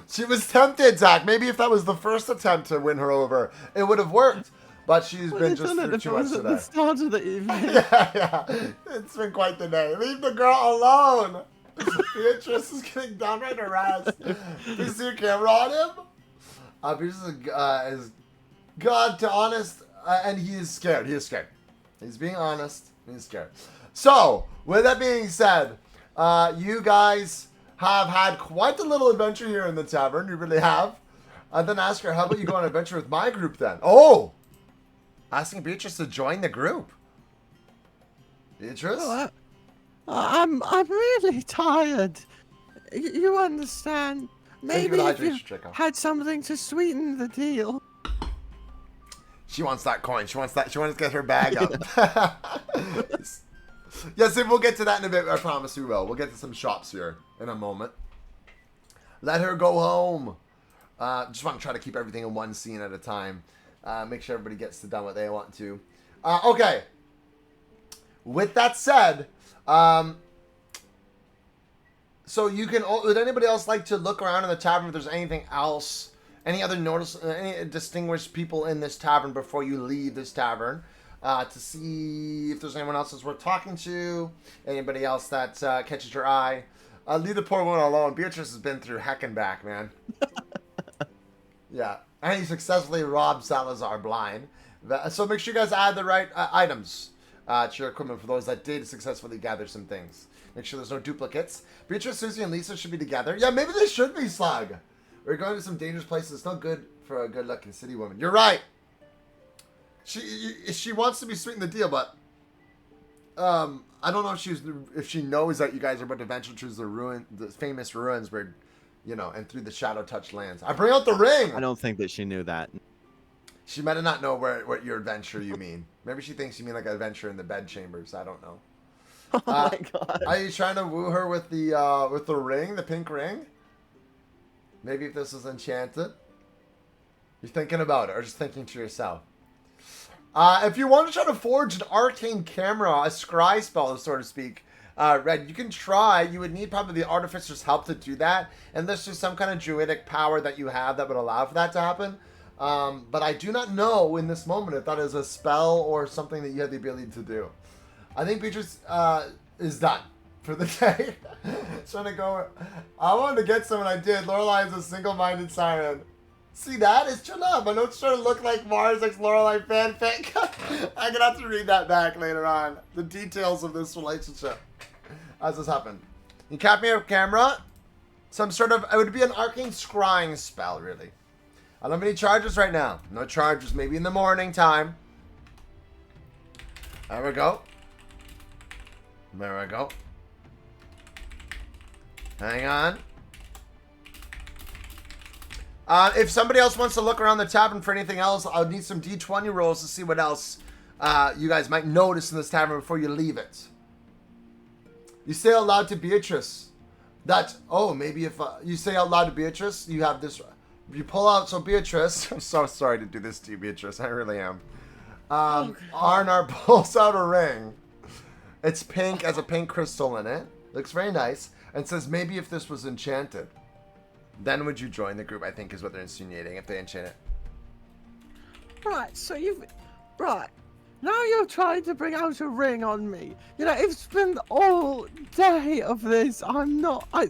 She was tempted, Zach. Maybe if that was the first attempt to win her over, it would have worked. But she's been just through too much at today. the start of the evening. Yeah. It's been quite the day. Leave the girl alone. Beatrice is getting downright harassed. Do you see your camera on him? Beatrice is God to honest, and he is scared. He is scared. He's being honest. He's scared. So, with that being said, you guys have had quite a little adventure here in the tavern. You really have. Then ask her, how about you go on an adventure with my group then? Oh! Asking Beatrice to join the group. Beatrice? Oh, I'm really tired. You understand? Maybe if you had something to sweeten the deal. She wants that coin. She wants to get her bag up. Yes, we'll get to that in a bit. I promise we will. We'll get to some shops here in a moment. Let her go home. Just want to try to keep everything in one scene at a time. Make sure everybody gets to done what they want to. Okay. With that said, so you can. Would anybody else like to look around in the tavern if there's anything else? Any distinguished people in this tavern before you leave this tavern? To see if there's anyone else that's worth talking to. Anybody else that catches your eye. Leave the poor woman alone. Beatrice has been through heck and back, man. Yeah. And he successfully robbed Salazar blind. So make sure you guys add the right items to your equipment for those that did successfully gather some things. Make sure there's no duplicates. Beatrice, Susie, and Lisa should be together. Yeah, maybe they should be, Slug. We're going to some dangerous places. It's not good for a good-looking city woman. You're right. She wants to be sweet in the deal, but I don't know if she knows that you guys are about to venture through the famous ruins where, and through the shadow-touched lands. I bring out the ring. I don't think that she knew that. She might have not know what your adventure you mean. Maybe she thinks you mean like an adventure in the bedchambers. I don't know. Oh my god. Are you trying to woo her with the ring, the pink ring? Maybe if this is enchanted. You're thinking about it, or just thinking to yourself. If you want to try to forge an arcane camera, a scry spell, so to speak, Red, you can try. You would need probably the artificer's help to do that, and there's just some kind of druidic power that you have that would allow for that to happen. But I do not know in this moment if that is a spell or something that you have the ability to do. I think Beatrice is done for the day. Trying to go. I wanted to get someone. I did. Lorelai is a single-minded siren. See that? It's chill up. I know it's trying to look like Mars X Lorelai fanfic. I'm gonna have to read that back later on. The details of this relationship as this happened. You cap me off camera. Some sort of. It would be an arcane scrying spell, really. I don't have any charges right now. No charges. Maybe in the morning time. There we go. There we go. Hang on. If somebody else wants to look around the tavern for anything else, I'll need some D20 rolls to see what else you guys might notice in this tavern before you leave it. You say out loud to Beatrice that, maybe if you say out loud to Beatrice, you have this, you pull out, so Beatrice, I'm so sorry to do this to you, Beatrice, I really am. Arnar pulls out a ring. It's pink, has a pink crystal in it. Looks very nice. And says, maybe if this was enchanted, then would you join the group, I think is what they're insinuating, if they enchant it. Right, so you've... Right. Now you're trying to bring out a ring on me. You know, it's been all day of this.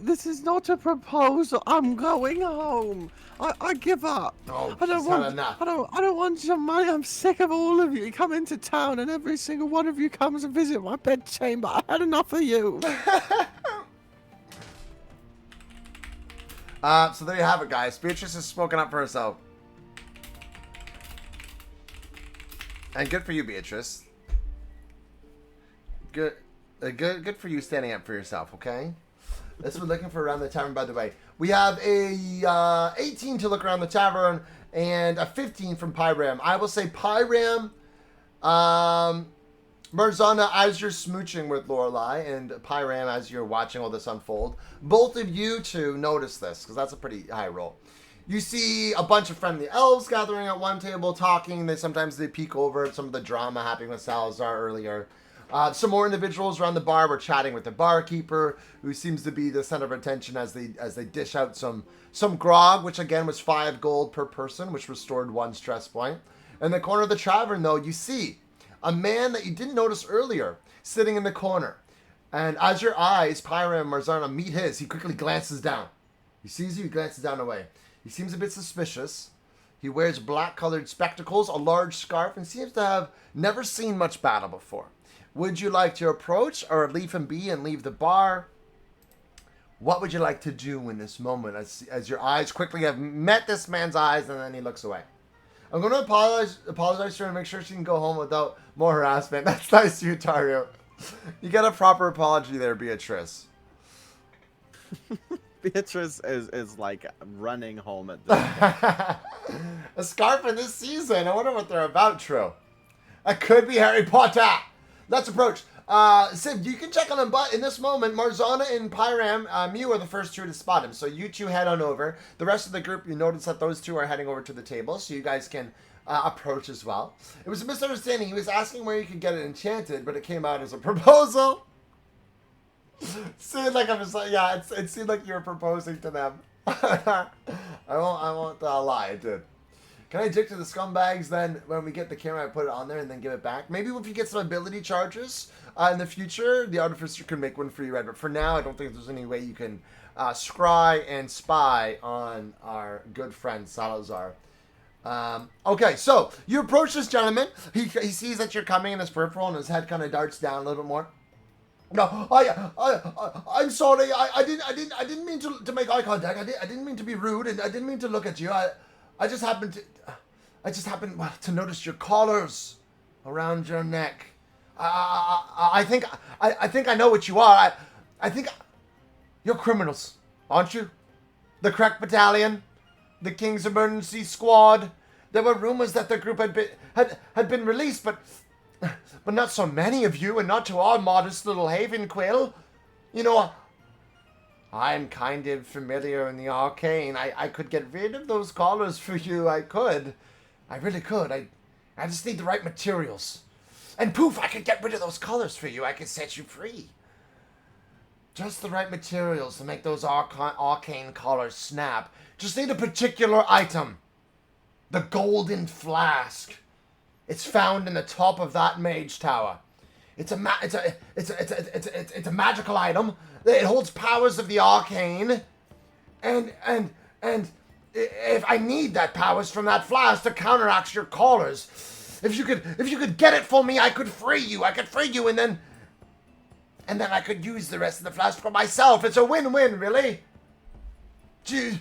This is not a proposal. I'm going home. I give up. Oh, I don't she's had want. enough. I don't want your money. I'm sick of all of you. You come into town and every single one of you comes and visit my bedchamber. I had enough of you. So there you have it, guys. Beatrice has spoken up for herself. And good for you, Beatrice. Good for you standing up for yourself, okay? That's what we're looking for around the tavern, by the way. We have a 18 to look around the tavern and a 15 from Pyram. I will say Pyram, Marzana, as you're smooching with Lorelai, and Pyram, as you're watching all this unfold, both of you two notice this, because that's a pretty high roll. You see a bunch of friendly elves gathering at one table talking. Sometimes they peek over at some of the drama happening with Salazar earlier. Some more individuals around the bar were chatting with the barkeeper, who seems to be the center of attention as they dish out some grog, which again was 5 gold per person, which restored 1 stress point. In the corner of the tavern, though, you see a man that you didn't notice earlier sitting in the corner. And as your eyes, Pyra and Marzana, meet his, he quickly glances down. He sees you, he glances down away. He seems a bit suspicious. He wears black-colored spectacles, a large scarf, and seems to have never seen much battle before. Would you like to approach or leave him be and leave the bar? What would you like to do in this moment as your eyes quickly have met this man's eyes and then he looks away? I'm going to apologize to her and make sure she can go home without more harassment. That's nice of you, Tario. You got a proper apology there, Beatrice. Beatrice is like running home at this point. A scarf in this season. I wonder what they're about, True. It could be Harry Potter. Let's approach. Sid, you can check on him, but in this moment, Marzana and Pyram, you are the first two to spot him. So you two head on over. The rest of the group, you notice that those two are heading over to the table, so you guys can approach as well. It was a misunderstanding. He was asking where you could get it enchanted, but it came out as a proposal. Seemed like it seemed like you were proposing to them. I won't lie, I did. Can I dick to the scumbags then when we get the camera, I put it on there and then give it back? Maybe if you get some ability charges in the future, the artificer can make one for you, Red. But for now, I don't think there's any way you can scry and spy on our good friend Salazar. Okay, so you approach this gentleman. He sees that you're coming in his peripheral and his head kind of darts down a little bit more. No, I'm sorry. I didn't mean to make eye contact. I didn't mean to be rude, and I didn't mean to look at you. I just happened to notice your collars around your neck. I think I know what you are. I think you're criminals, aren't you? The Crack Battalion, the King's Emergency Squad. There were rumors that the group had been released, but not so many of you, and not to our modest little HavenQuill. You know, I'm kind of familiar in the arcane. I could get rid of those collars for you. I could. I really could. I just need the right materials. And poof, I could get rid of those collars for you. I could set you free. Just the right materials to make those arcane collars snap. Just need a particular item. The golden flask. It's found in the top of that mage tower. It's a magical item. It holds powers of the arcane, and if I need that powers from that flask to counteract your collars, if you could get it for me, I could free you. And then I could use the rest of the flask for myself. It's a win-win, really. Gee,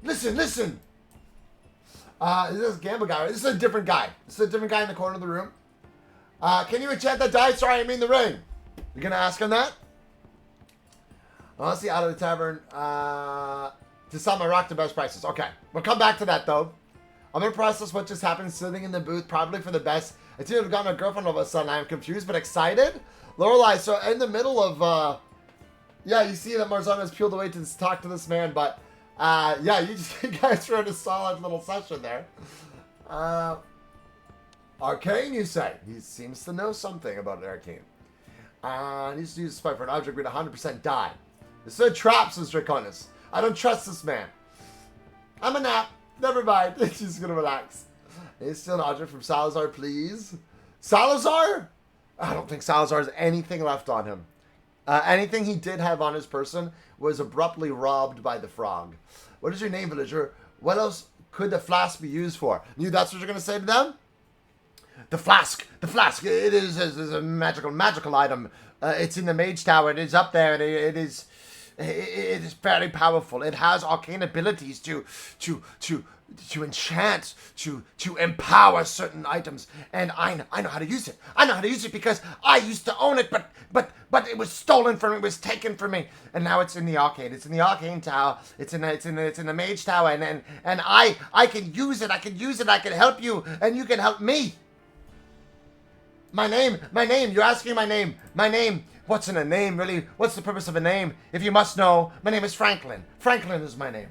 listen. This is a gamble guy. This is a different guy. This is a different guy in the corner of the room. Can you enchant that die? Sorry, I mean the ring. You're gonna ask him that? Honestly, out of the tavern to sell my rock to best prices. Okay, we'll come back to that though. I'm gonna process what just happened sitting in the booth, probably for the best. I seem to have gotten a girlfriend all of a sudden. I'm confused but excited. Lorelai, so in the middle of, you see that Marzana's peeled away to talk to this man, but, you guys were in a solid little session there. Arcane, you say? He seems to know something about arcane. Needs to use this fight for an object with 100% die. This is a trap, says Draconis. I don't trust this man. I'm a nap. Never mind. She's gonna relax. Is still an object from Salazar, please? Salazar? I don't think Salazar has anything left on him. Anything he did have on his person was abruptly robbed by the frog. What is your name, villager? What else could the flask be used for? You, that's what you're going to say to them? The flask. It is a magical item. It's in the mage tower. It is up there. It is very powerful. It has arcane abilities to enchant, to empower certain items, and I know how to use it. I know how to use it because I used to own it, but it was stolen from me. It was taken from me, and now it's in the arcade. It's in the arcane tower. It's in the mage tower, and I can use it. I can help you, and you can help me. My name. You're asking my name. My name. What's in a name, really? What's the purpose of a name? If you must know, my name is Franklin. Franklin is my name.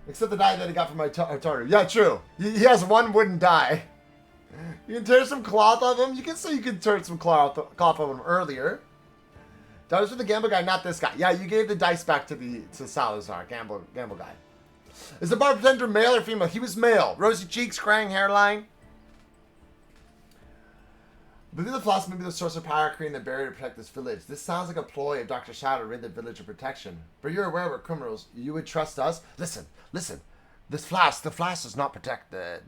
Except the die that he got from my Artari. Yeah, true. He has one wooden die. You can tear some cloth off him. You can say you can tear some cloth off of him earlier. That was with the gamble guy, not this guy. Yeah, you gave the dice back to Salazar, gamble guy. Is the bartender male or female? He was male. Rosy cheeks, crying hairline. Maybe the flask may be the source of power, creating the barrier to protect this village. This sounds like a ploy of Dr. Shadow to rid the village of protection. But you're aware we're criminals. You would trust us? Listen. The flask does not protect the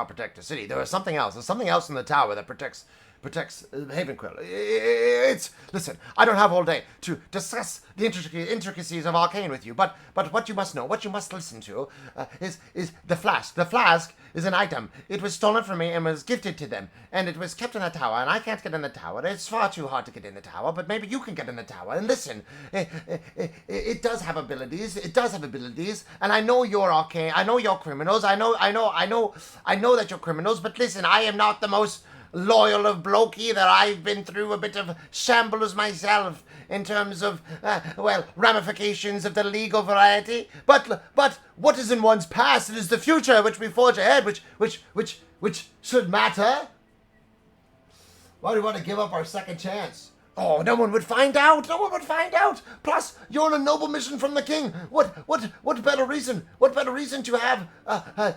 protect the city. There is something else. There's something else in the tower that protects HavenQuill. Listen, I don't have all day to discuss the intricacies of arcane with you, but what you must know, what you must listen to, is the flask. The flask is an item. It was stolen from me and was gifted to them, and it was kept in the tower, and I can't get in the tower. It's far too hard to get in the tower, but maybe you can get in the tower. And listen, it does have abilities. And I know you're arcane. I know you're criminals. I know that you're criminals. But listen, I am not the most loyal of bloke either. I've been through a bit of shambles myself in terms of ramifications of the legal variety. But what is in one's past? It is the future which we forge ahead, which should matter. Why do we want to give up our second chance? Oh, no one would find out. Plus, you're on a noble mission from the king. What better reason? What better reason to have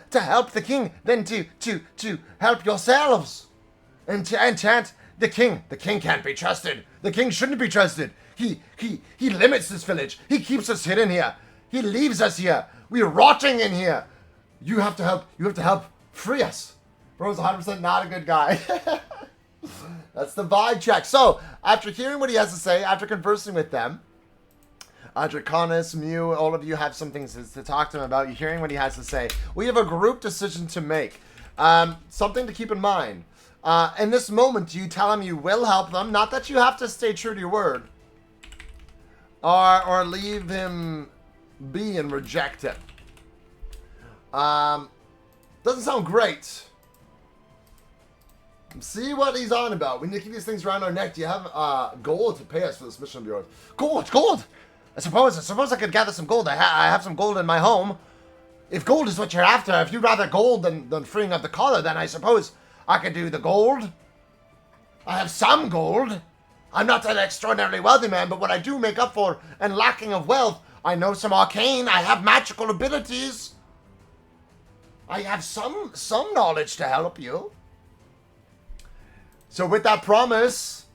to help the king than to help yourselves? And chant the king. The king can't be trusted. The king shouldn't be trusted. He limits this village. He keeps us hidden here. He leaves us here. We're rotting in here. You have to help. You have to help free us. Bro's 100% not a good guy. That's the vibe check. So, after hearing what he has to say, after conversing with them, Draconis, Mew, all of you have some things to talk to him about. You're hearing what he has to say. We have a group decision to make. Something to keep in mind. In this moment, you tell him you will help them. Not that you have to stay true to your word. Or leave him be and reject him. Doesn't sound great. See what he's on about. We need to keep these things around our neck. Do you have gold to pay us for this mission of yours? Gold! I suppose I could gather some gold. I have some gold in my home. If gold is what you're after, if you'd rather gold than freeing up the collar, then I suppose I could do the gold. I have some gold. I'm not an extraordinarily wealthy man, but what I do make up for and lacking of wealth, I know some arcane. I have magical abilities. I have some knowledge to help you. So with that promise,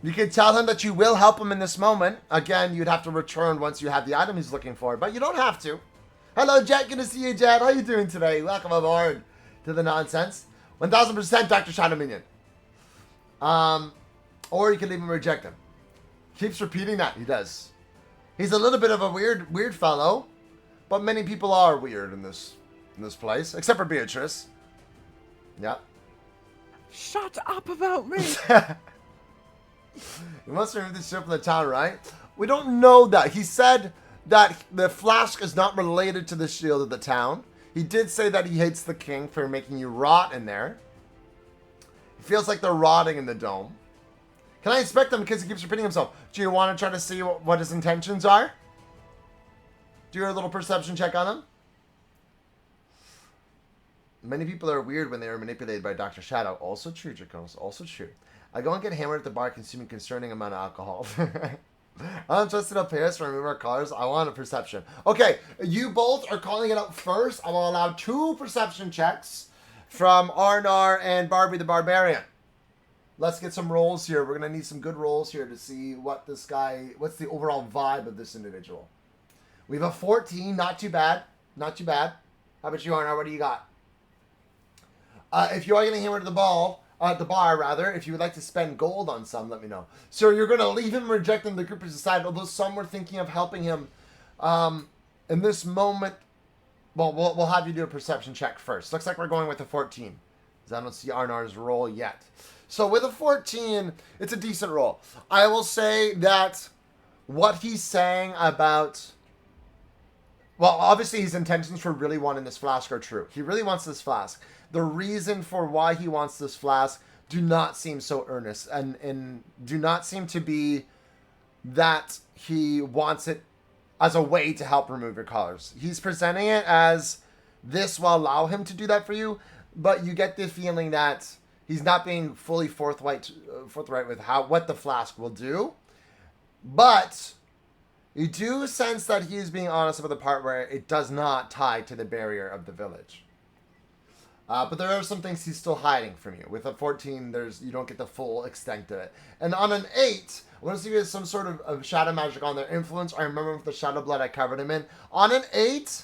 you can tell him that you will help him in this moment. Again, you'd have to return once you have the item he's looking for, but you don't have to. Hello, Jet. Good to see you, Jet. How you doing today? Welcome aboard to the nonsense. 1000% Dr. Shadow Minion. Or you can leave him and reject him. Keeps repeating that. He does. He's a little bit of a weird fellow, but many people are weird in this place, except for Beatrice. Yep. Shut up about me. You must remove this ship from the town, right? We don't know that. He said that the flask is not related to the shield of the town. He did say that he hates the king for making you rot in there. It feels like they're rotting in the dome. Can I inspect him because he keeps repeating himself? Do you want to try to see what his intentions are? Do a little perception check on him. Many people are weird when they are manipulated by Dr. Shadow. Also true, Draconis. Also true. I go and get hammered at the bar consuming concerning amount of alcohol. I'm trusted up Paris to remove our collars. I want a perception. Okay, you both are calling it out first. I will allow 2 perception checks from Arnar and Barbie the Barbarian. Let's get some rolls here. We're going to need some good rolls here to see what this guy, what's the overall vibe of this individual. We have a 14, not too bad. Not too bad. How about you, Arnar? What do you got? If you are going to hammer the bar, rather, if you would like to spend gold on some, let me know. So you're going to leave him, rejecting the group has decided, although some were thinking of helping him. In this moment, well, we'll have you do a perception check first. Looks like we're going with a 14, because I don't see Arnar's roll yet. So with a 14, it's a decent roll. I will say that what he's saying about... Well, obviously his intentions for really wanting this flask are true. He really wants this flask. The reason for why he wants this flask do not seem so earnest and do not seem to be that he wants it as a way to help remove your collars. He's presenting it as this will allow him to do that for you, but you get the feeling that he's not being fully forthright with what the flask will do. But you do sense that he is being honest about the part where it does not tie to the barrier of the village. But there are some things he's still hiding from you. With a 14, you don't get the full extent of it. And on an 8, I want to see if there's some sort of shadow magic on their influence. I remember with the shadow blood I covered him in. On an 8,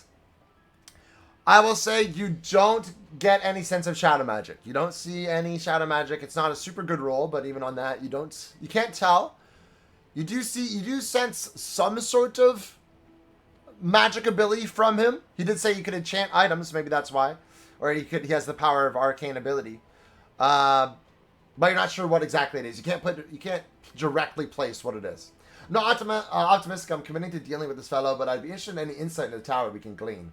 I will say you don't get any sense of shadow magic. You don't see any shadow magic. It's not a super good roll, but even on that, you can't tell. You do sense some sort of magic ability from him. He did say you could enchant items, maybe that's why. Or he has the power of arcane ability. But you're not sure what exactly it is. You can't directly place what it is. No, optimistic, I'm committing to dealing with this fellow, but I'd be interested in any insight into the tower we can glean.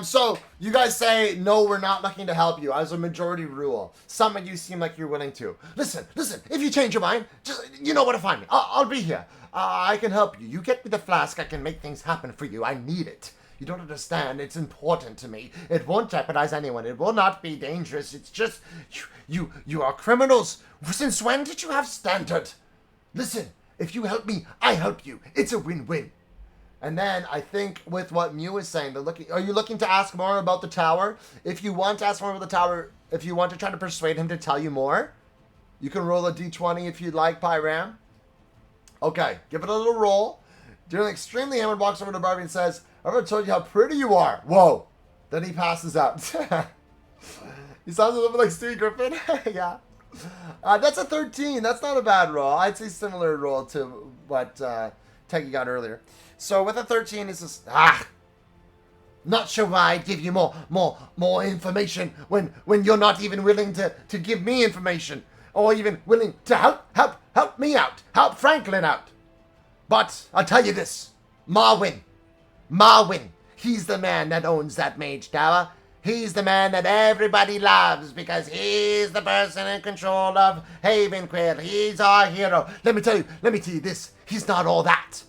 So, you guys say, no, we're not looking to help you, as a majority rule. Some of you seem like you're willing to. Listen, if you change your mind, just, you know where to find me. I'll be here. I can help you. You get me the flask, I can make things happen for you. I need it. You don't understand. It's important to me. It won't jeopardize anyone. It will not be dangerous. It's just, you are criminals. Since when did you have standard? Listen, if you help me, I help you. It's a win-win. And then I think with what Mew is saying, are you looking to ask more about the tower? If you want to ask more about the tower, if you want to try to persuade him to tell you more, you can roll a d20 if you'd like, Pyram. Okay, give it a little roll. Doing extremely hammered, walks over to Barbie and says, "I've ever told you how pretty you are." Whoa. Then he passes out. He sounds a little bit like Stewie Griffin. Yeah. That's a 13. That's not a bad roll. I'd say similar roll to what Teggy got earlier. So with a 13, it's just, not sure why I'd give you more information when you're not even willing to give me information, or even willing to help me out, help Franklin out. But I'll tell you this, Marwyn, he's the man that owns that mage tower. He's the man that everybody loves because he's the person in control of HavenQuill. He's our hero. Let me tell you this, he's not all that.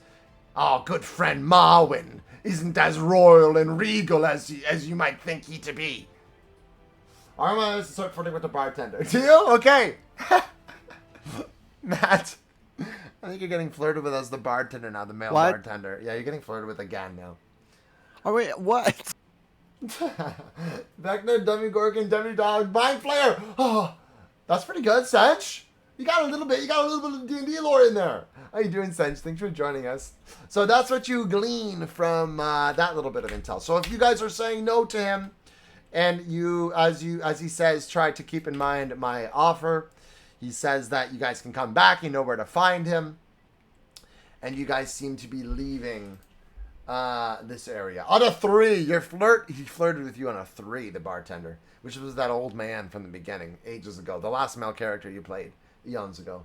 Our good friend Marwyn isn't as royal and regal as you might think he to be. I'm going to start flirting with the bartender. Deal? Okay. Matt, I think you're getting flirted with as the bartender now, the male bartender. Yeah, you're getting flirted with again now. Oh, wait, what? Vecna, Dummy Gorgon, Dummy Dog, Mind Flayer. Oh, that's pretty good, Sench. You got a little bit of D&D lore in there. How you doing, Sench? Thanks for joining us. So that's what you glean from that little bit of intel. So if you guys are saying no to him, and as he says, try to keep in mind my offer. He says that you guys can come back. You know where to find him. And you guys seem to be leaving this area. On a 3, he flirted with you on a 3, the bartender. Which was that old man from the beginning, ages ago. The last male character you played, eons ago.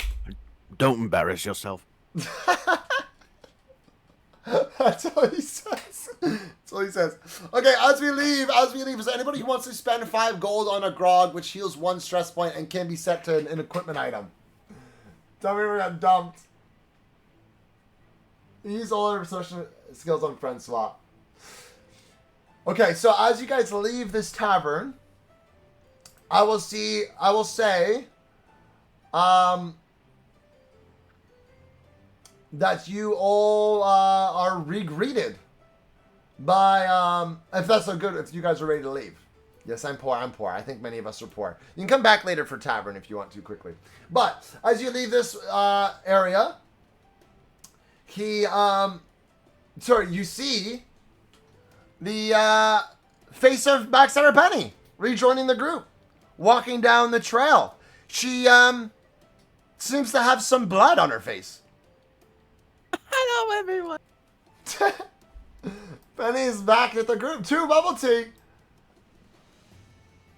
Don't embarrass yourself. That's all he says. That's all he says. Okay, as we leave, is there anybody who wants to spend 5 gold on a grog, which heals 1 stress point and can be set to an equipment item? Tell me we got dumped. Use all our perception skills on friend swap. Okay, so as you guys leave this tavern, I will say, that you all are re-greeted by, if that's so good, if you guys are ready to leave. Yes, I'm poor. I'm poor. I think many of us are poor. You can come back later for tavern if you want to quickly. But as you leave this area, you see the face of Backstabber Penny rejoining the group, walking down the trail. She seems to have some blood on her face. Hello, everyone. Penny's back at the group too. Bubble tea.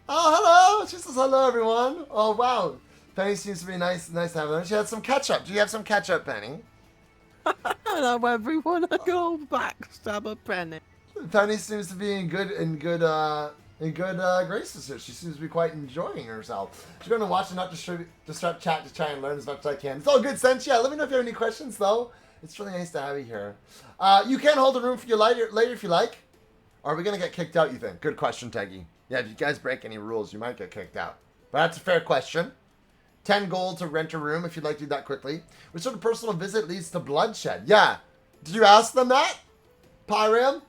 Oh, hello. She says hello, everyone. Oh, wow. Penny seems to be nice to have her. She had some ketchup. Do you have some ketchup, Penny? Hello, everyone. I go Backstabber Penny. Penny seems to be in good graces here. She seems to be quite enjoying herself. She's going to watch and not disrupt chat to try and learn as much as I can. It's all good sense. Yeah, let me know if you have any questions, though. It's really nice to have you here. You can hold the room for you later if you like. Are we going to get kicked out, you think? Good question, Teggy. Yeah, if you guys break any rules, you might get kicked out. But that's a fair question. 10 gold to rent a room if you'd like to do that quickly. Which sort of personal visit leads to bloodshed? Yeah. Did you ask them that? Pyram?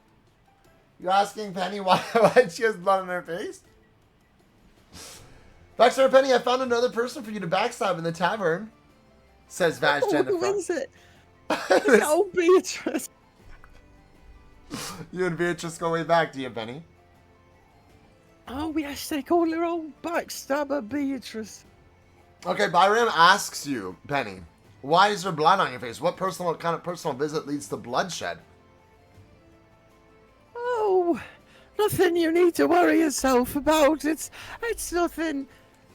You asking Penny why she has blood on her face? Backstabber Penny, I found another person for you to backstab in the tavern. Says Vash Jennifer. Who is it? Is it old Beatrice? You and Beatrice go way back, do you, Penny? Oh, yes, they call her old Backstabber Beatrice. Okay, Byram asks you, Penny, why is there blood on your face? What kind of personal visit leads to bloodshed? Oh, nothing you need to worry yourself about. It's nothing.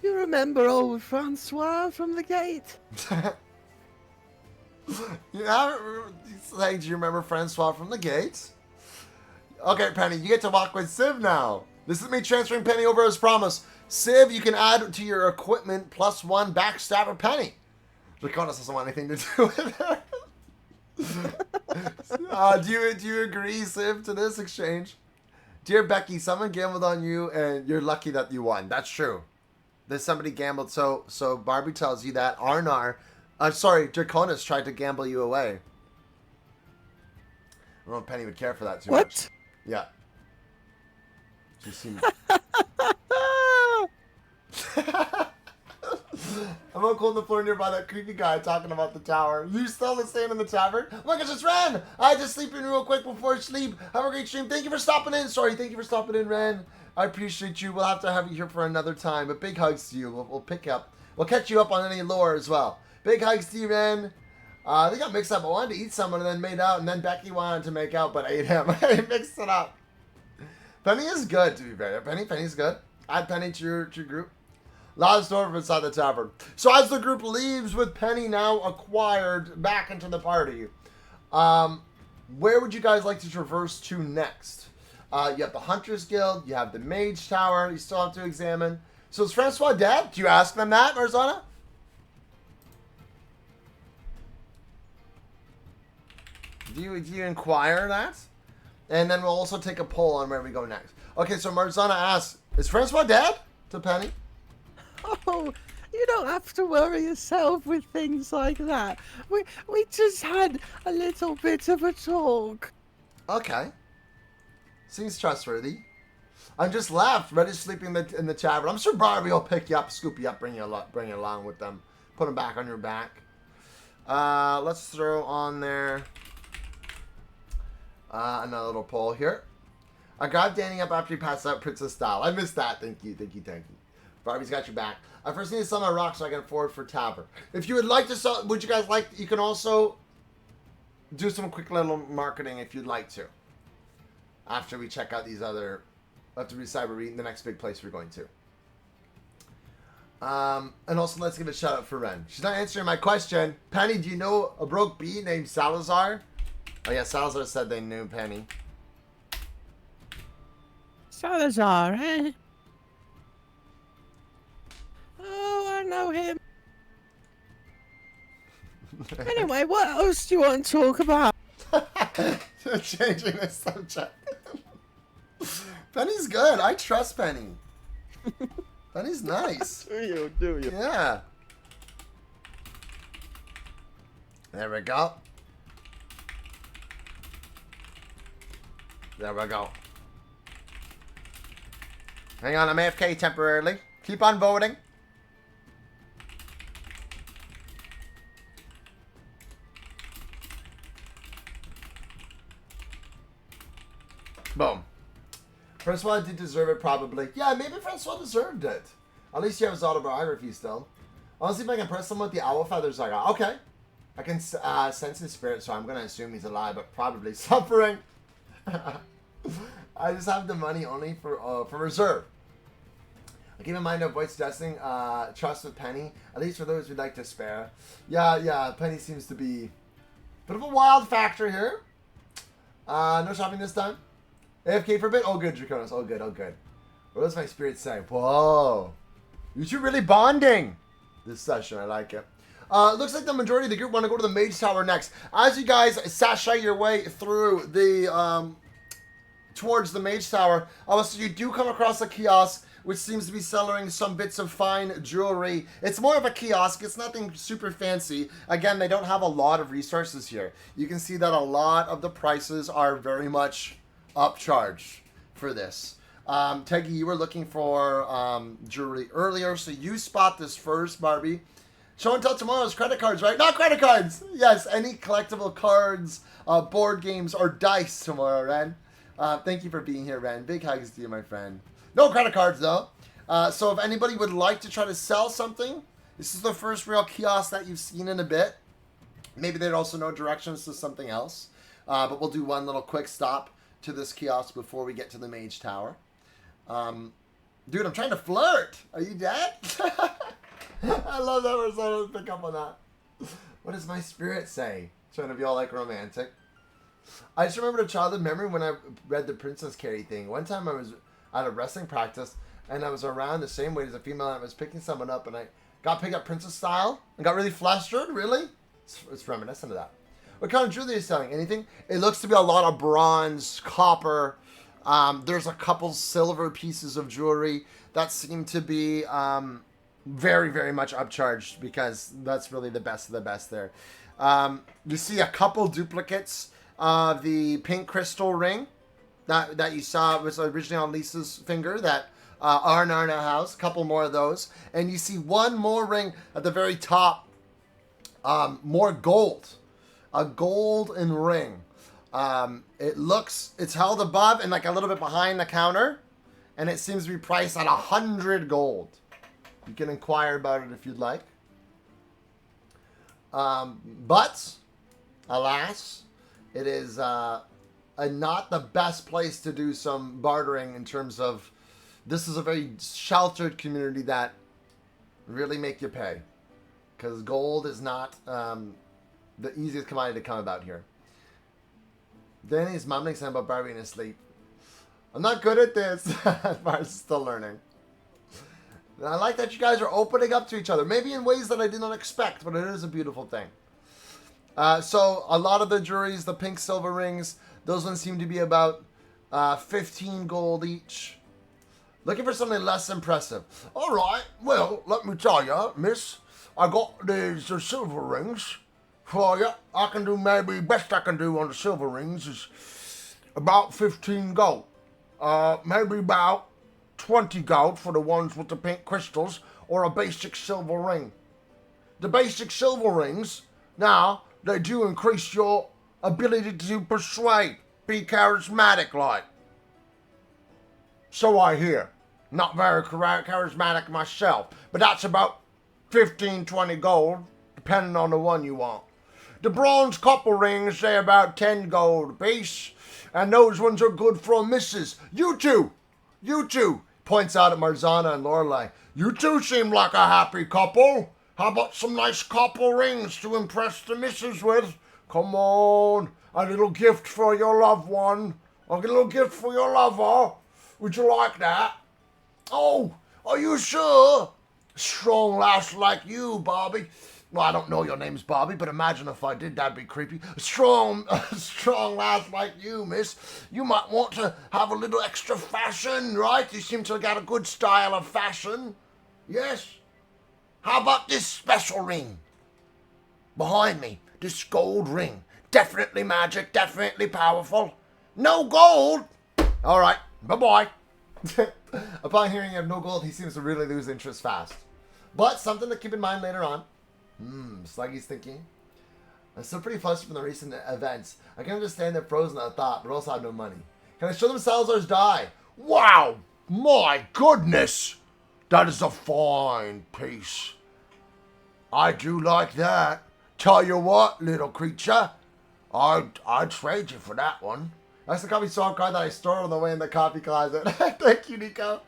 You remember old Francois from the gate? Yeah, do you remember Francois from the gates? Okay, Penny, you get to walk with Civ now. This is me transferring Penny over as promised. Civ, you can add to your equipment +1 Backstabber Penny. Draconis doesn't want anything to do with it. Do you agree, Civ, to this exchange? Dear Becky, someone gambled on you, and you're lucky that you won. That's true. There's somebody gambled, so Barbie tells you that Draconis tried to gamble you away. I don't know if Penny would care for that too much. What? Yeah. She seemed... I'm on cold on the floor nearby that creepy guy talking about the tower. You still staying in the tavern? Oh my gosh, it's Ren! I just sleep in real quick before sleep. Have a great stream. Thank you for stopping in. Thank you for stopping in, Ren. I appreciate you. We'll have to have you here for another time. But big hugs to you. We'll pick up. We'll catch you up on any lore as well. Big hugs to you, Ren. They got mixed up. I wanted to eat someone and then made out, and then Becky wanted to make out, but I ate him. I mixed it up. Penny is good, to be fair. Penny's good. Add Penny to your group. Loud storm inside the tavern. So as the group leaves with Penny now acquired back into the party, where would you guys like to traverse to next? You have the Hunter's Guild. You have the Mage Tower. You still have to examine. So is Francois dead? Do you ask them that, Marzana? Do you inquire that? And then we'll also take a poll on where we go next. Okay, so Marzana asks, is Francois dead? To Penny. Oh, you don't have to worry yourself with things like that. We just had a little bit of a talk. Okay. Seems trustworthy. I'm just left, ready to sleep in the tavern. I'm sure Barbie will pick you up, scoop you up, bring you along with them. Put them back on your back. Let's throw on there another little poll here. I grabbed Danny up after he passed out Princess style. I missed that. Thank you. Barbie's got your back. I first need to sell my rocks so I can afford for tavern. If you would like to sell, would you guys like, you can also do some quick little marketing if you'd like to. After we check out these other, after we decide we're eating the next big place we're going to. And also let's give a shout out for Ren. She's not answering my question. Penny, do you know a broke bee named Salazar? Oh yeah, Salazar said they knew Penny. Salazar, eh? Oh, I know him. Anyway, what else do you want to talk about? Changing the subject. Penny's good. I trust Penny. Penny's nice. Do you? Yeah. There we go. Hang on, I'm AFK temporarily. Keep on voting. Boom. Francois did deserve it, probably. Yeah, maybe Francois deserved it. At least you have his autobiography still. I'll see if I can press him with the owl feathers I got. Okay. I can sense his spirit, so I'm going to assume he's alive, but probably suffering. I just have the money only for reserve. Keep in mind, avoid stressing. Trust with Penny, at least for those we'd like to spare. Yeah, Penny seems to be a bit of a wild factor here. No shopping this time. AFK for a bit? Oh, good, Draconis. Oh, good. What does my spirit say? Whoa. You two really bonding this session. I like it. Looks like the majority of the group want to go to the Mage Tower next. As you guys sashay your way through the, towards the Mage Tower, so you do come across a kiosk which seems to be selling some bits of fine jewelry. It's more of a kiosk. It's nothing super fancy. Again, they don't have a lot of resources here. You can see that a lot of the prices are very much upcharged for this. Teggy, you were looking for jewelry earlier, so you spot this first, Barbie. Show and tell tomorrow's credit cards, right? Not credit cards! Yes, any collectible cards, board games, or dice tomorrow, Ren. Thank you for being here, Ren. Big hugs to you, my friend. No credit cards, though. So if anybody would like to try to sell something, this is the first real kiosk that you've seen in a bit. Maybe they'd also know directions to something else. But we'll do one little quick stop to this kiosk before we get to the Mage Tower. Dude, I'm trying to flirt. Are you dead? I love that we're so to pick up on that. What does my spirit say? Trying to be all like romantic. I just remembered a childhood memory when I read the Princess Carrie thing. One time I was at a wrestling practice and I was around the same weight as a female and I was picking someone up and I got picked up princess style and got really flustered. Really? It's reminiscent of that. What kind of jewelry are you selling? Anything? It looks to be a lot of bronze, copper. There's a couple silver pieces of jewelry that seem to be very, very much upcharged because that's really the best of the best there. You see a couple duplicates of the pink crystal ring that you saw was originally on Lisa's finger that are in our house. A couple more of those. And you see one more ring at the very top. More gold. A golden ring. It's held above and like a little bit behind the counter. And it seems to be priced at 100 gold. You can inquire about it if you'd like. But, alas, it is not the best place to do some bartering in terms of, this is a very sheltered community that really make you pay. Because gold is not the easiest commodity to come about here. Danny's mumbling something about Barbie in his sleep. I'm not good at this. I'm still learning. And I like that you guys are opening up to each other. Maybe in ways that I did not expect, but it is a beautiful thing. So a lot of the jewelries, the pink silver rings, those ones seem to be about 15 gold each. Looking for something less impressive. All right, well, let me tell you, miss, I got these silver rings for you. I can do maybe, best I can do on the silver rings is about 15 gold. Maybe about 20 gold for the ones with the pink crystals or a basic silver ring. The basic silver rings, now, they do increase your ability to persuade, be charismatic like. So I hear. Not very charismatic myself, but that's about 15, 20 gold, depending on the one you want. The bronze couple rings, they're about 10 gold apiece, and those ones are good for a missus. You two, points out at Marzana and Lorelei. You two seem like a happy couple. How about some nice couple rings to impress the missus with? Come on, a little gift for your loved one. A little gift for your lover. Would you like that? Oh, are you sure? Strong lass like you, Bobby. Well, I don't know your name's Bobby, but imagine if I did, that'd be creepy. Strong lass like you, miss. You might want to have a little extra fashion, right? You seem to have got a good style of fashion. Yes? How about this special ring? Behind me, this gold ring. Definitely magic, definitely powerful. No gold. All right, bye-bye. Upon hearing you have no gold, he seems to really lose interest fast. But something to keep in mind later on. Sluggy's thinking. I'm still pretty flushed from the recent events. I can understand they're frozen at thought, but also have no money. Can I show them Salazar's die? Wow! My goodness! That is a fine piece. I do like that. Tell you what, little creature. I'd trade you for that one. That's the coffee swap card that I stored on the way in the coffee closet. Thank you, Nico.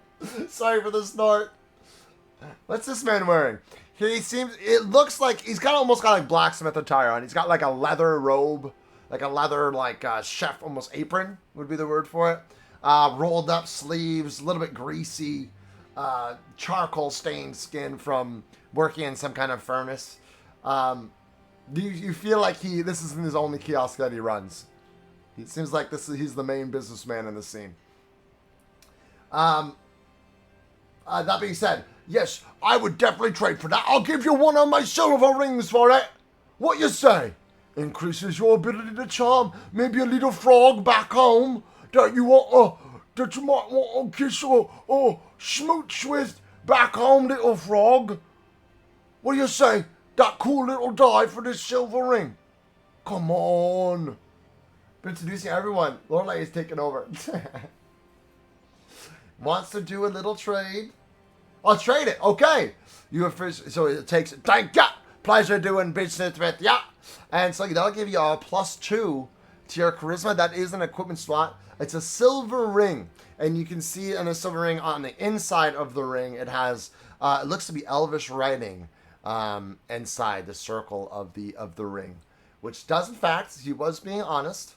Sorry for the snort. What's this man wearing? It looks like he's almost got like blacksmith attire on. He's got like a leather robe, like a leather chef almost apron would be the word for it. Rolled up sleeves, a little bit greasy, charcoal stained skin from working in some kind of furnace. You feel like this isn't his only kiosk that he runs. It seems like he's the main businessman in the scene. That being said, yes, I would definitely trade for that. I'll give you one of my silver rings for it. What you say? Increases your ability to charm maybe a little frog back home that you might want to kiss or smooch with back home, little frog. What do you say? That cool little die for this silver ring. Come on. Been introducing everyone. Lorelei is taking over. Wants to do a little trade. I'll trade it. Okay. You have first, so it takes. Thank ya. Pleasure doing business with ya. And so that'll give you a +2 to your charisma. That is an equipment slot. It's a silver ring, and you can see in a silver ring on the inside of the ring. It has. It looks to be elvish writing inside the circle of the ring, which does in fact. He was being honest.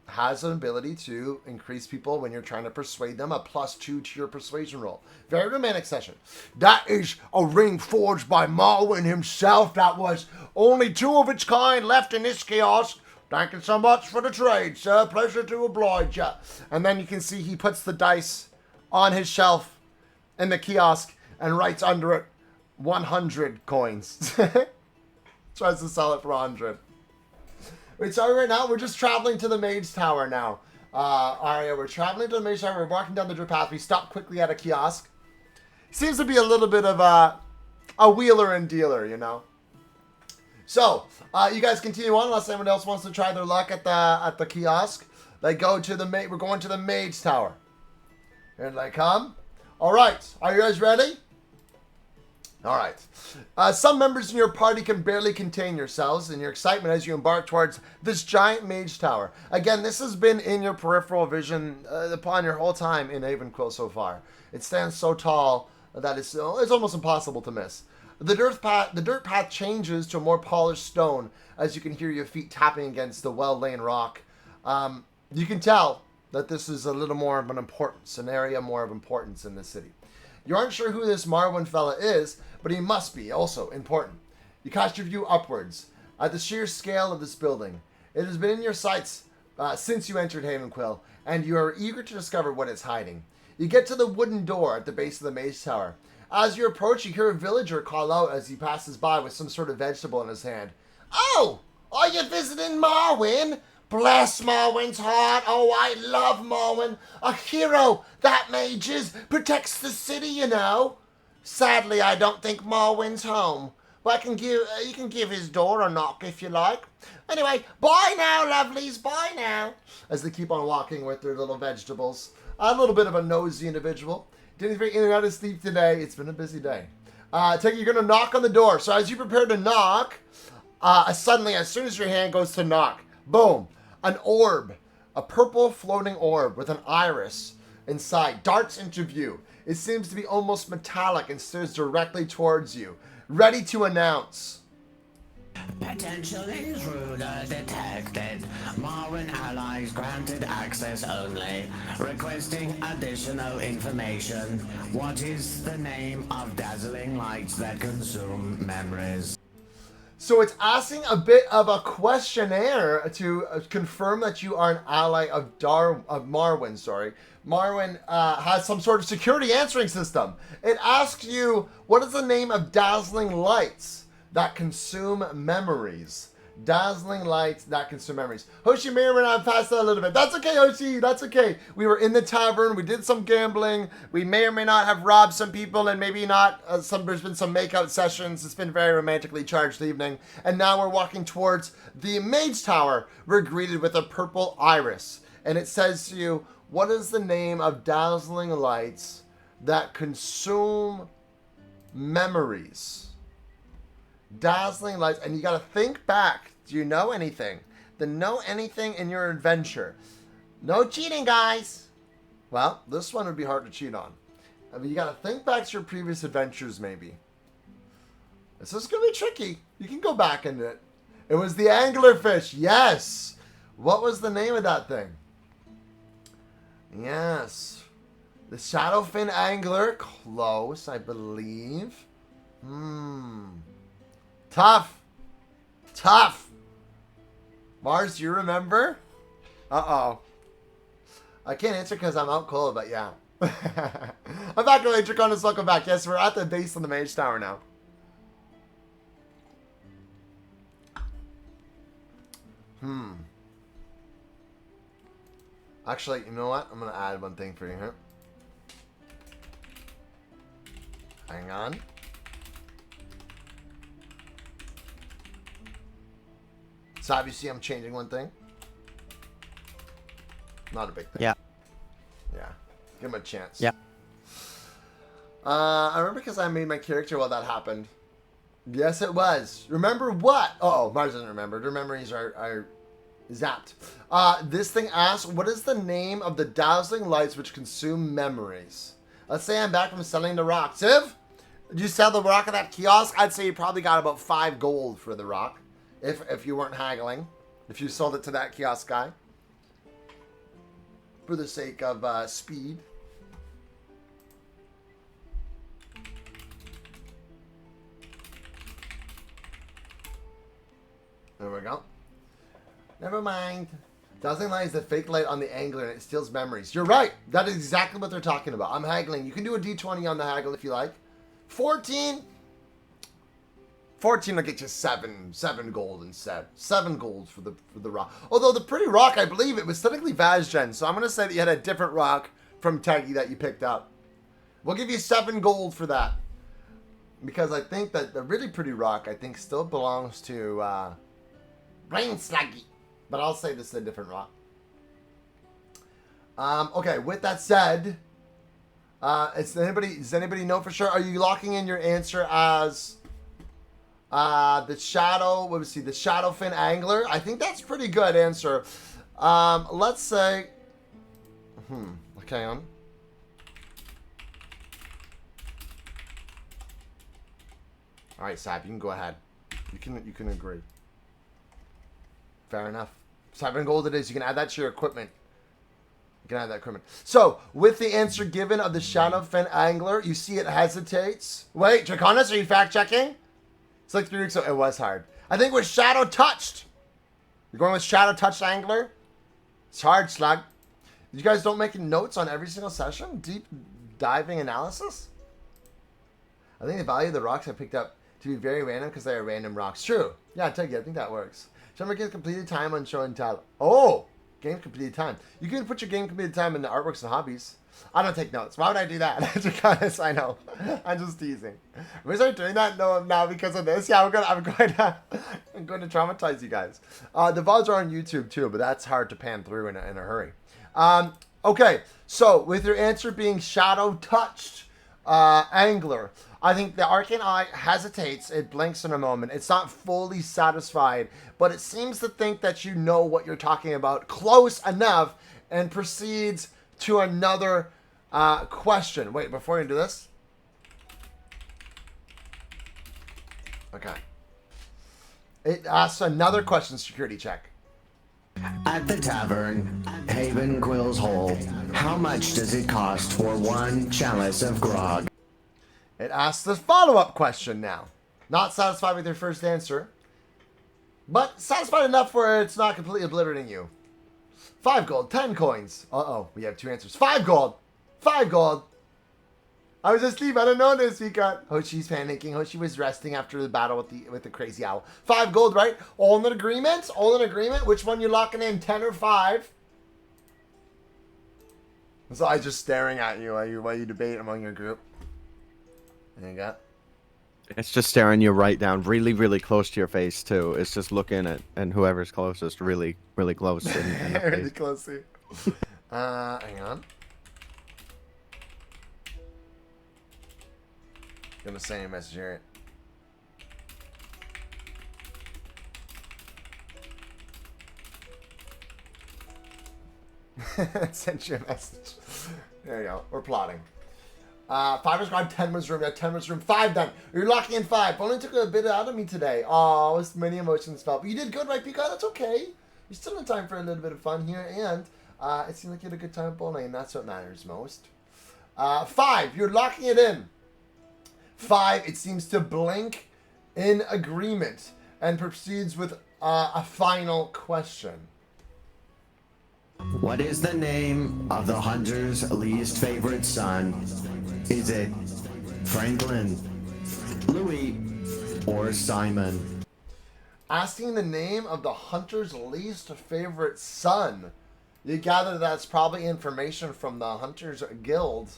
Has an ability to increase people when you're trying to persuade them, a +2 to your persuasion roll. Very romantic session. That is a ring forged by Marwyn himself. That was only 2 of its kind left in this kiosk. Thank you so much for the trade, sir. Pleasure to oblige you. And then you can see he puts the dice on his shelf in the kiosk and writes under it 100 coins. Tries to sell it for 100. Wait, sorry, right now, we're just traveling to the Mage Tower now. Arya, we're traveling to the Mage Tower. We're walking down the drip path. We stop quickly at a kiosk. Seems to be a little bit of a wheeler and dealer, you know. So, you guys continue on unless anyone else wants to try their luck at the kiosk. They go to we're going to the Mage Tower. Here they come. All right, are you guys ready? All right. Some members in your party can barely contain yourselves in your excitement as you embark towards this giant mage tower. Again, this has been in your peripheral vision upon your whole time in HavenQuill so far. It stands so tall that it's almost impossible to miss. The dirt path changes to a more polished stone as you can hear your feet tapping against the well-laid rock. You can tell that this is a little more of an importance, an area more of importance in the city. You aren't sure who this Marwyn fella is, but he must be also important. You cast your view upwards at the sheer scale of this building. It has been in your sights since you entered HavenQuill, and you are eager to discover what it's hiding. You get to the wooden door at the base of the Mage Tower. As you approach, you hear a villager call out as he passes by with some sort of vegetable in his hand. Oh, are you visiting Marwyn? Bless Marwyn's heart. Oh, I love Marwyn. A hero, that mage is. Protects the city, you know. Sadly, I don't think Marwyn's home. But you can give his door a knock if you like. Anyway, bye now, lovelies. Bye now. As they keep on walking with their little vegetables. A little bit of a nosy individual. Didn't get in and out of sleep today. It's been a busy day. You're going to knock on the door. So as you prepare to knock, suddenly, as soon as your hand goes to knock, boom. An orb, a purple floating orb with an iris inside, darts into view. It seems to be almost metallic and stares directly towards you, ready to announce. Potential intruder detected. Marwyn allies granted access only. Requesting additional information. What is the name of dazzling lights that consume memories? So it's asking a bit of a questionnaire to confirm that you are an ally of Marwyn. Marwyn has some sort of security answering system. It asks you, what is the name of dazzling lights that consume memories? Dazzling lights that consume memories. Hoshi may or may not have passed that a little bit. That's okay, Hoshi. That's okay. We were in the tavern. We did some gambling. We may or may not have robbed some people, and maybe not. There's been some makeout sessions. It's been a very romantically charged evening. And now we're walking towards the Mage Tower. We're greeted with a purple iris. And it says to you, what is the name of dazzling lights that consume memories? Dazzling lights, and you got to think back. Do you know anything? Then know anything in your adventure. No cheating, guys. Well, this one would be hard to cheat on. I mean, you got to think back to your previous adventures, maybe. This is going to be tricky. You can go back into it. It was the anglerfish. Yes. What was the name of that thing? Yes. The shadowfin angler. Close, I believe. Tough. Tough. Mars, do you remember? Uh-oh. I can't answer because I'm out cold, but yeah. I'm back, Draconis. Welcome back. Yes, we're at the base of the Mage Tower now. Actually, you know what? I'm going to add one thing for you here. Hang on. So you see I'm changing one thing? Not a big thing. Yeah. Yeah. Give him a chance. Yeah. I remember because I made my character while that happened. Yes, it was. Remember what? Oh, Mars doesn't remember. Their memories are zapped. This thing asks, what is the name of the dazzling lights which consume memories? Let's say I'm back from selling the rock. Civ, did you sell the rock at that kiosk? I'd say you probably got about 5 gold for the rock. If you weren't haggling. If you sold it to that kiosk guy. For the sake of speed. There we go. Never mind. Dazzling light is the fake light on the angler and it steals memories. You're right. That is exactly what they're talking about. I'm haggling. You can do a d20 on the haggle if you like. 14. 14 will get you 7 gold instead. 7 gold for the rock. Although the pretty rock, I believe it was technically Vazgen, so I'm going to say that you had a different rock from Teggy that you picked up. We'll give you 7 gold for that. Because I think that the really pretty rock, I think, still belongs to Rain Sluggy. But I'll say this is a different rock. Okay, with that said, does anybody know for sure? Are you locking in your answer as... the shadow, what was he? The shadowfin angler. I think that's a pretty good answer. Let's say, okay, on. All right, Sab, you can go ahead. You can agree. Fair enough. 7 gold it is. You can add that to your equipment. You can add that equipment. So, with the answer given of the shadowfin angler, you see it hesitates. Wait, Draconis, are you fact checking? It's like 3 weeks ago. It was hard. I think it was Shadow Touched. You're going with Shadow Touched Angler? It's hard, Slug. You guys don't make notes on every single session? Deep diving analysis? I think the value of the rocks I picked up to be very random because they are random rocks. True. Yeah, I tell you, I think that works. Remember, get completed time on show and tell. Oh! Game completed time. You can put your game completed time in the artworks and hobbies. I don't take notes. Why would I do that? To be honest, I know. I'm just teasing. We start doing that now because of this. Yeah, I'm going to traumatize you guys. The VODs are on YouTube too, but that's hard to pan through in a hurry. Okay, so with your answer being Shadow Touched Angler, I think the Arcane Eye hesitates. It blinks in a moment. It's not fully satisfied, but it seems to think that you know what you're talking about close enough and proceeds to another question. Wait, before you do this. Okay. It asks another question, security check. At the tavern, HavenQuill's Hole, how much does it cost for 1 chalice of grog? It asks the follow-up question now. Not satisfied with your first answer, but satisfied enough where it's not completely obliterating you. 5 gold, 10 coins. Uh-oh, we have 2 answers. 5 gold, 5 gold, I was asleep. I don't know this. We got Hoshi's panicking. Hoshi was resting after the battle with the crazy owl. 5 gold, right? All in agreement? All in agreement? Which one you locking in? 10 or 5? So I just staring at you while you debate among your group. There you go. It's just staring you right down, really, really close to your face too. It's just looking at and whoever's closest, really, really close. In the Really face. close to you. Hang on. Gonna send you a message here. Sent you a message. There you go. We're plotting. 5 was grab, 10 was room. Yeah, 10 was room. 5 done. You're locking in 5. Only took a bit out of me today. Oh, it's many emotions felt. But you did good, right, Pika? That's okay. You're still in time for a little bit of fun here. And it seemed like you had a good time bowling. And that's what matters most. 5. You're locking it in. 5. It seems to blink in agreement. And proceeds with a final question. What is the name of the hunter's least favorite son? Is it Franklin, Louis, or Simon? Asking the name of the hunter's least favorite son. You gather that's probably information from the Hunters Guild,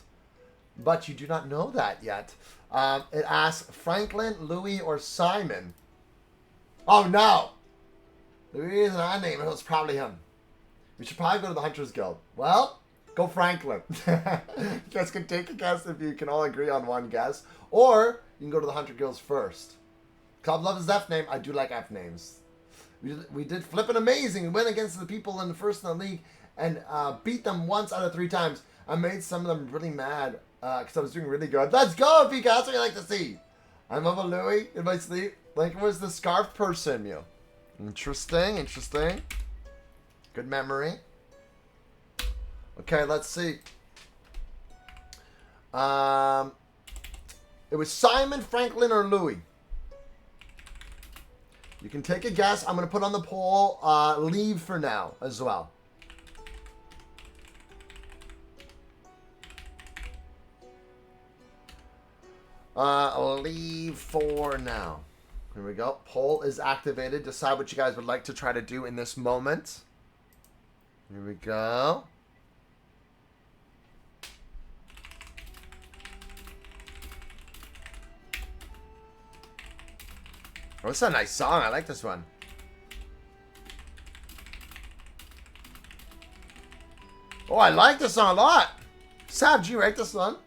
but you do not know that yet. It asks Franklin, Louis, or Simon. Oh no! Louis isn't our name, it was probably him. We should probably go to the Hunters Guild. Well, go Franklin. You guys can take a guess if you can all agree on one guess. Or you can go to the Hunter Guilds first. Club loves F name. I do like F names. We did flipping amazing. We went against the people in the first in the league and beat them once out of 3 times. I made some of them really mad because I was doing really good. Let's go, Pika. That's what you like to see. I'm up a Louis in my sleep. Like, where's the scarf person, you? Interesting, interesting. Good memory. Okay, let's see. It was Simon, Franklin, or Louis. You can take a guess. I'm going to put on the poll leave for now as well. Leave for now. Here we go. Poll is activated. Decide what you guys would like to try to do in this moment. Here we go. Oh, this is a nice song. I like this one. Oh, I like this song a lot. Sab, did you write this one?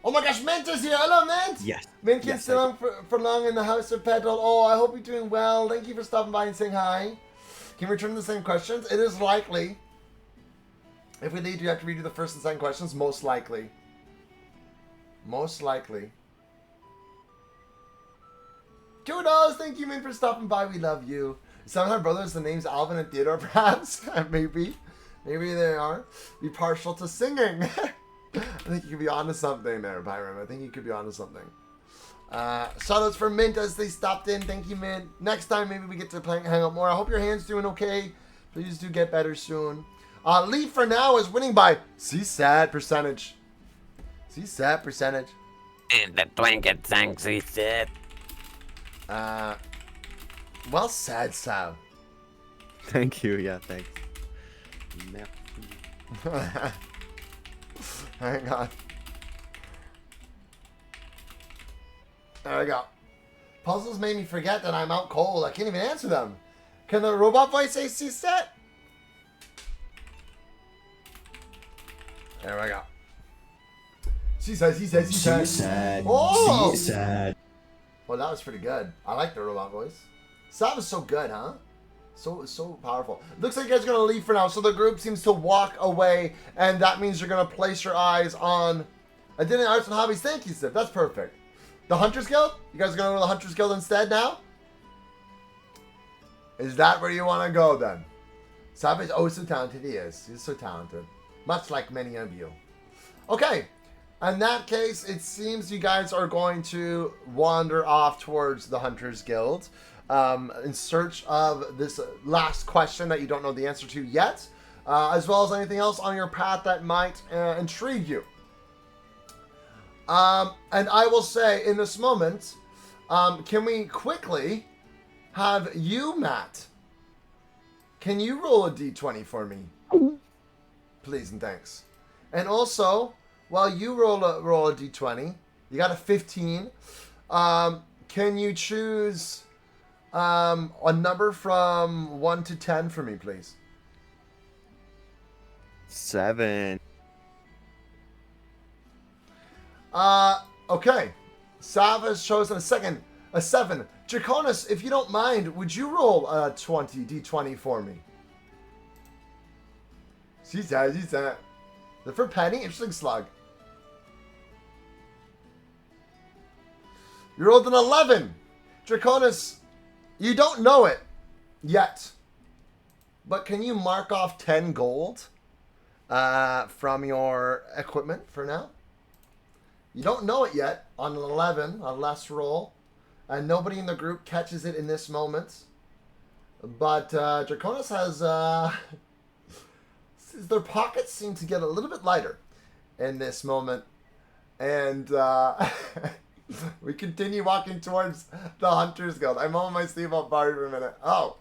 Oh my gosh, Mint is here. Hello, Mint. Yes. Mint can Yes, sit on for long in the house of Petal. Oh, I hope you're doing well. Thank you for stopping by and saying hi. Can we return the same questions? It is likely. If we lead, you have to redo the first and second questions. Most likely. Most likely. Kudos! Thank you, Mint, for stopping by. We love you. Some of our brothers, the names Alvin and Theodore, perhaps? Maybe. Maybe they are. Be partial to singing. I think you could be onto something there, Byron. I think you could be onto something. Shoutouts for Mint as they stopped in. Thank you, Mint. Next time, maybe we get to hang out more. I hope your hand's doing okay. Please do get better soon. Leave for now is winning by CSAT percentage. CSAT percentage. And the twinkle thanks, he said. Well said, Sal. Thank you. Yeah, thanks. Hang on. There we go. Puzzles made me forget that I'm out cold. I can't even answer them. Can the robot voice say CSAT? There we go. She says. She said. Oh! She said. Well, that was pretty good. I like the robot voice. That was so good, huh? So powerful. Looks like you guys are going to leave for now. So the group seems to walk away. And that means you're going to place your eyes on Identity Arts and Hobbies. Thank you, Sif. That's perfect. The Hunters Guild? You guys are going to go to the Hunters Guild instead now? Is that where you want to go then? Saf is oh so talented. He is. He's so talented. Much like many of you. Okay. In that case, it seems you guys are going to wander off towards the Hunters Guild in search of this last question that you don't know the answer to yet, as well as anything else on your path that might intrigue you. And I will say, in this moment, can we quickly have you, Matt? Can you roll a d20 for me? Please and thanks. And also, while you roll a d20, you got a 15. Can you choose a number from 1 to 10 for me, please? 7. Okay. Sav has chosen a 7. Draconis, if you don't mind, would you roll a d20 for me? She said. Is it for Penny? Interesting slug. You rolled an 11. Draconis, you don't know it yet. But can you mark off 10 gold from your equipment for now? You don't know it yet on an 11, on last roll. And nobody in the group catches it in this moment. But Draconis has... their pockets seem to get a little bit lighter in this moment. And we continue walking towards the Hunter's Guild. I'm on my sleeve up bar for a minute. Oh.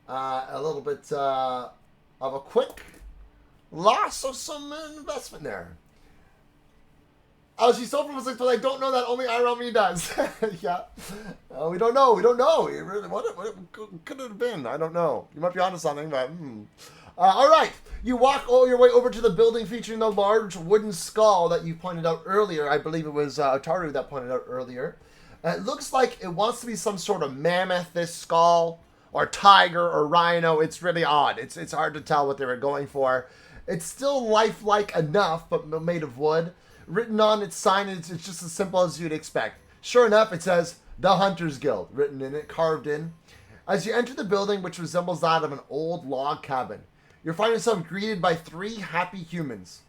A little bit of a quick loss of some investment there. Oh, she's so from 6, but I don't know that only Irami does. Yeah. We don't know. It really, what could it have been? I don't know. You might be onto something, but... all right. You walk all your way over to the building featuring the large wooden skull that you pointed out earlier. I believe it was Otaru that pointed out earlier. It looks like it wants to be some sort of mammoth, this skull, or tiger, or rhino. It's really odd. It's hard to tell what they were going for. It's still lifelike enough, but made of wood. Written on its sign, it's just as simple as you'd expect. Sure enough, it says, The Hunter's Guild, written in it, carved in. As you enter the building, which resembles that of an old log cabin, you'll find yourself greeted by 3 happy humans,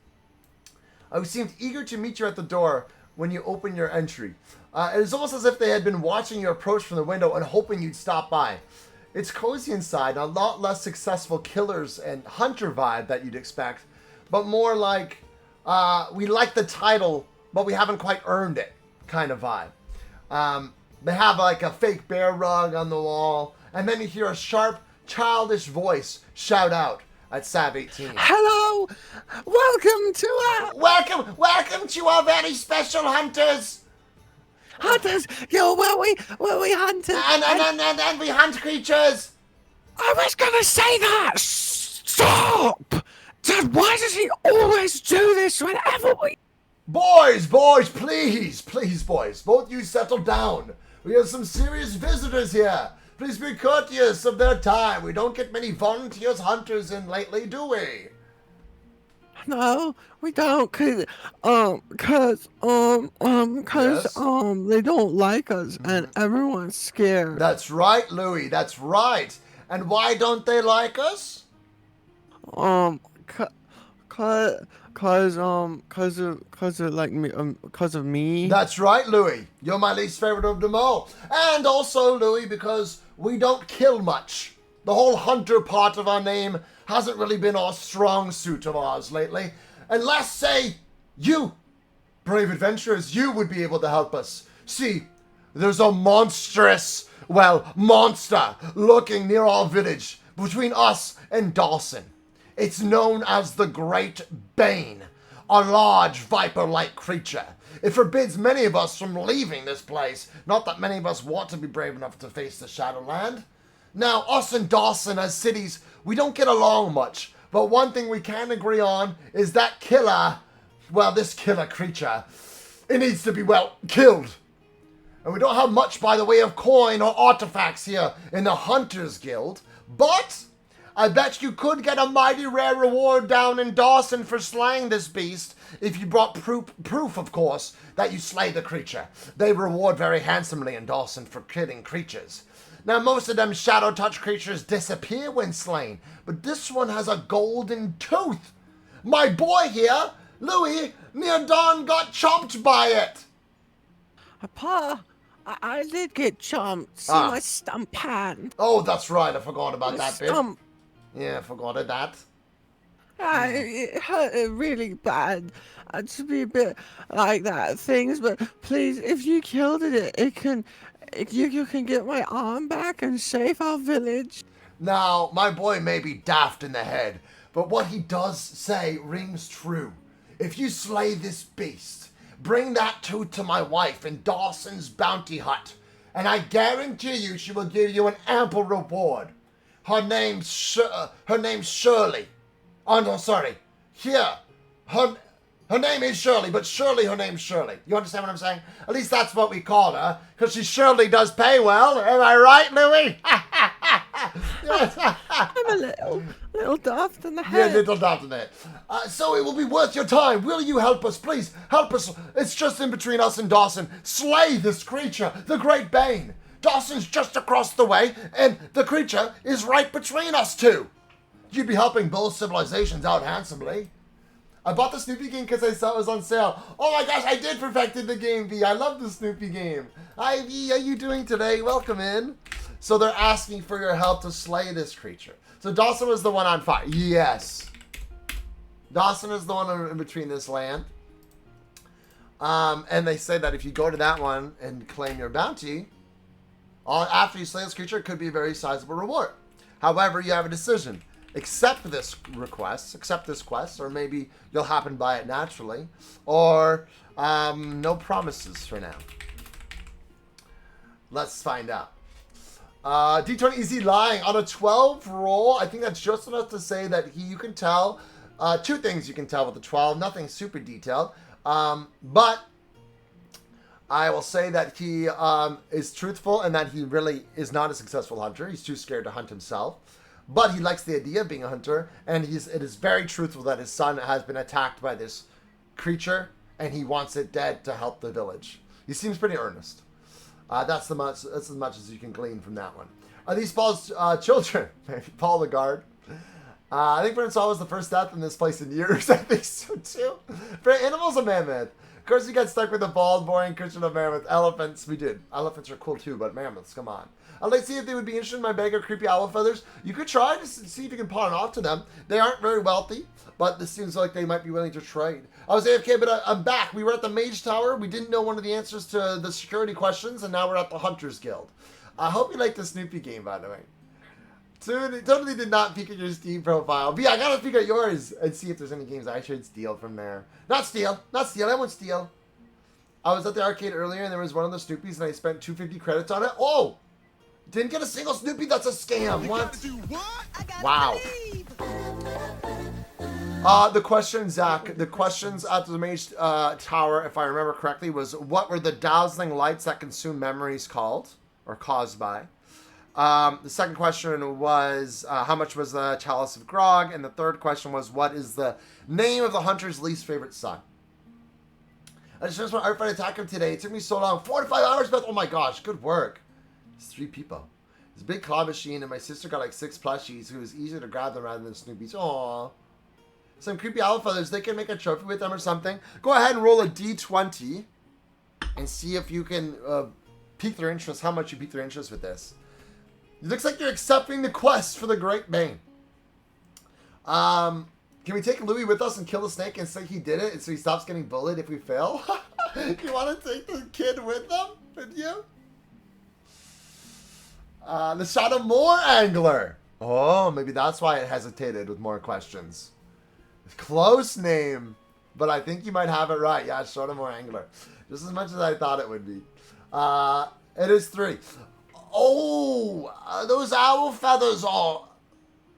who seemed eager to meet you at the door when you open your entry. It is almost as if they had been watching you approach from the window and hoping you'd stop by. It's cozy inside, a lot less successful killers and hunter vibe that you'd expect, but more like, we like the title, but we haven't quite earned it kind of vibe. They have like a fake bear rug on the wall, and then you hear a sharp, childish voice shout out at Sav 18. Hello! Welcome to Welcome to our very special hunters! Hunters! Yo, where we hunting? And we hunt creatures! I was gonna say that! Stop! Dad, why does he always do this whenever we... Boys, please, boys. Both you settle down. We have some serious visitors here. Please be courteous of their time. We don't get many volunteers hunters in lately, do we? No, we don't, cause they don't like us, and everyone's scared. That's right, Louis, that's right. And why don't they like us? Cause of me. That's right, Louis. You're my least favorite of them all. And also, Louis, because we don't kill much. The whole hunter part of our name hasn't really been our strong suit of ours lately. Unless, say, you, brave adventurers, you would be able to help us. See, there's a monster lurking near our village between us and Dawson. It's known as the Great Bane, a large viper-like creature. It forbids many of us from leaving this place. Not that many of us want to be brave enough to face the Shadowland. Now, us and Dawson as cities, we don't get along much. But one thing we can agree on is that this killer creature, it needs to be, killed. And we don't have much by the way of coin or artifacts here in the Hunter's Guild. But I bet you could get a mighty rare reward down in Dawson for slaying this beast, if you brought proof, of course, that you slay the creature. They reward very handsomely in Dawson for killing creatures. Now, most of them Shadow Touch creatures disappear when slain, but this one has a golden tooth. My boy here, Louis, near dawn got chomped by it. Pa, I did get chomped. See my stump hand. Oh, that's right. I forgot about My that bit. stump. Yeah, I forgot of that. It hurt really bad to be a bit like that. Things, but please, if you killed you can get my arm back and save our village. Now, my boy may be daft in the head, but what he does say rings true. If you slay this beast, bring that tooth to my wife in Dawson's bounty hut, and I guarantee you she will give you an ample reward. Her name's Shirley. Oh, no, sorry. Here. Her name is Shirley, but surely her name's Shirley. You understand what I'm saying? At least that's what we call her, because she surely does pay well. Am I right, Louis? I'm a little daft in the Yeah, head. little daft in the head. So it will be worth your time. Will you help us? Please, help us. It's just in between us and Dawson. Slay this creature, the Great Bane. Dawson's just across the way, and the creature is right between us two. You'd be helping both civilizations out handsomely. I bought the Snoopy game because I saw it was on sale. Oh my gosh, I did perfected the game, V. I love the Snoopy game. Hi, V. How you doing today? Welcome in. So they're asking for your help to slay this creature. So Dawson was the one on fire. Yes. Dawson is the one in between this land. And they say that if you go to that one and claim your bounty, after you slay this creature, it could be a very sizable reward. However, you have a decision. Accept this quest, or maybe you'll happen by it naturally, or no promises for now. Let's find out. D20 easy lying on a 12 roll. I think that's just enough to say that you can tell two things you can tell with the 12. Nothing super detailed, but I will say that he is truthful and that he really is not a successful hunter. He's too scared to hunt himself. But he likes the idea of being a hunter, and it is very truthful that his son has been attacked by this creature, and he wants it dead to help the village. He seems pretty earnest. That's as much as you can glean from that one. Are these Paul's children? Maybe Paul the guard. I think Francois was the first death in this place in years. I think so too. For animals, a mammoth. Of course, you got stuck with the bald, boring Christian of mammoth. Elephants, we did. Elephants are cool too, but mammoths, come on. I'd like to see if they would be interested in my bag of creepy owl feathers. You could try to see if you can pawn it off to them. They aren't very wealthy, but this seems like they might be willing to trade. I was AFK, but I'm back. We were at the Mage Tower. We didn't know one of the answers to the security questions, and now we're at the Hunters Guild. I hope you like the Snoopy game, by the way. Totally did not peek at your Steam profile. But yeah, I gotta peek at yours and see if there's any games I should steal from there. Not steal. I won't steal. I was at the arcade earlier, and there was one of the Snoopies, and I spent 250 credits on it. Oh! Didn't get a single Snoopy? That's a scam. What? Wow. The question, Zach, the questions at the Mage Tower, if I remember correctly, was what were the dazzling lights that consume memories called or caused by? The second question was how much was the chalice of grog? And the third question was what is the name of the hunter's least favorite son? I just finished my art fight attack him today. It took me so long. 4 to 5 hours, Beth. Oh my gosh, good work. It's 3 people. It's a big claw machine, and my sister got like 6 plushies, who was easier to grab them rather than Snoopy's. Aww. Some creepy owl feathers. They can make a trophy with them or something. Go ahead and roll a d20 and see if you can pique their interest, how much you pique their interest with this. It looks like you're accepting the quest for the Great Bane. Can we take Louis with us and kill the snake and say he did it, and so he stops getting bullied if we fail? You want to take the kid with them? With you? The Shadow Moor Angler. Oh, maybe that's why it hesitated with more questions. Close name, but I think you might have it right. Yeah, Shadow Moor Angler. Just as much as I thought it would be. It is 3. Oh, those owl feathers are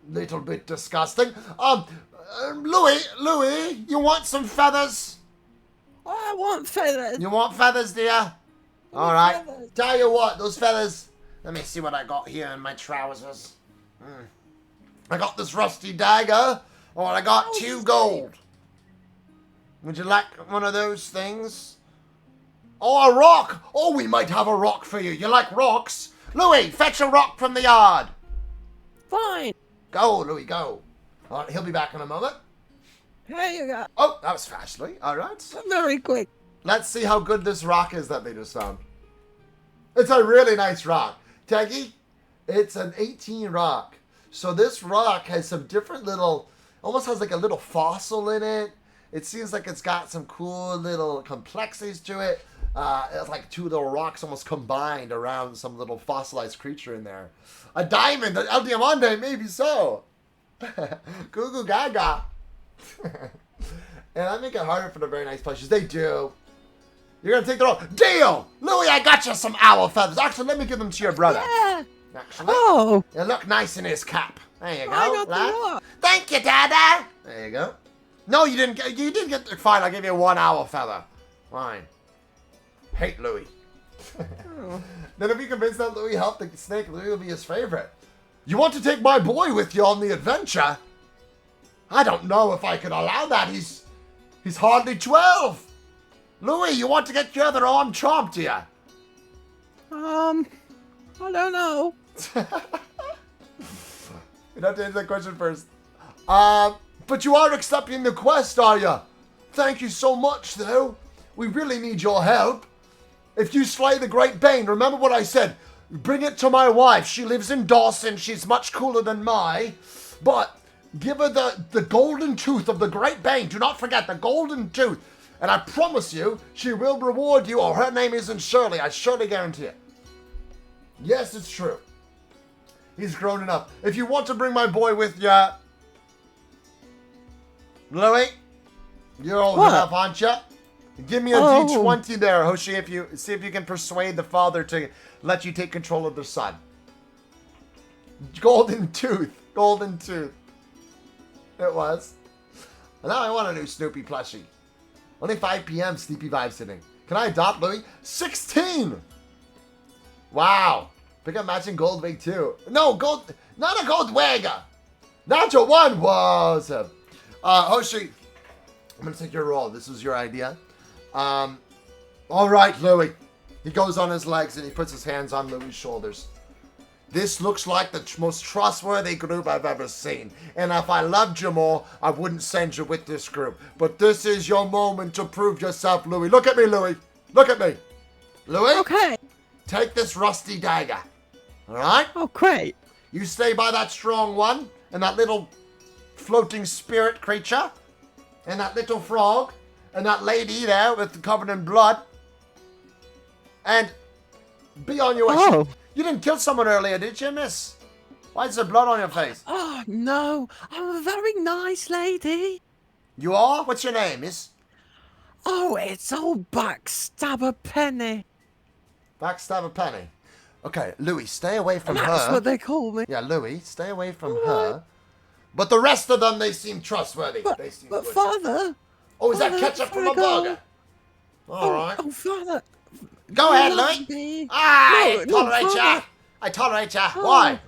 a little bit disgusting. Louis, you want some feathers? I want feathers. You want feathers, dear? All right. Tell you what, those feathers. Let me see what I got here in my trousers. I got this rusty dagger, or I got 2 gold. Would you like one of those things? Oh, a rock! Oh, we might have a rock for you. You like rocks? Louis, fetch a rock from the yard. Fine. Go, Louis, go. All right, he'll be back in a moment. Here you go. Oh, that was fast, Louis. All right. Very quick. Let's see how good this rock is that they just found. It's a really nice rock. Teggy, it's an 18 rock. So this rock has some different little Almost has like a little fossil in it. It seems like it's got some cool little complexities to it. It's like two little rocks almost combined around some little fossilized creature in there. A diamond, an El Diamante, maybe so. Goo goo gaga. And I make it harder for the very nice plushies. They do. You're gonna take the role. Deal! Louis, I got you some owl feathers. Actually, let me give them to your brother. Yeah. Actually. Oh. They look nice in his cap. There you go. I got the lad. lot. Thank you, Dada. There you go. No, you didn't get. Fine, I'll give you one owl feather. Fine. Hate Louis. Then if you convince that Louis helped the snake, Louis will be his favorite. You want to take my boy with you on the adventure? I don't know if I could allow that. He's hardly 12. Louis, you want to get your other arm chomped here? I don't know. You'd have to answer that question first. But you are accepting the quest, are you? Thank you so much, though. We really need your help. If you slay the Great Bane, remember what I said. Bring it to my wife. She lives in Dawson. She's much cooler than my. But give her the golden tooth of the Great Bane. Do not forget the golden tooth. And I promise you, she will reward you, or her name isn't Shirley. I surely guarantee it. Yes, it's true. He's grown enough. If you want to bring my boy with you, Louis, you're old enough, aren't you? Give me a D20 there, Hoshi, see if you can persuade the father to let you take control of the son. Golden tooth. Golden tooth. It was. And now I want a new Snoopy plushie. Only 5 p.m. Sleepy Vibe sitting. Can I adopt Louis? 16! Wow. Pick up matching gold wig too. No, gold. Not a gold wig. Natural one was. Hoshi, I'm going to take your role. This was your idea. All right, Louis. He goes on his legs and he puts his hands on Louis' shoulders. This looks like the most trustworthy group I've ever seen. And if I loved you more, I wouldn't send you with this group. But this is your moment to prove yourself, Louis. Look at me, Louis. Look at me. Louis? Okay. Take this rusty dagger. All right? Oh, great. You stay by that strong one and that little floating spirit creature and that little frog and that lady there with covered in blood. And be on your way. Oh. You didn't kill someone earlier, did you, miss? Why is there blood on your face? Oh, no. I'm a very nice lady. You are? What's your name, miss? Oh, it's old Backstabber Penny. Backstabber Penny. Okay, Louis, stay away from her. That's what they call me. Yeah, Louis, stay away from her. But the rest of them, they seem trustworthy. But, they seem but good. Father. Oh, is that Father, ketchup from a before I go- burger? All right. Oh, Father. Go ahead, love Louis. me. I No, tolerate ya. Father. I tolerate ya. Oh. Why?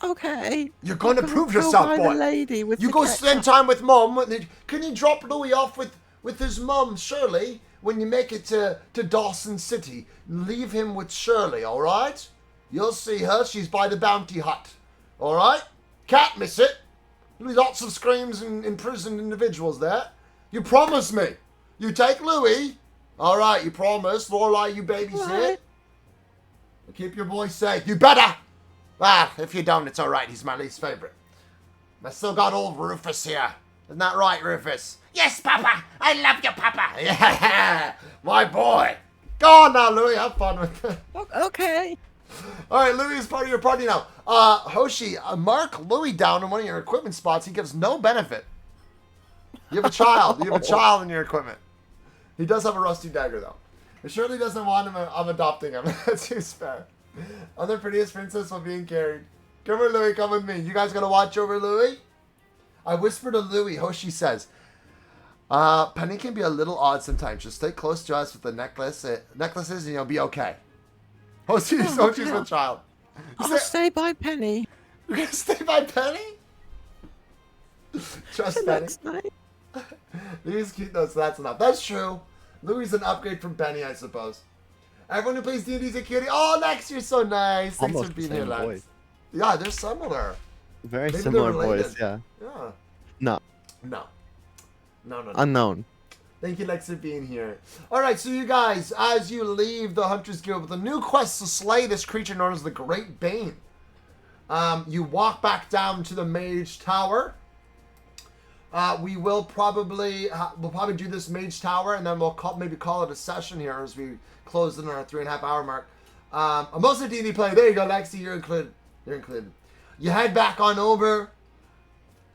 Okay. You're going to I'm prove go yourself, by boy. The lady with You the go ketchup. spend time with Mom. Can you drop Louis off with his mum, Shirley, when you make it to Dawson City? Leave him with Shirley, all right? You'll see her. She's by the bounty hut. All right? Can't miss it. There'll be lots of screams and imprisoned individuals there. You promise me. You take Louis. All right, you promise. Lorelai, you babysit. Right. Keep your boy safe. You better. Ah, if you don't, it's all right. He's my least favorite. I still got old Rufus here. Isn't that right, Rufus? Yes, Papa. I love you, Papa. Yeah, my boy. Go on now, Louis. Have fun with it. Okay. All right, Louis is part of your party now. Hoshi, mark Louis down in one of your equipment spots. He gives no benefit. You have a child. You have a child in your equipment. He does have a rusty dagger, though. It surely doesn't want him. I'm adopting him. That seems fair. I'm the prettiest princess while being carried. Come here, Louis. Come with me. You guys gonna watch over Louis? I whisper to Louis. Hoshi says, Penny can be a little odd sometimes. Just stay close to us with the necklaces and you'll be okay. Hoshi's my child. I'll stay by Penny. You're gonna stay by Penny? Trust She Penny. looks nice. Louis is cute though, so that's enough. That's true. Louis is an upgrade from Penny, I suppose. Everyone who plays D&D is a cutie. Oh, Lex, you're so nice. Thanks Almost for being the here, same Lex. voice. Yeah, they're similar. Very Maybe similar they're related. voice, yeah. Yeah. No, No. unknown. Thank you, Lex, for being here. All right, so you guys, as you leave the Hunter's Guild with a new quest to slay this creature known as the Great Bane. You walk back down to the Mage Tower. We will probably do this Mage Tower, and then we'll maybe call it a session here as we close in on our 3.5 hour mark. I'm mostly D&D player. There you go, Lexi. You're included. You're included. You head back on over.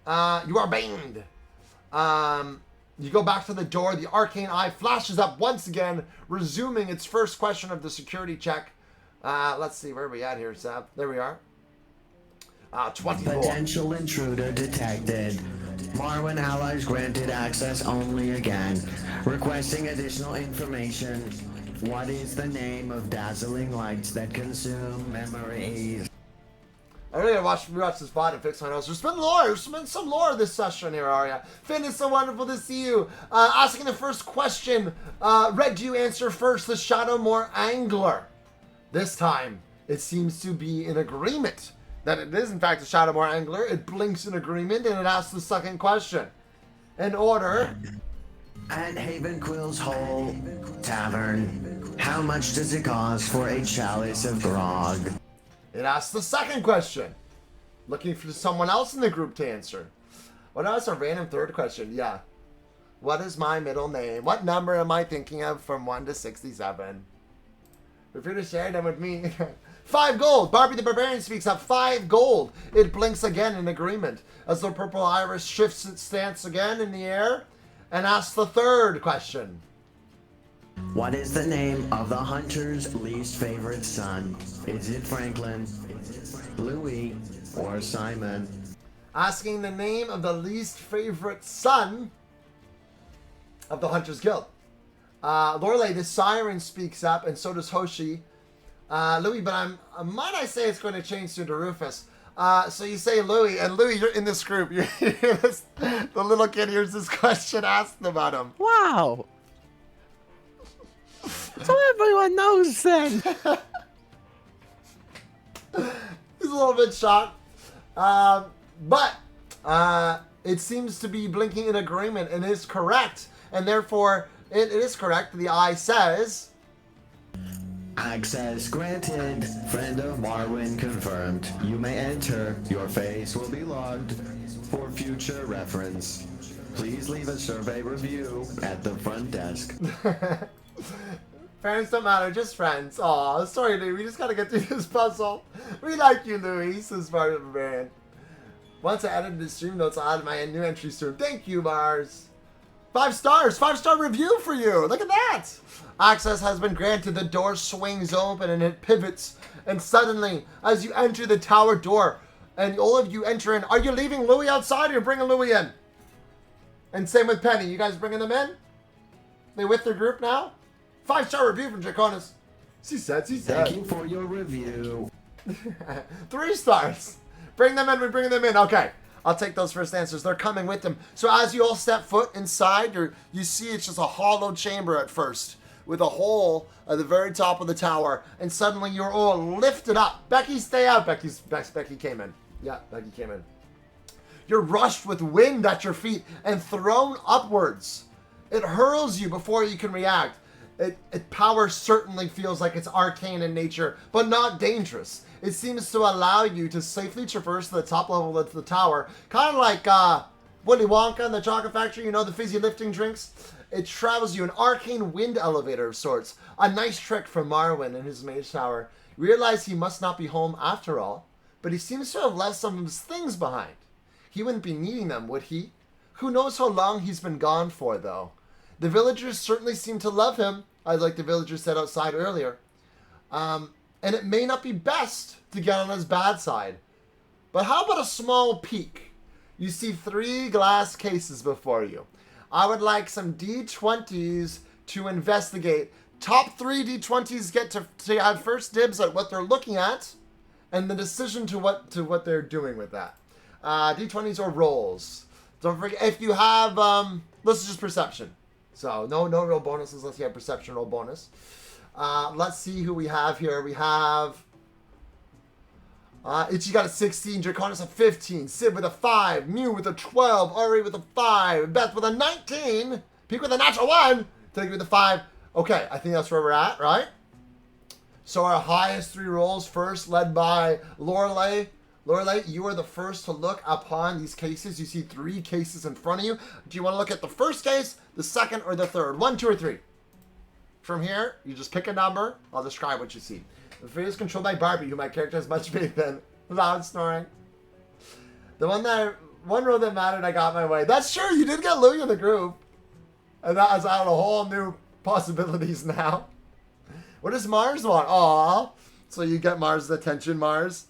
You are banned. You go back to the door. The arcane eye flashes up once again, resuming its first question of the security check. Let's see, where are we at here, Sab? There we are. 24. Potential intruder detected. Marwin allies granted access only again. Requesting additional information. What is the name of dazzling lights that consume memories? I really gotta rewatch this VOD and fix my notes. There's been lore. There's been some lore this session here, Arya. Finn, it's so wonderful to see you. Asking the first question. Red, do you answer first? The Shadowmoor Angler. This time, it seems to be in agreement that it is, in fact, a Shadowmoor Angler. It blinks in agreement, and it asks the second question. In order. At HavenQuill's Hole Tavern, how much does it cost for a chalice of grog? It asks the second question. Looking for someone else in the group to answer. What else? A random third question. Yeah. What is my middle name? What number am I thinking of from 1 to 67? Feel free to share them with me. 5 gold. Barbie the Barbarian speaks up. 5 gold. It blinks again in agreement as the purple iris shifts its stance again in the air and asks the third question. What is the name of the hunter's least favorite son? Is it Franklin, Louis, or Simon? Asking the name of the least favorite son of the Hunter's Guild. Lorelei, the Siren, speaks up, and so does Hoshi. Louis, but might I say it's going to change soon to Rufus. So you say Louis, and Louis, you're in this group. The little kid hears this question asked about him. Wow. So everyone knows then. He's a little bit shocked. But it seems to be blinking in agreement and is correct. And therefore, it is correct. The eye says... Access granted. Friend of Marwin confirmed. You may enter. Your face will be logged for future reference. Please leave a survey review at the front desk. Parents don't matter, just friends. Aw, sorry, dude. We just gotta get through this puzzle. We like you, Louis, says Bart of the Band. Once I edited the stream notes, I'll add my new entry soon. Thank you, Mars. 5 stars. 5-star review for you. Look at that. Access has been granted. The door swings open and it pivots. And suddenly, as you enter the tower door, and all of you enter in, are you leaving Louis outside or you're bringing Louis in? And same with Penny. You guys bringing them in? They with their group now? 5-star review from Draconis. She said. Thank you for your review. 3 stars. Bring them in. We're bringing them in. Okay. I'll take those first answers. They're coming with them. So as you all step foot inside, you see it's just a hollow chamber at first with a hole at the very top of the tower. And suddenly you're all lifted up. Becky, stay out. Becky came in. Yeah, Becky came in. You're rushed with wind at your feet and thrown upwards. It hurls you before you can react. Power certainly feels like it's arcane in nature, but not dangerous. It seems to allow you to safely traverse the top level of the tower, kind of like Willy Wonka and the Chocolate Factory, you know, the fizzy lifting drinks. It travels you an arcane wind elevator of sorts. A nice trick from Marwin in his mage tower. You realize he must not be home after all, but he seems to have left some of his things behind. He wouldn't be needing them, would he? Who knows how long he's been gone for, though. The villagers certainly seem to love him, as like the villagers said outside earlier. And it may not be best to get on his bad side. But how about a small peek? You see 3 glass cases before you. I would like some D20s to investigate. Top 3 D20s get to have first dibs at what they're looking at, and the decision to what they're doing with that. D20s or rolls. Don't forget, if you have, this is just perception. So no real bonuses unless you have perception roll bonus. Let's see who we have here. We have Itchy got a 16, Draconis a 15, Sid with a 5, Mew with a 12, Ari with a 5, Beth with a 19, Peek with a natural 1, Tig with a 5. Okay, I think that's where we're at, right? So our highest 3 rolls first, led by Lorelei. Lorelei, you are the first to look upon these cases. You see 3 cases in front of you. Do you want to look at the first case, the second, or the third? 1, 2, or 3? From here, you just pick a number. I'll describe what you see. The video is controlled by Barbie, who my character has much faith in. Loud snoring. The one row that mattered, I got my way. That's true. You did get Louie in the group. And that has out a whole new possibilities now. What does Mars want? Aw. So you get Mars' attention, Mars.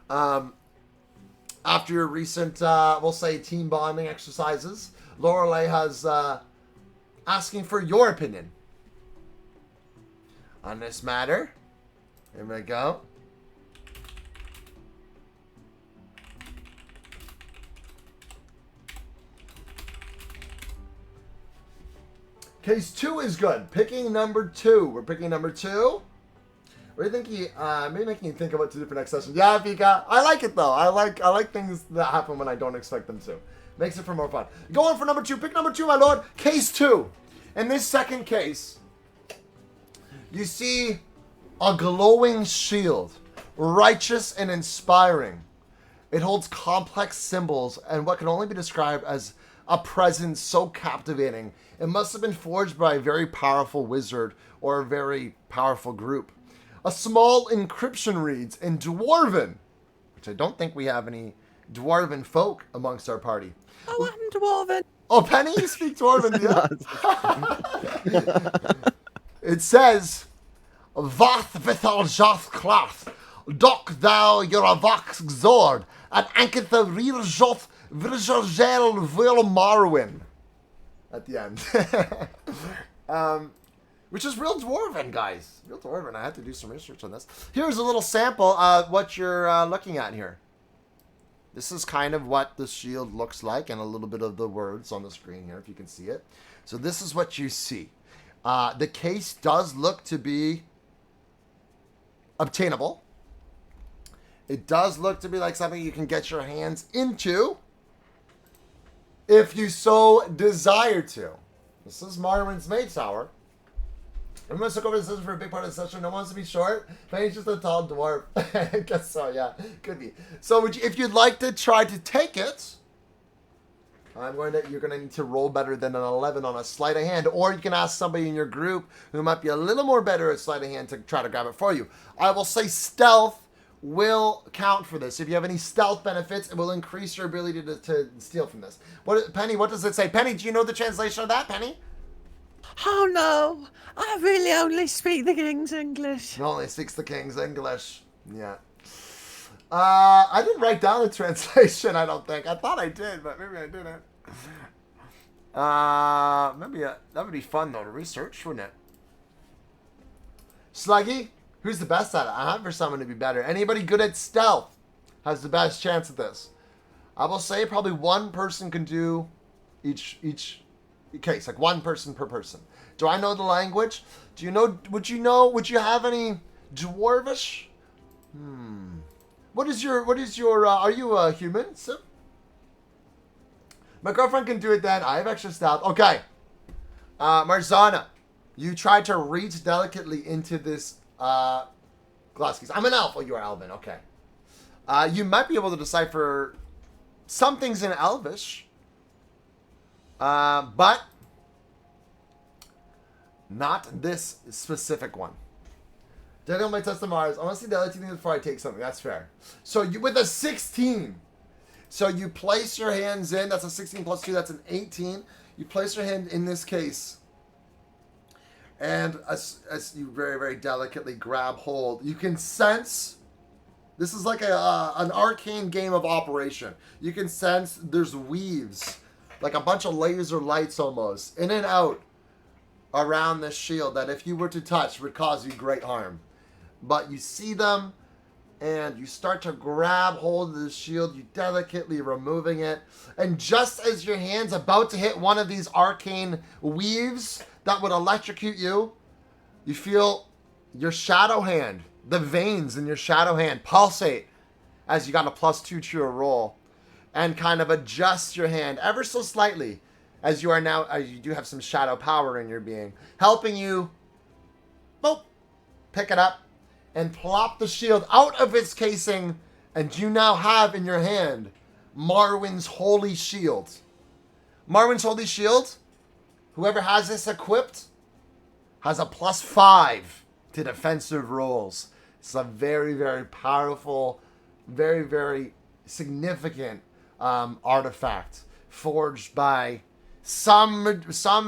After your recent, we'll say, team bonding exercises, Lorelei has asking for your opinion on this matter. Here we go. Case 2 is good. Picking number 2. We're picking number 2. What do you think? Maybe making you think about 2 different next sessions. Yeah, Vika. I like it though. I like things that happen when I don't expect them to. Makes it for more fun. Go on for number 2. Pick number 2, my lord. Case 2. In this second case, you see a glowing shield, righteous and inspiring. It holds complex symbols and what can only be described as a presence so captivating. It must have been forged by a very powerful wizard or a very powerful group. A small encryption reads in Dwarven, which I don't think we have any Dwarven folk amongst our party. Oh, I'm Dwarven. Oh, Penny, you speak Dwarven, yeah? It says, Vath vithal jath klath, doc thou your avak zord, and anketh the real joth virgel vil marwin. At the end. Which is real Dwarven, guys. Real Dwarven. I had to do some research on this. Here's a little sample of what you're looking at here. This is kind of what the shield looks like and a little bit of the words on the screen here, if you can see it. So this is what you see. The case does look to be obtainable. It does look to be like something you can get your hands into if you so desire to. This is Marwin's Maid Tower. I'm going to look over the session for a big part of the session. No one wants to be short, but he's just a tall dwarf. I guess so, yeah. Could be. So if you'd like to try to take it, you're going to need to roll better than an 11 on a sleight of hand, or you can ask somebody in your group who might be a little more better at sleight of hand to try to grab it for you. I will say stealth will count for this. If you have any stealth benefits, it will increase your ability to steal from this. Penny, what does it say? Penny, do you know the translation of that, Penny? Oh no, I really only speak the King's English. It only speaks the King's English. Yeah. I didn't write down the translation, I don't think. I thought I did, but maybe I didn't. Maybe that would be fun, though, to research, wouldn't it? Sluggy, who's the best at it? I have for someone to be better. Anybody good at stealth has the best chance at this. I will say probably one person can do each case, like one person per person. Do I know the language? Do you know? Would you have any Dwarvish? What is your? Are you a human, Sim? My girlfriend can do it then. I have extra stealth. Okay. Marzana, you tried to reach delicately into this glass case. I'm an elf. Oh, you are Elven. Okay. You might be able to decipher some things in Elvish. But not this specific one. Deadly on my test of Mars. I want to see the other 2 things before I take something. That's fair. So you with a 16. So you place your hands in. That's a 16 plus 2. That's an 18. You place your hand in this case. And as you very, very delicately grab hold, you can sense. This is like an arcane game of operation. You can sense there's weaves. Like a bunch of laser lights almost, in and out around this shield that if you were to touch would cause you great harm. But you see them, and you start to grab hold of the shield, you delicately removing it, and just as your hand's about to hit one of these arcane weaves that would electrocute you, you feel your shadow hand, the veins in your shadow hand pulsate as you got a +2 to your roll. And kind of adjust your hand ever so slightly as you do have some shadow power in your being, helping you pick it up and plop the shield out of its casing And you now have in your hand Marwyn's Holy Shield. Marwyn's Holy Shield, whoever has this equipped, has a +5 to defensive rolls. It's a very, very powerful, very, very significant artifact forged by some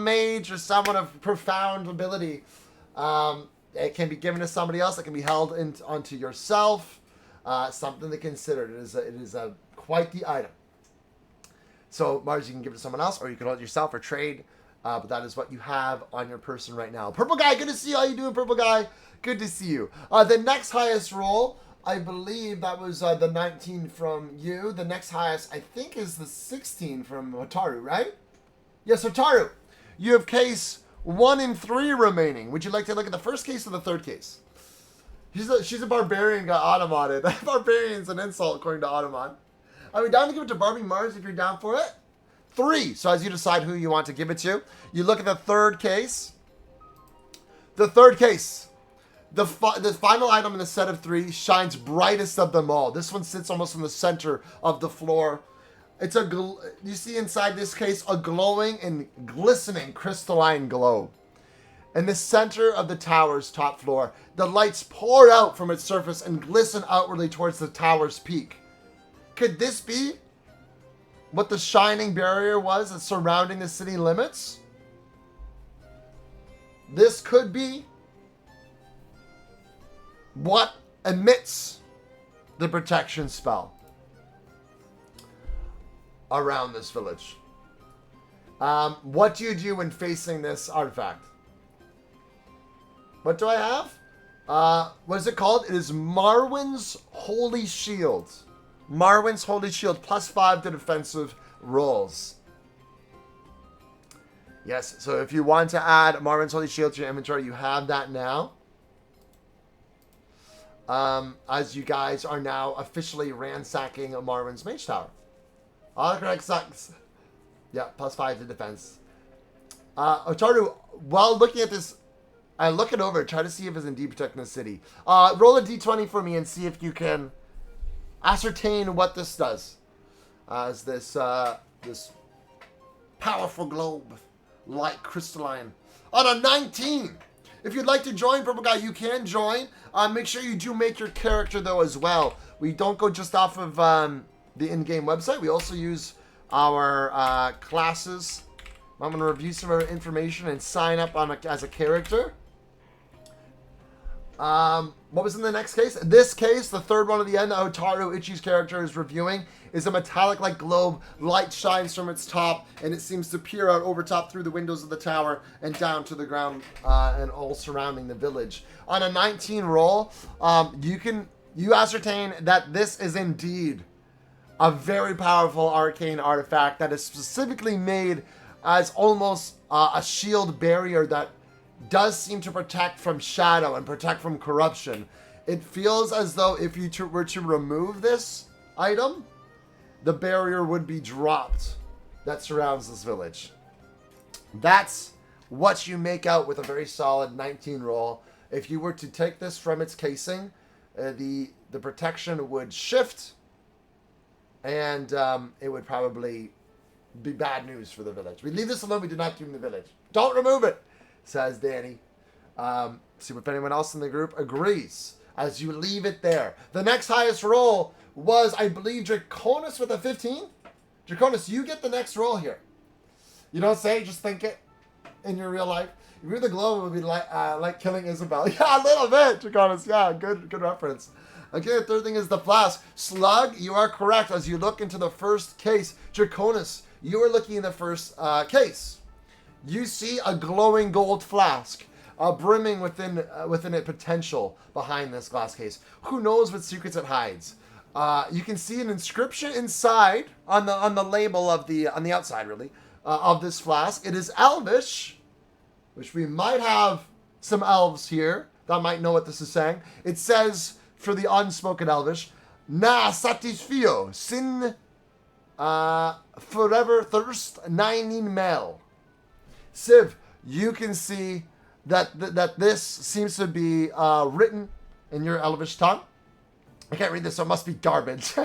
mage or someone of profound ability. It can be given to somebody else. It can be held onto yourself. Something to consider. It is quite the item. So, Mars, you can give it to someone else, or you can hold it yourself or trade. But that is what you have on your person right now. Purple Guy, good to see you. How you doing, Purple Guy? Good to see you. The next highest roll, I believe that was the 19 from you. The next highest, I think, is the 16 from Hotaru, right? Yes, Hotaru. You have case 1 and 3 remaining. Would you like to look at the first case or the third case? She's a barbarian, got automated. Barbarian's an insult, according to Automon. Are we down to give it to Barbie Mars if you're down for it? 3. So as you decide who you want to give it to, you look at the third case. The third case. The final item in the set of 3 shines brightest of them all. This one sits almost in the center of the floor. It's you see inside this case a glowing and glistening crystalline globe. In the center of the tower's top floor, the lights pour out from its surface and glisten outwardly towards the tower's peak. Could this be what the shining barrier was that's surrounding the city limits? This could be what emits the protection spell around this village. What do you do when facing this artifact? What do I have? What is it called? It is Marwyn's Holy Shield. Marwyn's Holy Shield, +5 to defensive rolls. Yes, so if you want to add Marwyn's Holy Shield to your inventory, you have that now. As you guys are now officially ransacking Marwyn's Mage Tower. Autocorrect sucks. Yeah, +5 to defense. Otaru, while looking at this, I look it over, try to see if it's indeed protecting the city. Roll a d20 for me and see if you can ascertain what this does. As this powerful globe, light crystalline. On a 19! If you'd like to join, Purple Guy, you can join. Make sure you do make your character, though, as well. We don't go just off of the in-game website. We also use our classes. I'm going to review some of our information and sign up as a character. What was in the next case? This case, the third one at the end, Otaru Ichi's character is reviewing, is a metallic-like globe. Light shines from its top, and it seems to peer out over top through the windows of the tower and down to the ground and all surrounding the village. On a 19 roll, you ascertain that this is indeed a very powerful arcane artifact that is specifically made as almost a shield barrier that does seem to protect from shadow and protect from corruption. It feels as though if you were to remove this item, the barrier would be dropped that surrounds this village. That's what you make out with a very solid 19 roll. If you were to take this from its casing, the protection would shift, and it would probably be bad news for the village. We leave this alone. We do not doom the village. Don't remove it, says Danny. See if anyone else in the group agrees as you leave it there. The next highest roll was, I believe, Draconis with a 15. Draconis, you get the next roll here. You don't say, just think it in your real life. If you're the globe, it would be like killing Isabel. Yeah, a little bit, Draconis. Yeah, good reference. Okay, the third thing is the flask. Slug, you are correct. As you look into the first case, Draconis, you are looking in the first case. You see a glowing gold flask, brimming within it potential behind this glass case. Who knows what secrets it hides? You can see an inscription inside on the label on the outside, really, of this flask. It is Elvish, which we might have some elves here that might know what this is saying. It says, for the unspoken Elvish, "Na satisfio sin forever thirst nining mel." Civ, you can see that this seems to be written in your Elvish tongue. I can't read this, so it must be garbage.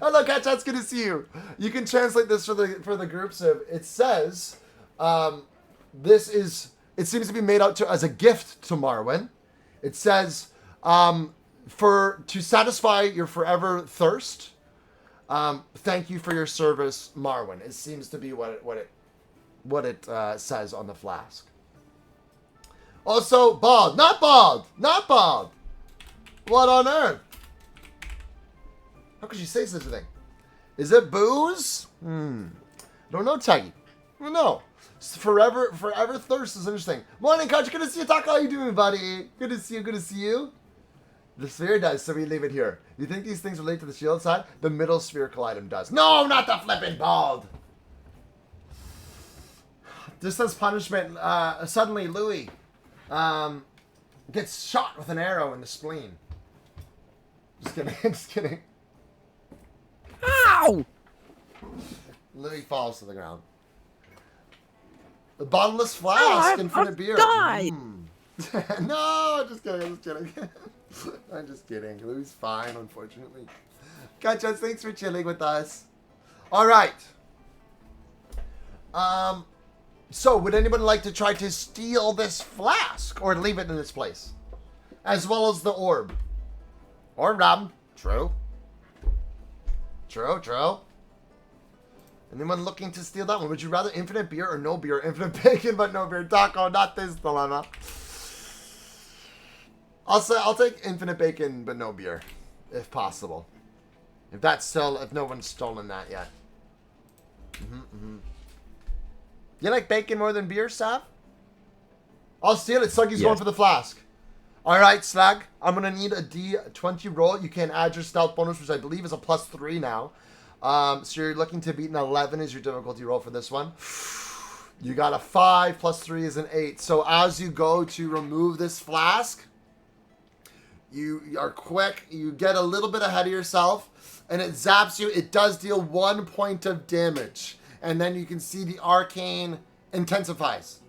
Hello, Cat Chat's good to see you. You can translate this for the group. So it says, it seems to be made out as a gift to Marwyn. It says, to satisfy your forever thirst, thank you for your service, Marwyn. It seems to be what it says on the flask. Also, bald. Not bald. Not bald. What on earth? How could you say such a thing? Is it booze? Don't know, Taggy. I don't know. Forever thirst is interesting. Morning, Coach. Good to see you. Talk. How you doing, buddy? Good to see you. Good to see you. The sphere does, so we leave it here. You think these things relate to the shield side? The middle spherical item does. No, not the flippin' bald. Just as punishment, suddenly Louis gets shot with an arrow in the spleen. Just kidding. Just kidding. Ow! Louis falls to the ground. The bottomless flask, infinite beer. Died. No, just kidding. Just kidding. I'm just kidding. Louis fine, unfortunately. Gotcha. Thanks for chilling with us. All right. So, would anyone like to try to steal this flask or leave it in its place, as well as the orb? Or rum. True. True. Anyone looking to steal that one? Would you rather infinite beer or no beer? Infinite bacon but no beer. Taco, not this dilemma. I'll take infinite bacon but no beer, if possible. If no one's stolen that yet. You like bacon more than beer, Sav? I'll steal it. Sluggy's going for the flask. Alright, Slug. I'm going to need a D20 roll. You can add your stealth bonus, which I believe is a +3 now. So you're looking to beat an 11 is your difficulty roll for this one. You got a 5, +3 is an 8. So as you go to remove this flask, you are quick. You get a little bit ahead of yourself, and it zaps you. It does deal 1 point of damage. And then you can see the arcane intensifies.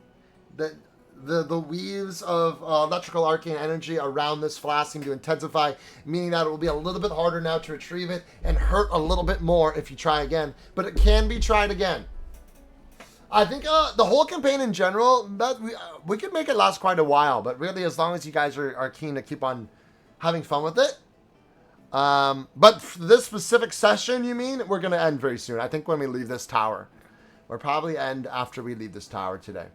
The weaves of electrical arcane energy around this flask seem to intensify, meaning that it will be a little bit harder now to retrieve it and hurt a little bit more if you try again. But it can be tried again. I think the whole campaign in general, we could make it last quite a while. But really, as long as you guys are keen to keep on having fun with it. But for this specific session, you mean, we're going to end very soon. I think when we leave this tower. We'll probably end after we leave this tower today.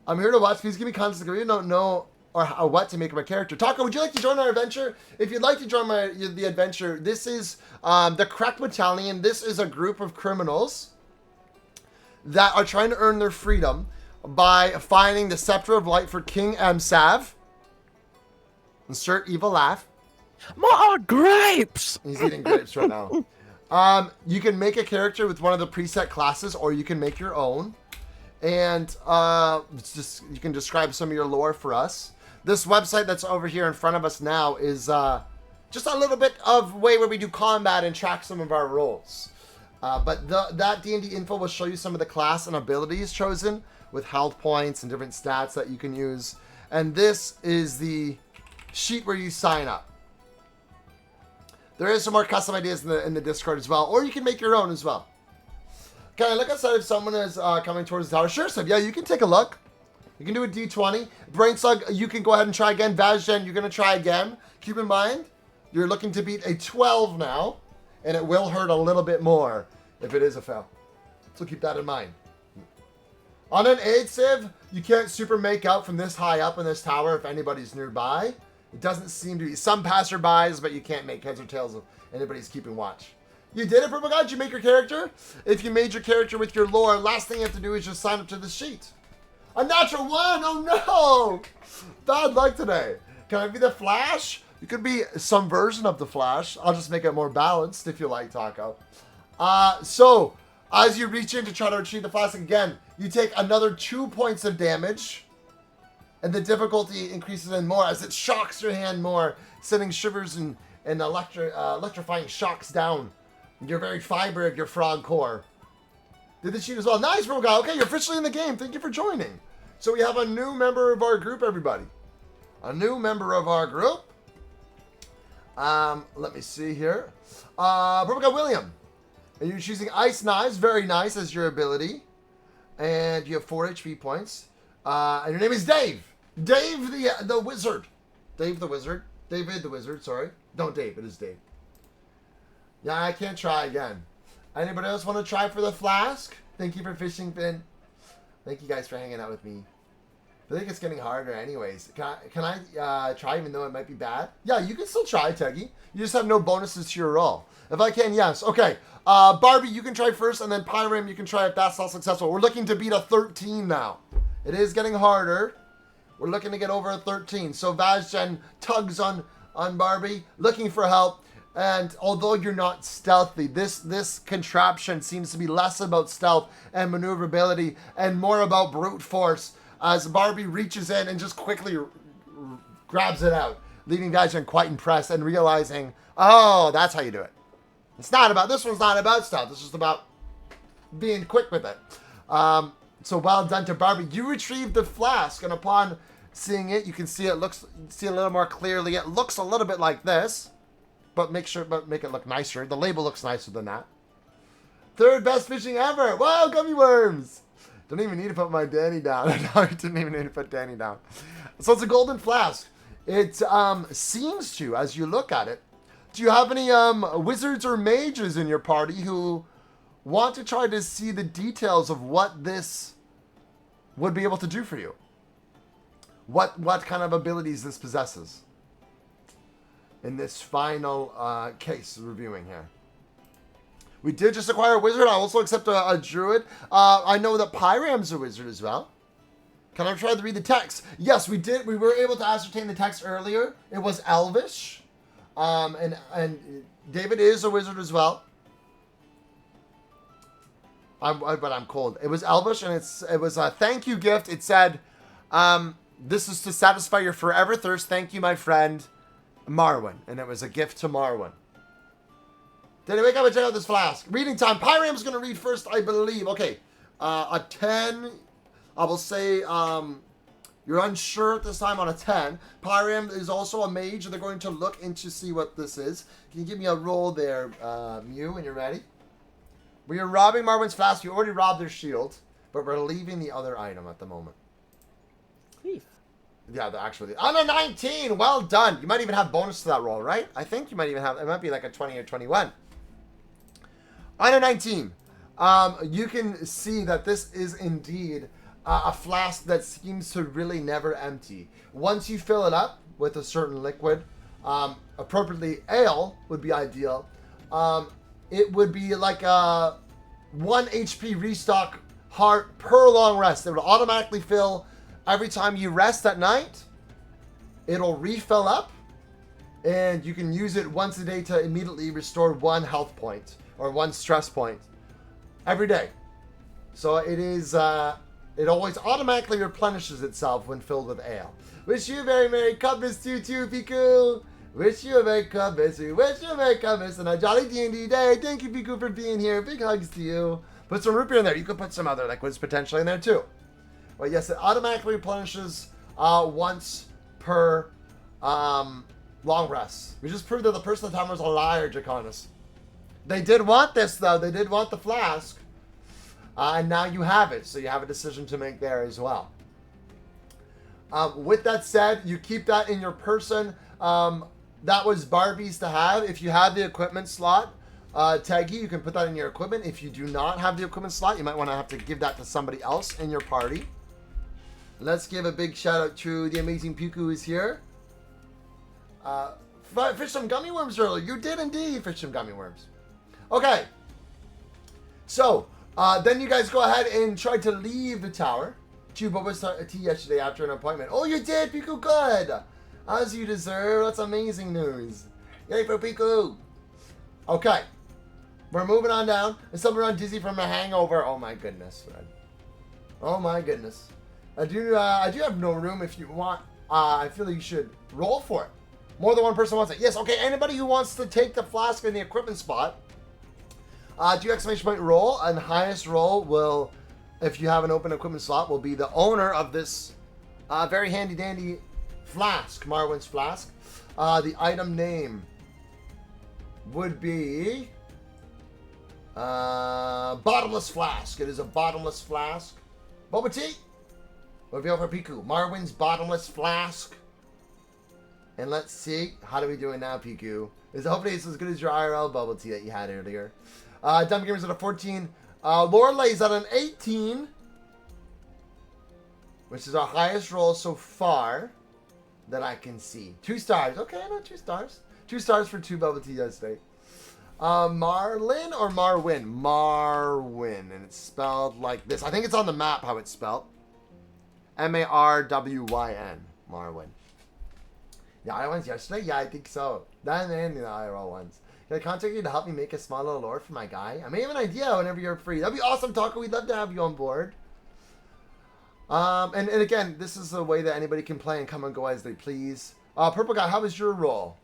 I'm here to watch. Please give me context if you don't know or what to make of my character. Taco, would you like to join our adventure? If you'd like to join the adventure, this is the Crack Battalion. This is a group of criminals that are trying to earn their freedom by finding the Scepter of Light for King Amsav. Insert evil laugh. More grapes! He's eating grapes right now. You can make a character with one of the preset classes, or you can make your own. And you can describe some of your lore for us. This website that's over here in front of us now is just a little bit of way where we do combat and track some of our roles. But that D&D info will show you some of the class and abilities chosen with health points and different stats that you can use. And this is the sheet where you sign up. There is some more custom ideas in the Discord as well, or you can make your own as well. Can I look outside if someone is coming towards the tower? Sure, Seb. Yeah, you can take a look. You can do a D20. Brainslug, you can go ahead and try again. Vazgen, you're going to try again. Keep in mind, you're looking to beat a 12 now, and it will hurt a little bit more if it is a fail. So keep that in mind. On an 8 Civ, you can't super make out from this high up in this tower if anybody's nearby. It doesn't seem to be. Some passerbys, but you can't make heads or tails of anybody's keeping watch. You did it, Purple God? Did you make your character? If you made your character with your lore, last thing you have to do is just sign up to the sheet. A natural 1! Oh no! Bad luck today. Can I be the Flash? You could be some version of the Flash. I'll just make it more balanced if you like, Taco. So, as you reach in to try to retrieve the flask again, you take another 2 points of damage. And the difficulty increases in more as it shocks your hand more, sending shivers and electrifying shocks down your very fiber of your frog core. Did the sheet as well. Nice, Purple God. Okay, you're officially in the game. Thank you for joining. So we have a new member of our group, everybody. A new member of our group. Let me see here. Purple guy William. And you're choosing Ice Knives, very nice as your ability. And you have 4 HP points. And your name is Dave. Dave the Wizard. Dave the Wizard. David the Wizard, sorry. Don't Dave, it is Dave. Yeah, I can't try again. Anybody else want to try for the flask? Thank you for fishing, Finn. Thank you guys for hanging out with me. I think it's getting harder anyways. Can I try even though it might be bad? Yeah, you can still try, Teggy. You just have no bonuses to your roll. If I can, yes. Okay. Barbie, you can try first, and then Pyram, you can try if that's not successful. We're looking to beat a 13 now. It is getting harder. We're looking to get over a 13. So Vazgen tugs on Barbie, looking for help. And although you're not stealthy, this contraption seems to be less about stealth and maneuverability and more about brute force as Barbie reaches in and just quickly grabs it out, leaving Vazgen quite impressed and realizing, oh, that's how you do it. This one's not about stealth. It's just about being quick with it. So well done to Barbie. You retrieved the flask, and upon seeing it, you can see a little more clearly. It looks a little bit like this, but make it look nicer. The label looks nicer than that. 3rd best fishing ever. Wow, gummy worms. Don't even need to put my Danny down. No, I didn't even need to put Danny down. So it's a golden flask. It seems to, as you look at it. Do you have any wizards or mages in your party who want to try to see the details of what this would be able to do for you? What kind of abilities this possesses? In this final case reviewing here. We did just acquire a wizard. I also accept a druid. I know that Pyram's a wizard as well. Can I try to read the text? Yes, we did. We were able to ascertain the text earlier. It was Elvish. And David is a wizard as well. But I'm cold. It was Elvish, and it was a thank you gift. It said, this is to satisfy your forever thirst. Thank you, my friend, Marwin. And it was a gift to Marwin. Did I wake up and check out this flask? Reading time. Pyram's going to read first, I believe. Okay. A 10. I will say you're unsure at this time on a 10. Pyram is also a mage, and they're going to look into see what this is. Can you give me a roll there, Mew, when you're ready? We are robbing Marwin's flask. You already robbed their shield, but we're leaving the other item at the moment. Thief. Yeah, actually. On a 19! Well done. You might even have bonus to that roll, right? I think you might even have... It might be like a 20 or 21. On a 19. You can see that this is indeed a flask that seems to really never empty. Once you fill it up with a certain liquid, appropriately ale would be ideal. It would be like a 1 HP restock heart per long rest. It would automatically fill every time you rest at night. It'll refill up, and you can use it once a day to immediately restore 1 health point or 1 stress point every day. So it is, it always automatically replenishes itself when filled with ale. Wish you a very Merry Christmas to you, Piku. Wish you a Merry Christmas. We wish you a Merry Christmas and a jolly D&D day. Thank you, Piku, for being here. Big hugs to you. Put some root beer in there. You could put some other liquids potentially in there too. But yes, it automatically replenishes once per long rest. We just proved that the person at the time was a liar, Draconis. They did want this, though. They did want the flask. And now you have it, so you have a decision to make there as well. With that said, you keep that in your person. That was Barbie's to have. If you have the equipment slot, Taggy, you can put that in your equipment. If you do not have the equipment slot, you might want to have to give that to somebody else in your party. Let's give a big shout out to the amazing Puku who is here. Fish some gummy worms earlier. You did indeed fish some gummy worms. Okay. So, then you guys go ahead and try to leave the tower. Chuba was a tea yesterday after an appointment. Oh, you did, Piku. Good. As you deserve. That's amazing news. Yay for Piku. Okay. We're moving on down. Is someone on dizzy from a hangover? Oh my goodness, Fred. Oh my goodness. I do have no room if you want. I feel like you should roll for it. More than one person wants it. Yes, okay. Anybody who wants to take the flask in the equipment spot, do exclamation point roll, and highest roll will, if you have an open equipment slot, will be the owner of this very handy dandy flask, Marwin's flask. The item name would be bottomless flask. It is a bottomless flask. Boba tea. Reveal for Piku. Marwin's bottomless flask. And let's see. How are we doing now, Piku? Hopefully it's as good as your IRL bubble tea that you had earlier. Dumb Gamer's at a 14. Lorelei's at an 18. Which is our highest roll so far that I can see. 2 stars. Okay, no, 2 stars. 2 stars for 2 bubble tea yesterday. Marlin or Marwin? Marwin. And it's spelled like this. I think it's on the map how it's spelled. M-A-R-W-Y-N. Marwin. The IRL ones yesterday? Yeah, I think so. Then and the IRL ones. Can I contact you to help me make a small little lore for my guy? I may have an idea whenever you're free. That'd be awesome, Taco. We'd love to have you on board. And again, this is a way that anybody can play and come and go as they please. Purple Guy, how was your roll?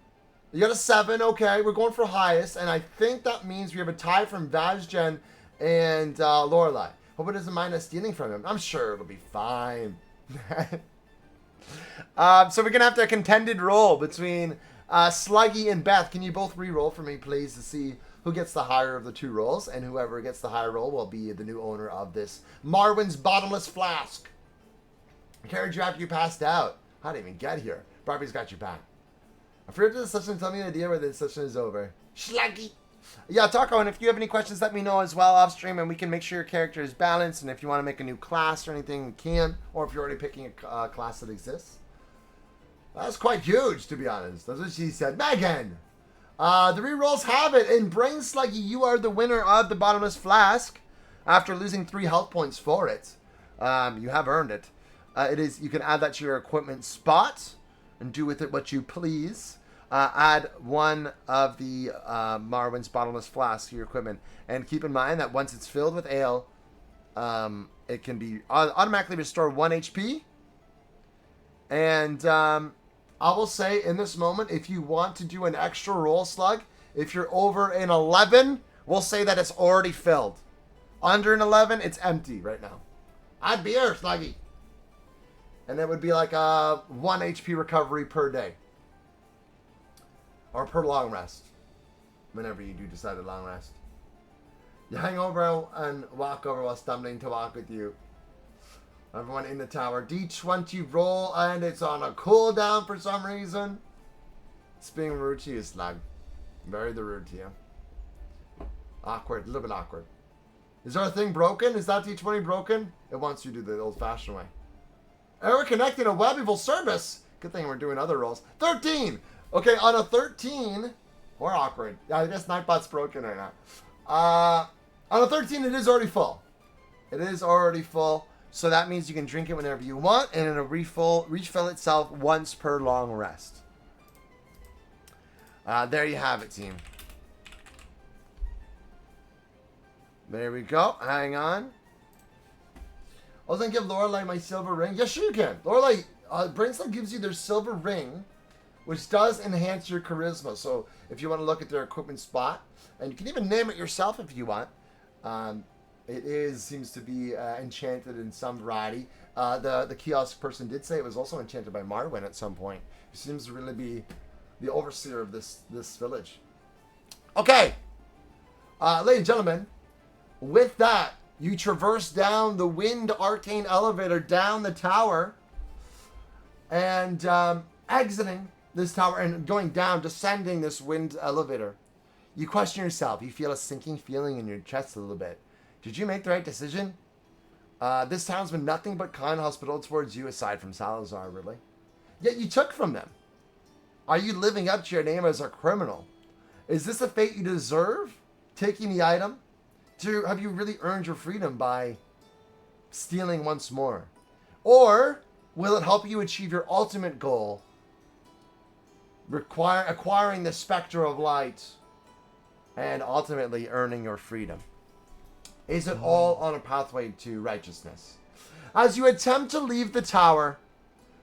You got a 7. Okay, we're going for highest. And I think that means we have a tie from Vazgen and Lorelei. Hope it doesn't mind us stealing from him. I'm sure it'll be fine. So we're going to have a contended roll between Sluggy and Beth. Can you both re-roll for me, please, to see who gets the higher of the 2 rolls? And whoever gets the higher roll will be the new owner of this Marwin's Bottomless Flask. I carried you after you passed out. How did I even get here? Barbie's got your back. I forgot to the session. Tell me an idea where the session is over. Sluggy. Yeah, Taco, and if you have any questions, let me know as well off stream, and we can make sure your character is balanced. And if you want to make a new class or anything, we can. Or if you're already picking a class that exists. That's quite huge, to be honest. That's what she said. Megan! The re-rolls have it. And Brain Sluggy, you are the winner of the Bottomless Flask. After losing 3 health points for it. You have earned it. You can add that to your equipment spot and do with it what you please. Add 1 of the Marwin's Bottomless Flask to your equipment. And keep in mind that once it's filled with ale, it can be automatically restore 1 HP. And I will say in this moment, if you want to do an extra roll, Slug, if you're over an 11, we'll say that it's already filled. Under an 11, it's empty right now. Add beer, Sluggy. And it would be like a 1 HP recovery per day. Or per long rest. Whenever you do decide to long rest. You hang over and walk over while stumbling to walk with you. Everyone in the tower. D20 roll, and it's on a cooldown for some reason. It's being rude to you, Slug. Very rude to you. Awkward. A little bit awkward. Is our thing broken? Is that D20 broken? It wants you to do the old-fashioned way. Error connecting a web evil service. Good thing we're doing other rolls. 13. Okay, on a 13, more awkward. Yeah, I guess Nightbot's broken right now. On a 13, it is already full. It is already full, so that means you can drink it whenever you want, and it'll refill itself once per long rest. There you have it, team. There we go. Hang on. I was going to give Lorelei my silver ring. Yes, sure you can. Lorelei, Brainstorm gives you their silver ring, which does enhance your charisma. So if you want to look at their equipment spot, and you can even name it yourself if you want. It seems to be enchanted in some variety. The kiosk person did say it was also enchanted by Marwin at some point. He seems to really be the overseer of this village. Okay. Ladies and gentlemen, with that, you traverse down the wind arcane elevator down the tower and exiting this tower and going down, descending this wind elevator. You question yourself. You feel a sinking feeling in your chest a little bit. Did you make the right decision? This town's been nothing but kind hospitable towards you aside from Salazar, really. Yet you took from them. Are you living up to your name as a criminal? Is this a fate you deserve? Taking the item? Have you really earned your freedom by stealing once more? Or will it help you achieve your ultimate goal? Acquiring the Spectre of Light and ultimately earning your freedom. Is it all on a pathway to righteousness? As you attempt to leave the tower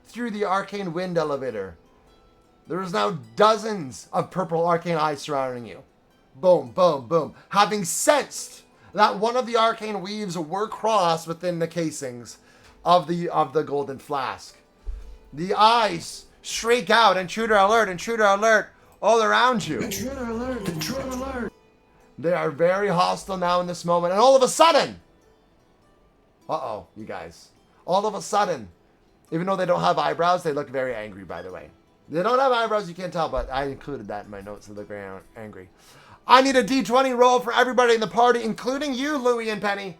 through the arcane wind elevator, there is now dozens of purple arcane eyes surrounding you. Boom, boom, boom. Having sensed that one of the arcane weaves were crossed within the casings of the golden flask. The eyes shriek out, intruder alert, all around you. Intruder alert, intruder They are very hostile now in this moment. And all of a sudden, uh-oh, you guys. All of a sudden, even though they don't have eyebrows, they look very angry, by the way. They don't have eyebrows, you can't tell, but I included that in my notes. They look very angry. I need a D20 roll for everybody in the party, including you, Louie and Penny.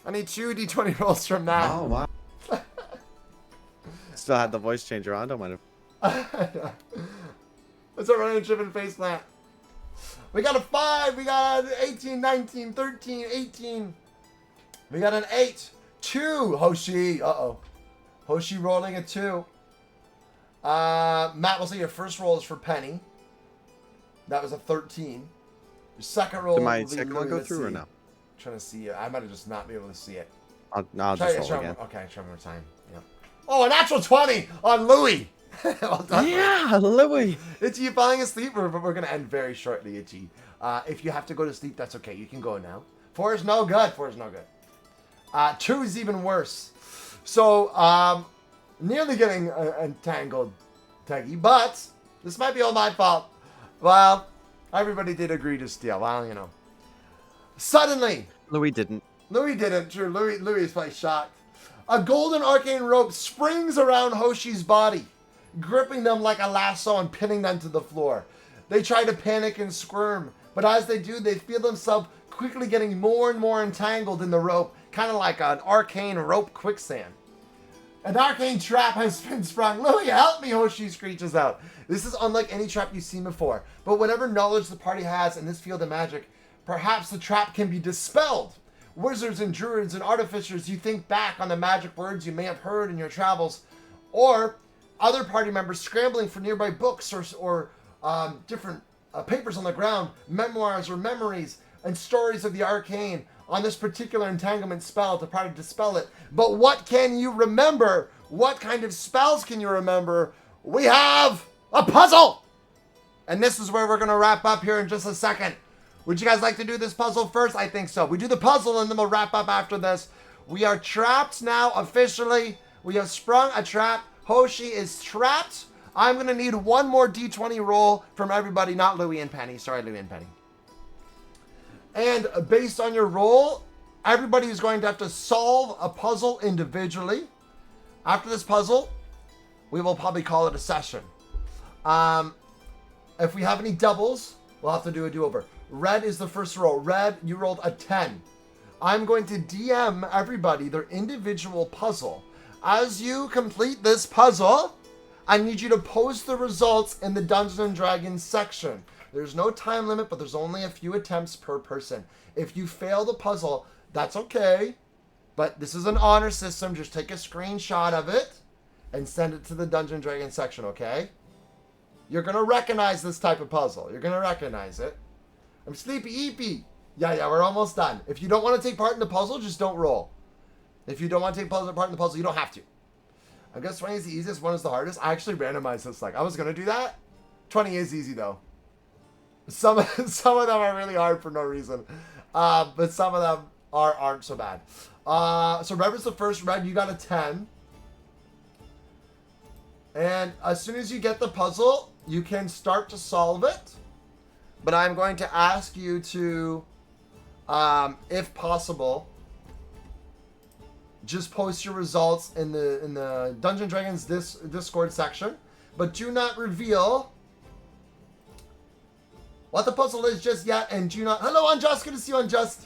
I need 2 D20 rolls from now. Oh, wow. Still had the voice changer on. Don't mind it. What's our running chip and face plant? We got a 5. We got an 18, 19, 13, 18. We got an 8. 2. Hoshi. Uh-oh. Hoshi rolling a 2. Matt, we'll say your first roll is for Penny. That was a 13. Your second roll Did my will be second one Louie. go through or no? Trying to see it. I might have just not been able to see it. I'll Try just roll again. Okay, try one more time. Yeah. Oh, a natural 20 on Louie. Well done. Yeah, Louie. Itchy, you falling asleep? We're going to end very shortly, Itchy. If you have to go to sleep, that's okay. You can go now. 4 is no good. 4 is no good. 2 is even worse. So, nearly getting entangled, Teggy, but this might be all my fault. Well, everybody did agree to steal. Well, you know. Suddenly, Louis didn't. Louis didn't. True. Louis is probably shocked. A golden arcane rope springs around Hoshi's body, gripping them like a lasso and pinning them to the floor. They try to panic and squirm, but as they do, they feel themselves quickly getting more and more entangled in the rope, kind of like an arcane rope quicksand. An arcane trap has been sprung. Louis, help me, Hoshi screeches out. This is unlike any trap you've seen before, but whatever knowledge the party has in this field of magic, perhaps the trap can be dispelled. Wizards and druids and artificers, you think back on the magic words you may have heard in your travels, or other party members scrambling for nearby books or different papers on the ground, memoirs or memories, and stories of the arcane on this particular entanglement spell to try to dispel it. But what can you remember? What kind of spells can you remember? We have a puzzle! And this is where we're going to wrap up here in just a second. Would you guys like to do this puzzle first? I think so. We do the puzzle and then we'll wrap up after this. We are trapped now officially. We have sprung a trap. Hoshi is trapped. I'm going to need one more D20 roll from everybody, not Louie and Penny. Sorry, Louie and Penny. And based on your roll, everybody is going to have to solve a puzzle individually. After this puzzle, we will probably call it a session. If we have any doubles, we'll have to do a do-over. Red is the first roll. Red, you rolled a 10. I'm going to DM everybody their individual puzzle. As you complete this puzzle, I need you to post the results in the Dungeons & Dragons section. There's no time limit, but there's only a few attempts per person. If you fail the puzzle, that's okay. But this is an honor system. Just take a screenshot of it and send it to the Dungeons & Dragons section, okay? You're going to recognize this type of puzzle. You're going to recognize it. I'm sleepy eepy. Yeah, we're almost done. If you don't want to take part in the puzzle, just don't roll. If you don't want to take part in the puzzle, you don't have to. I guess 20 is the easiest, 1 is the hardest. I actually randomized this. Like, I was going to do that. 20 is easy, though. Some of them are really hard for no reason. But some of them aren't so bad. So Red was the first. Red, you got a 10. And as soon as you get the puzzle, you can start to solve it. But I'm going to ask you to, if possible, just post your results in the Dungeons & Dragons Discord section. But do not reveal what the puzzle is just yet. And do not... Hello, Unjust. Good to see you, Unjust.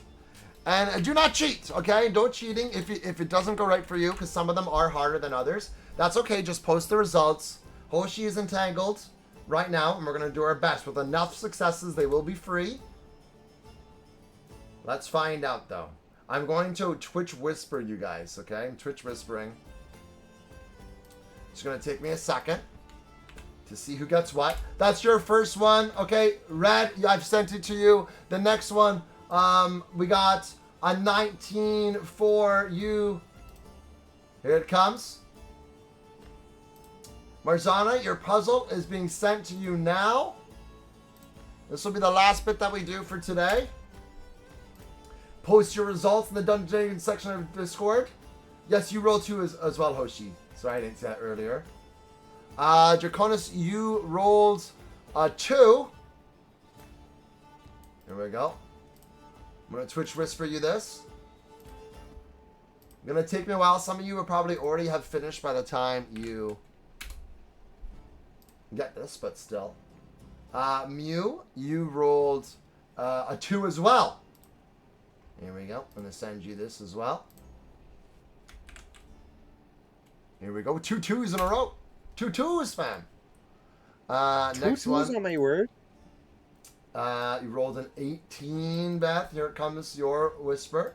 And do not cheat, okay? Don't cheating if it doesn't go right for you, because some of them are harder than others. That's okay. Just post the results. Hoshi is entangled right now, and we're going to do our best. With enough successes, they will be free. Let's find out, though. I'm going to Twitch whisper you guys, okay? I'm Twitch whispering. It's going to take me a second to see who gets what. That's your first one, okay? Red, I've sent it to you. The next one, we got a 19 for you. Here it comes. Marzana, your puzzle is being sent to you now. This will be the last bit that we do for today. Post your results in the Dungeons & Dragons section of Discord. Yes, you rolled 2 as well, Hoshi. Sorry, I didn't say that earlier. Draconis, you rolled 2. Here we go. I'm going to Twitch whisper you this. It's going to take me a while. Some of you will probably already have finished by the time you get this, but still. Mew, you rolled a 2 as well. Here we go. I'm going to send you this as well. Here we go. 2 2s in a row. 2 2s, fam. Next one. On my word. You rolled an 18, Beth. Here it comes, your whisper.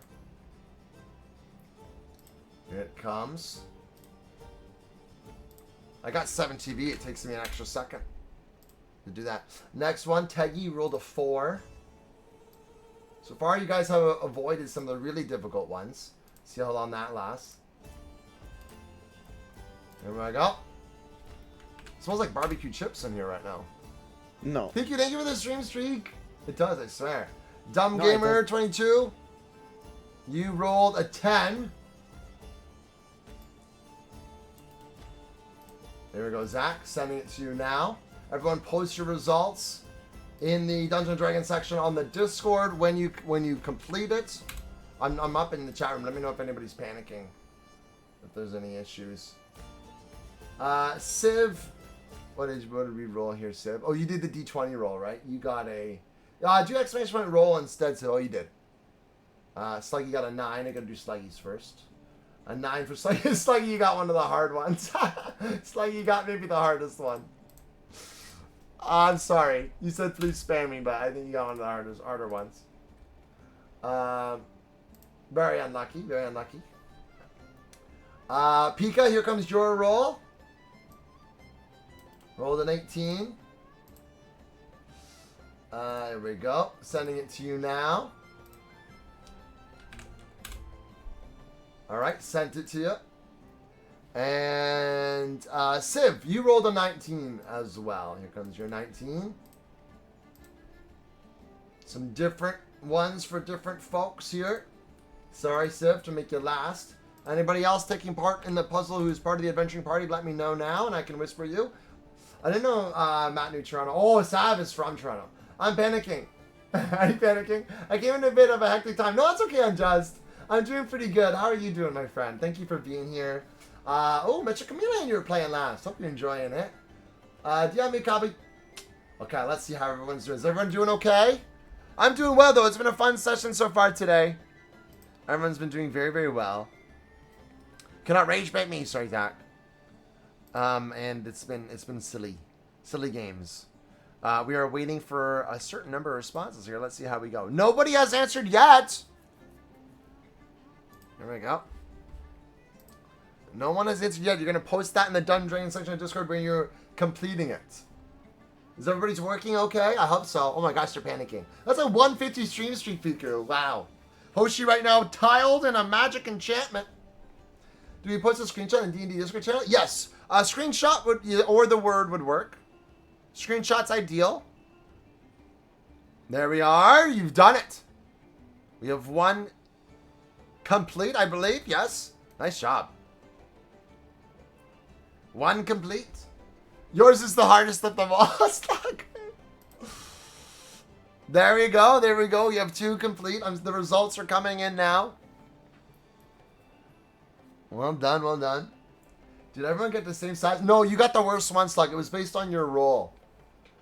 Here it comes. I got 7 TV. It takes me an extra second to do that. Next one, Teggy, you rolled a 4. So far, you guys have avoided some of the really difficult ones. See how long that lasts. Here we go. Smells like barbecue chips in here right now. No. Thank you for the stream streak. It does, I swear. Dumb No, Gamer 22. You rolled a 10. There we go, Zach. Sending it to you now. Everyone, post your results in the Dungeons & Dragons section on the Discord when you complete it. I'm up in the chat room. Let me know if anybody's panicking. If there's any issues. Civ. What did we roll here, Civ? Oh, you did the D20 roll, right? You got a... do exclamation point roll instead, Civ. Oh, you did. Sluggy got a 9. I gotta do Sluggy's first. A 9 for Sluggy. Sluggy, you got one of the hard ones. Sluggy, you got maybe the hardest one. I'm sorry. You said please spare me, but I think you got one of the harder ones. Very unlucky. Very unlucky. Pika, here comes your roll. Rolled an 18. There we go. Sending it to you now. Alright, sent it to you. And Civ, you rolled a 19 as well. Here comes your 19. Some different ones for different folks here. Sorry, Civ, to make you last. Anybody else taking part in the puzzle who's part of the adventuring party, let me know now and I can whisper you. I didn't know Matt knew Toronto. Oh, Sav is from Toronto. I'm panicking. Are you panicking? I came in a bit of a hectic time. No, it's okay, I'm doing pretty good. How are you doing, my friend? Thank you for being here. Oh, Metro Chameleon, you were playing last. Hope you're enjoying it. Do you have me a copy? Okay, let's see how everyone's doing. Is everyone doing okay? I'm doing well, though. It's been a fun session so far today. Everyone's been doing very, very well. Cannot rage bait me. Sorry, Zach. And it's been silly games. We are waiting for a certain number of responses here. Let's see how we go. Nobody has answered yet. There we go. No one has answered yet. You're going to post that in the Dungeons & Dragons section of Discord when you're completing it. Is everybody's working okay? I hope so. Oh my gosh, they're panicking. That's a 150 stream streak figure. Wow. Hoshi right now tiled in a magic enchantment. Do we post a screenshot in D&D Discord channel? Yes. A screenshot would, or the word would work. Screenshot's ideal. There we are. You've done it. We have one complete, I believe. Yes. Nice job. One complete. Yours is the hardest of them all. There we go. There we go. You have 2 complete. The results are coming in now. Well done. Well done. Did everyone get the same size? No, you got the worst one, Slug. It was based on your roll.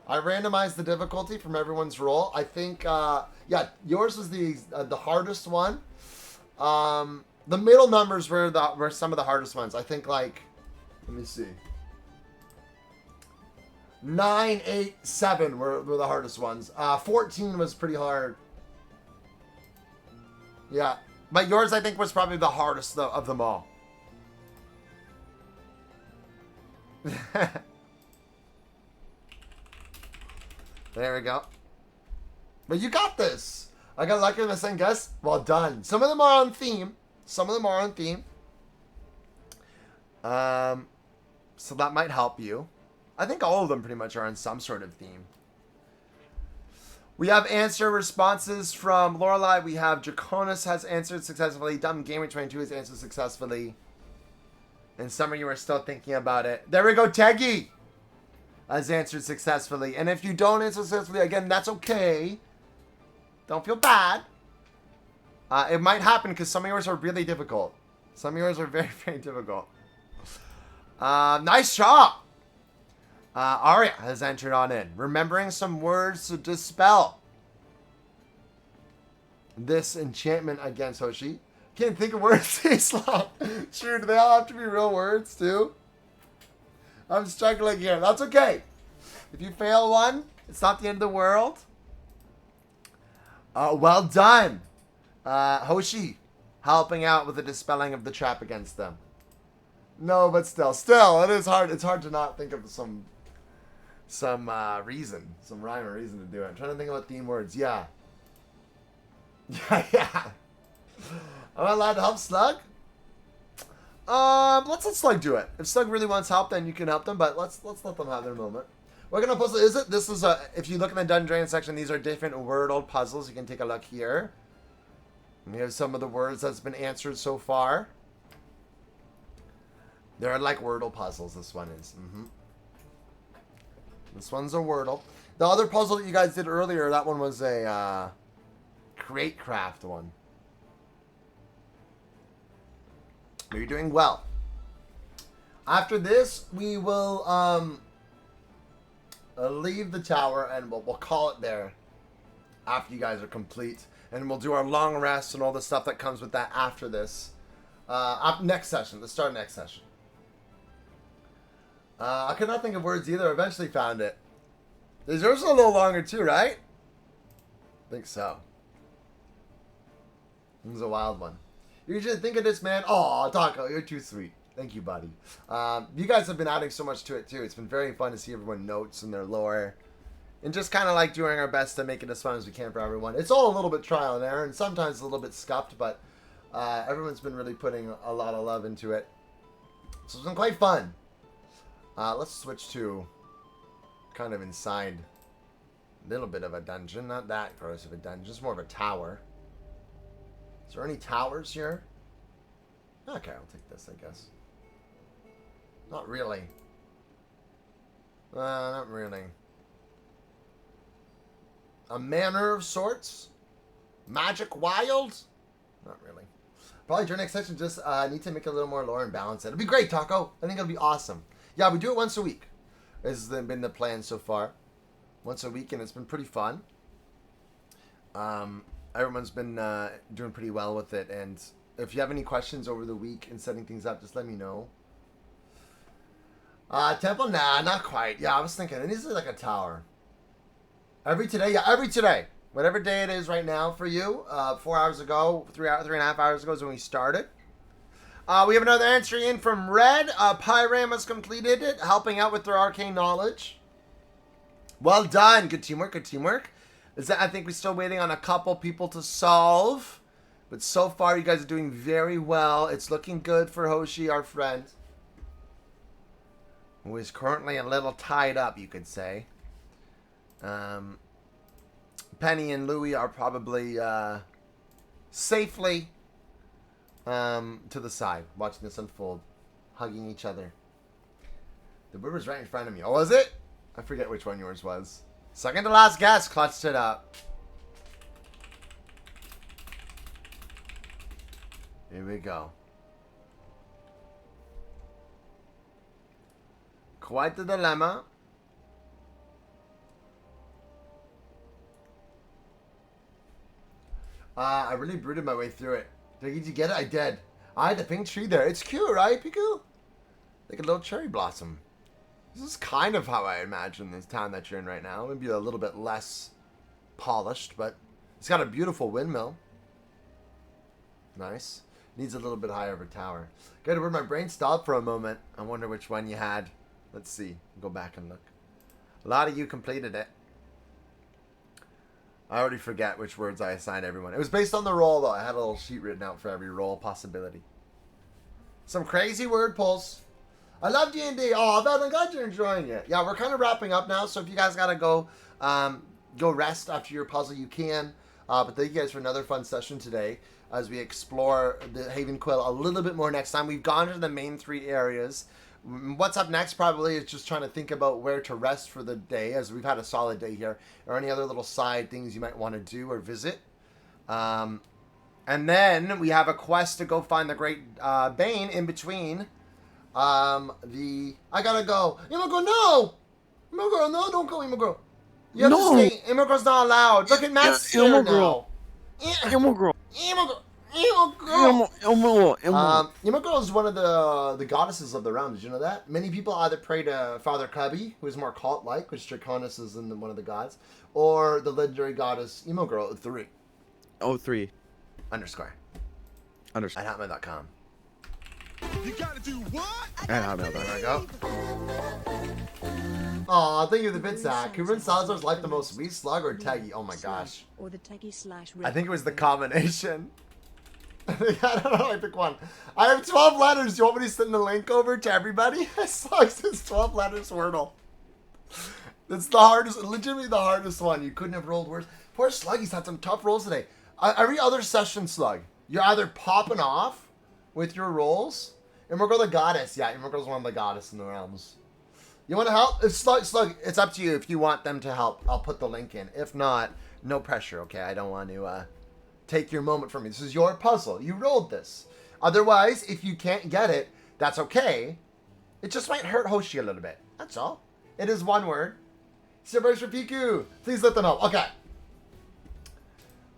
I randomized the difficulty from everyone's roll. I think, yeah, yours was the hardest one. The middle numbers were some of the hardest ones. I think, like, let me see. 9, 8, 7 were the hardest ones. 14 was pretty hard. Yeah. But yours, I think, was probably the hardest of them all. There we go. But you got this. I got lucky with the second guess. Well done. Some of them are on theme. Some of them are on theme. So that might help you. I think all of them pretty much are on some sort of theme. We have answer responses from Lorelei. We have Draconis has answered successfully. Dumb Gamer 22 has answered successfully. And some of you are still thinking about it. There we go, Teggy has answered successfully. And if you don't answer successfully, again, that's okay. Don't feel bad. It might happen because some of yours are really difficult. Some of yours are very, very difficult. Nice shot. Arya has entered on in. Remembering some words to dispel this enchantment against Hoshi. Can't think of words this long. Sure, do they all have to be real words too? I'm struggling here. That's okay. If you fail one, it's not the end of the world. Well done. Hoshi helping out with the dispelling of the trap against them. No, but still, it is hard. It's hard to not think of some reason, some rhyme or reason to do it. I'm trying to think about theme words. Yeah. Yeah. Am I allowed to help Slug? Let's let Slug do it. If Slug really wants help, then you can help them. But let's let them have their moment. We're gonna puzzle. This is a. If you look in the Dungeon Dragon section, these are different wordled puzzles. You can take a look here. And here's some of the words that's been answered so far. They're like Wordle puzzles, this one is. This one's a Wordle. The other puzzle that you guys did earlier, that one was a Create Craft one. But you're doing well. After this, we will leave the tower and we'll call it there after you guys are complete. And we'll do our long rest and all the stuff that comes with that after this. Next session. Let's start next session. I could not think of words either. I eventually found it. Yours are a little longer too, right? I think so. It was a wild one. You should think of this, man. Aw, Taco, you're too sweet. Thank you, buddy. You guys have been adding so much to it too. It's been very fun to see everyone notes and their lore. And just kind of like doing our best to make it as fun as we can for everyone. It's all a little bit trial and error, and sometimes a little bit scuffed, but everyone's been really putting a lot of love into it. So it's been quite fun. Let's switch to kind of inside. A little bit of a dungeon. Not that gross of a dungeon. It's more of a tower. Is there any towers here? Okay, I'll take this, I guess. Not really. Not really. A manor of sorts? Magic wild? Not really. Probably during next session, just need to make a little more lore and balance it. It'll be great, Taco. I think it'll be awesome. Yeah, we do it once a week. This has been the plan so far. Once a week, and it's been pretty fun. Everyone's been doing pretty well with it, and if you have any questions over the week and setting things up, just let me know. Temple? Nah, not quite. Yeah, I was thinking, it needs to be like a tower. Every today? Yeah, every today. Whatever day it is right now for you. 4 hours ago, 3.5 hours ago is when we started. We have another entry in from Red. Pyram has completed it, helping out with their arcane knowledge. Well done. Good teamwork, good teamwork. I think we're still waiting on a couple people to solve. But so far, you guys are doing very well. It's looking good for Hoshi, our friend. Who is currently a little tied up, you could say. Penny and Louie are probably safely to the side, watching this unfold, hugging each other. The river's right in front of me. Oh, was it? I forget which one yours was. Second to last guess, clutched it up. Here we go. Quite the dilemma. I really brooded my way through it. Did you get it? I did. I had the pink tree there. It's cute, right, Piku? Like a little cherry blossom. This is kind of how I imagine this town that you're in right now. Maybe a little bit less polished, but it's got a beautiful windmill. Nice. Needs a little bit higher of a tower. Good, where my brain stopped for a moment. I wonder which one you had. Let's see. Go back and look. A lot of you completed it. I already forget which words I assigned everyone. It was based on the roll, though. I had a little sheet written out for every roll possibility. Some crazy word pulls. I love D&D. Oh, I'm glad you're enjoying it. Yeah, we're kind of wrapping up now, so if you guys got to go rest after your puzzle, you can. But thank you guys for another fun session today as we explore the HavenQuill a little bit more next time. We've gone to the main 3 areas. What's up next probably is just trying to think about where to rest for the day, as we've had a solid day here, or any other little side things you might want to do or visit. And then we have a quest to go find the Great Bane in between. I gotta go. Imogro, no! Imogro, no, don't go, Imogro. You have to stay. Imogro's not allowed. Look at Matt's scared now. Imogro. Imogro. Imogro is one of the goddesses of the realm. Did you know that? Many people either pray to Father Cubby, who is more cult-like, which Draconis is in one of the gods, or the legendary goddess Imogro 3. 03. Underscore. Underscore. At hotmail.com. You gotta do what? And how about There that? we go. Aw, thank you for the bit, Zach. Who runs Salazar's life the most? Sweet Slug or Teggy? Oh my gosh. Or the Teggy slash I think it was the combination. I don't know, I pick one. I have 12 letters. Do you want me to send the link over to everybody? Slugs is 12 letters Wordle. That's the hardest, legitimately the hardest one. You couldn't have rolled worse. Poor Slug, he's had some tough rolls today. Every other session, Slug, you're either popping off with your rolls. Imogro the goddess. Yeah, Imogro's one of the goddess in the realms. You want to help? Slug, it's up to you if you want them to help. I'll put the link in. If not, no pressure, okay? I don't want to take your moment from me. This is your puzzle. You rolled this. Otherwise, if you can't get it, that's okay. It just might hurt Hoshi a little bit. That's all. It is one word. Silvers for Piku. Please let them help. Okay.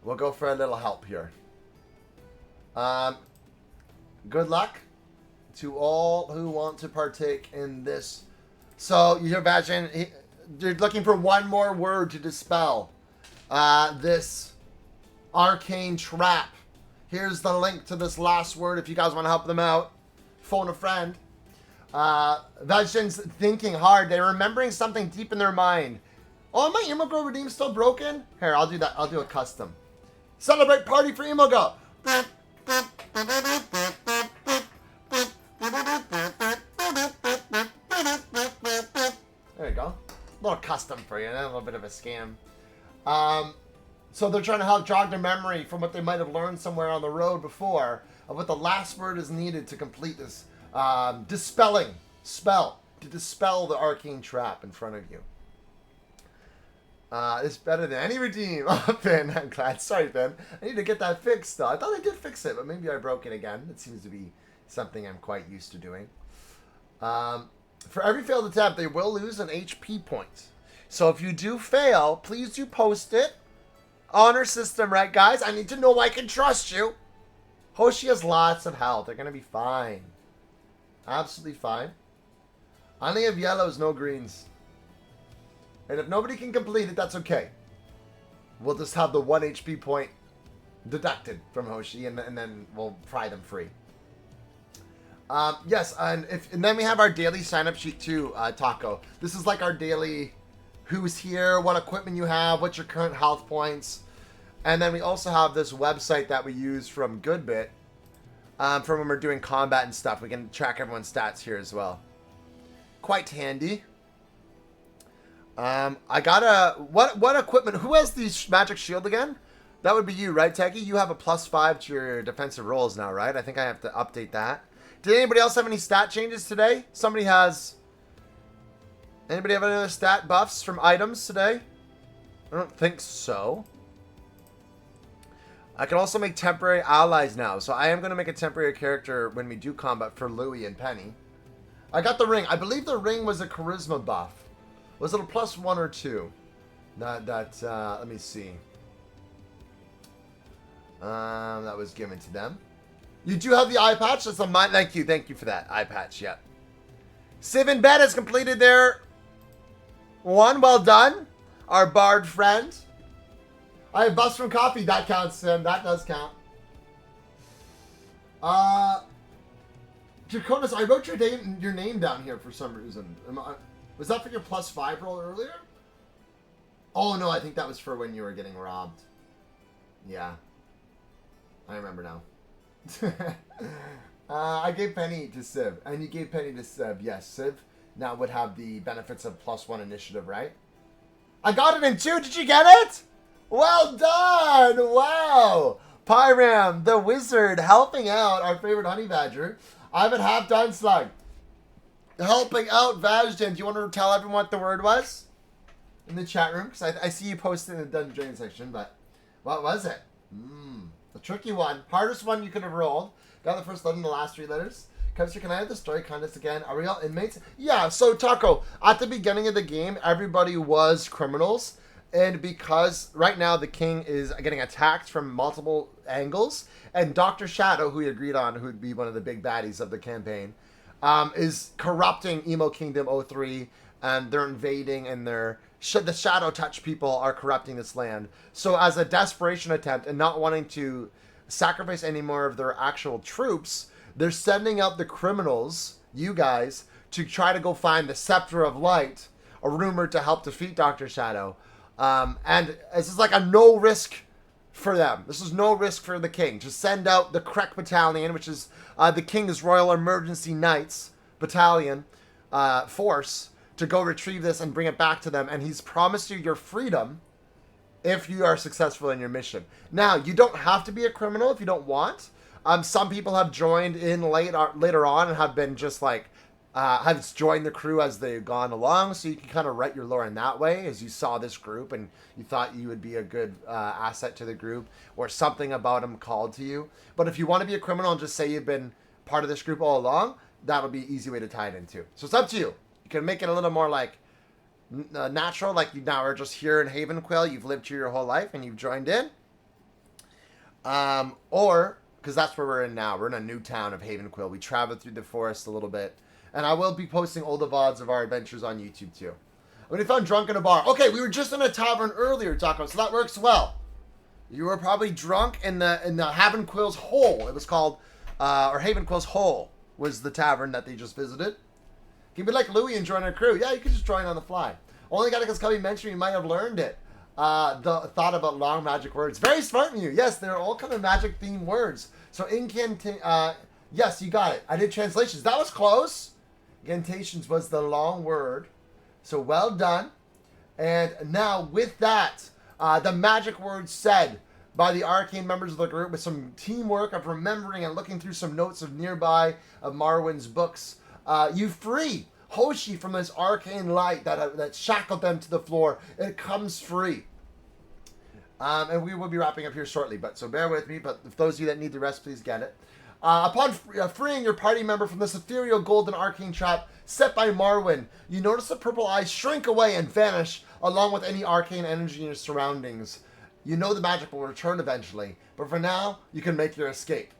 We'll go for a little help here. Good luck to all who want to partake in this. So you imagine you're looking for one more word to dispel this arcane trap. Here's the link to this last word if you guys want to help them out. Phone a friend. Vajin's thinking hard. They're remembering something deep in their mind. Oh, my Imogro Redeem still broken? Here, I'll do that. I'll do a custom. Celebrate party for Imogro. There you go. A little custom for you, and a little bit of a scam. So they're trying to help jog their memory from what they might have learned somewhere on the road before of what the last word is needed to complete this dispelling spell, to dispel the arcane trap in front of you. It's better than any redeem. Oh, Ben, I'm glad. Sorry, Ben. I need to get that fixed, though. I thought I did fix it, but maybe I broke it again. It seems to be something I'm quite used to doing. For every failed attempt, they will lose an HP point. So if you do fail, please do post it. Honor system, right, guys? I need to know I can trust you. Hoshi has lots of health. They're going to be fine. Absolutely fine. I only have yellows, no greens. And if nobody can complete it, that's okay. We'll just have the 1 HP point deducted from Hoshi, and then we'll pry them free. Yes, and then we have our daily sign-up sheet too, Taco. This is like our daily who's here, what equipment you have, what's your current health points. And then we also have this website that we use from Goodbit for when we're doing combat and stuff. We can track everyone's stats here as well. Quite handy. I got a... What equipment... Who has the magic shield again? That would be you, right, Teggy? You have a +5 to your defensive rolls now, right? I think I have to update that. Did anybody else have any stat changes today? Somebody has... Anybody have any other stat buffs from items today? I don't think so. I can also make temporary allies now. So I am going to make a temporary character when we do combat for Louie and Penny. I got the ring. I believe the ring was a charisma buff. Was it a +1 or 2? Let me see. That was given to them. You do have the eye patch? That's on mine. Thank you for that eye patch, yeah. Civ and Bet has completed their one. Well done. Our bard friend. I have bus from coffee. That counts, Sim. That does count. Draconis, I wrote your name down here for some reason. Was that for your +5 roll earlier? Oh, no, I think that was for when you were getting robbed. Yeah. I remember now. I gave Penny to Civ, and you gave Penny to Civ. Yes, Civ now would have the benefits of +1 initiative, right? I got it in 2. Did you get it? Well done! Wow! Pyram, the wizard, helping out our favorite honey badger. I have it half done, Slug. Helping out Vajdan. Do you want to tell everyone what the word was? In the chat room? Because I see you posted in the Dungeon Training section, but what was it? The Tricky one. Hardest one you could have rolled. Got the first letter and the last 3 letters. Kevster, can I have the story context again? Are we all inmates? Yeah, so Taco, at the beginning of the game, everybody was criminals. And because right now the king is getting attacked from multiple angles, and Dr. Shadow, who we agreed on, who would be one of the big baddies of the campaign, is corrupting Emo Kingdom 03, and they're invading, and the Shadow Touch people are corrupting this land. So as a desperation attempt and not wanting to sacrifice any more of their actual troops, they're sending out the criminals, you guys, to try to go find the Scepter of Light, a rumor to help defeat Dr. Shadow. And this is like a no risk for them. This is no risk for the king. Just send out the Krek Battalion, which is the King's Royal Emergency Knights Battalion force, to go retrieve this and bring it back to them. And he's promised you your freedom if you are successful in your mission. Now, you don't have to be a criminal if you don't want. Some people have joined in later on and have been just like, have joined the crew as they've gone along, so you can kind of write your lore in that way, as you saw this group and you thought you would be a good asset to the group, or something about them called to you. But if you want to be a criminal and just say you've been part of this group all along, that'll be an easy way to tie it into. So it's up to you. You can make it a little more like natural, like you now are just here in HavenQuill, you've lived here your whole life and you've joined in. Or, because that's where we're in now, we're in a new town of HavenQuill. We traveled through the forest a little bit. And I will be posting all the VODs of our adventures on YouTube too. When we found drunk in a bar. Okay, we were just in a tavern earlier, Taco, so that works well. You were probably drunk in the HavenQuill's Hole. It was called, or HavenQuill's Hole was the tavern that they just visited. You can be like Louie and join our crew. Yeah, you can just join on the fly. Only got it because Cubby mentioned you might have learned it. The thought about long magic words. Very smart in you. Yes, they're all kind of magic themed words. So yes, you got it. I did translations. That was close. Incantations was the long word. So well done. And now with that, the magic words said by the arcane members of the group with some teamwork of remembering and looking through some notes of nearby of Marwyn's books, you free Hoshi from this arcane light that shackled them to the floor. It comes free. And we will be wrapping up here shortly, but so bear with me. But if those of you that need the rest, please get it. Upon freeing your party member from this ethereal golden arcane trap set by Marwyn, you notice the purple eyes shrink away and vanish along with any arcane energy in your surroundings. You know the magic will return eventually, but for now, you can make your escape.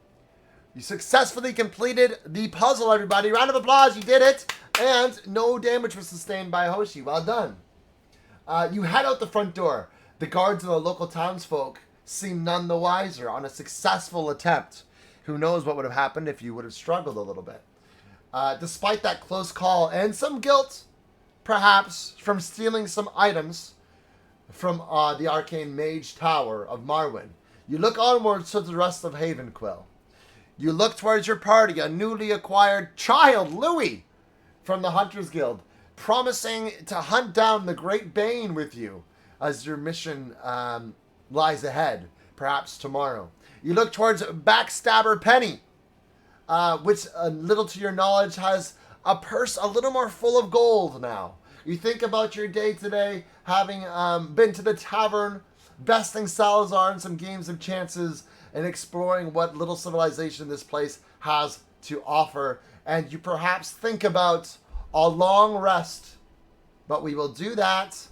You successfully completed the puzzle, everybody. Round of applause, you did it! And no damage was sustained by Hoshi. Well done. You head out the front door. The guards and the local townsfolk seem none the wiser on a successful attempt. Who knows what would have happened if you would have struggled a little bit. Despite that close call and some guilt, perhaps, from stealing some items from the arcane mage tower of Marwyn, you look onwards to the rest of HavenQuill. You look towards your party, a newly acquired child, Louie, from the Hunters Guild, promising to hunt down the Great Bane with you as your mission lies ahead, perhaps tomorrow. You look towards Backstabber Penny, which, a little to your knowledge, has a purse a little more full of gold now. You think about your day today, having been to the tavern, besting Salazar in some games of chances, and exploring what little civilization this place has to offer. And you perhaps think about a long rest, but we will do that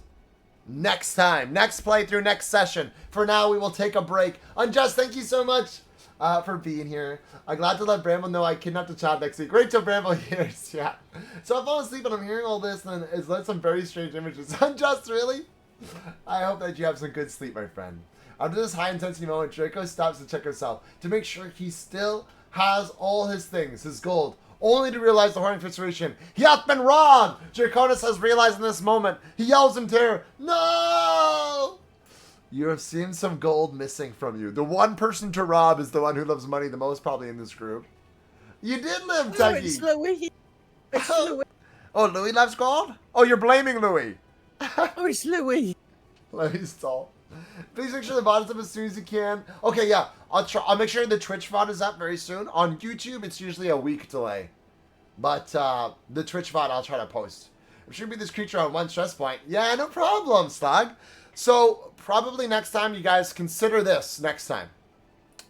next time. Next playthrough, next session. For now, we will take a break. Unjust, thank you so much for being here. I'm glad to let Bramble know I kidnapped a child next week. Rachel Bramble here. Yeah. So I fall asleep and I'm hearing all this and it's led some very strange images. Unjust, really? I hope that you have some good sleep, my friend. After this high-intensity moment, Draco stops to check himself to make sure he still has all his things, his gold, only to realize the horrible situation. He hath been robbed! Draconis has realized in this moment. He yells in terror, "No!" You have seen some gold missing from you. The one person to rob is the one who loves money the most, probably in this group. You did live, Tucky. It's Louis. It's Louis. Oh, Louis loves gold? Oh, you're blaming Louis. Oh, it's Louis. Louis stall. Please make sure the VOD is up as soon as you can. Okay, yeah. I'll make sure the Twitch VOD is up very soon. On YouTube, it's usually a week delay. But the Twitch VOD, I'll try to post. I'm sure be this creature on one stress point. Yeah, no problem, Slug. So, probably next time, you guys consider this next time.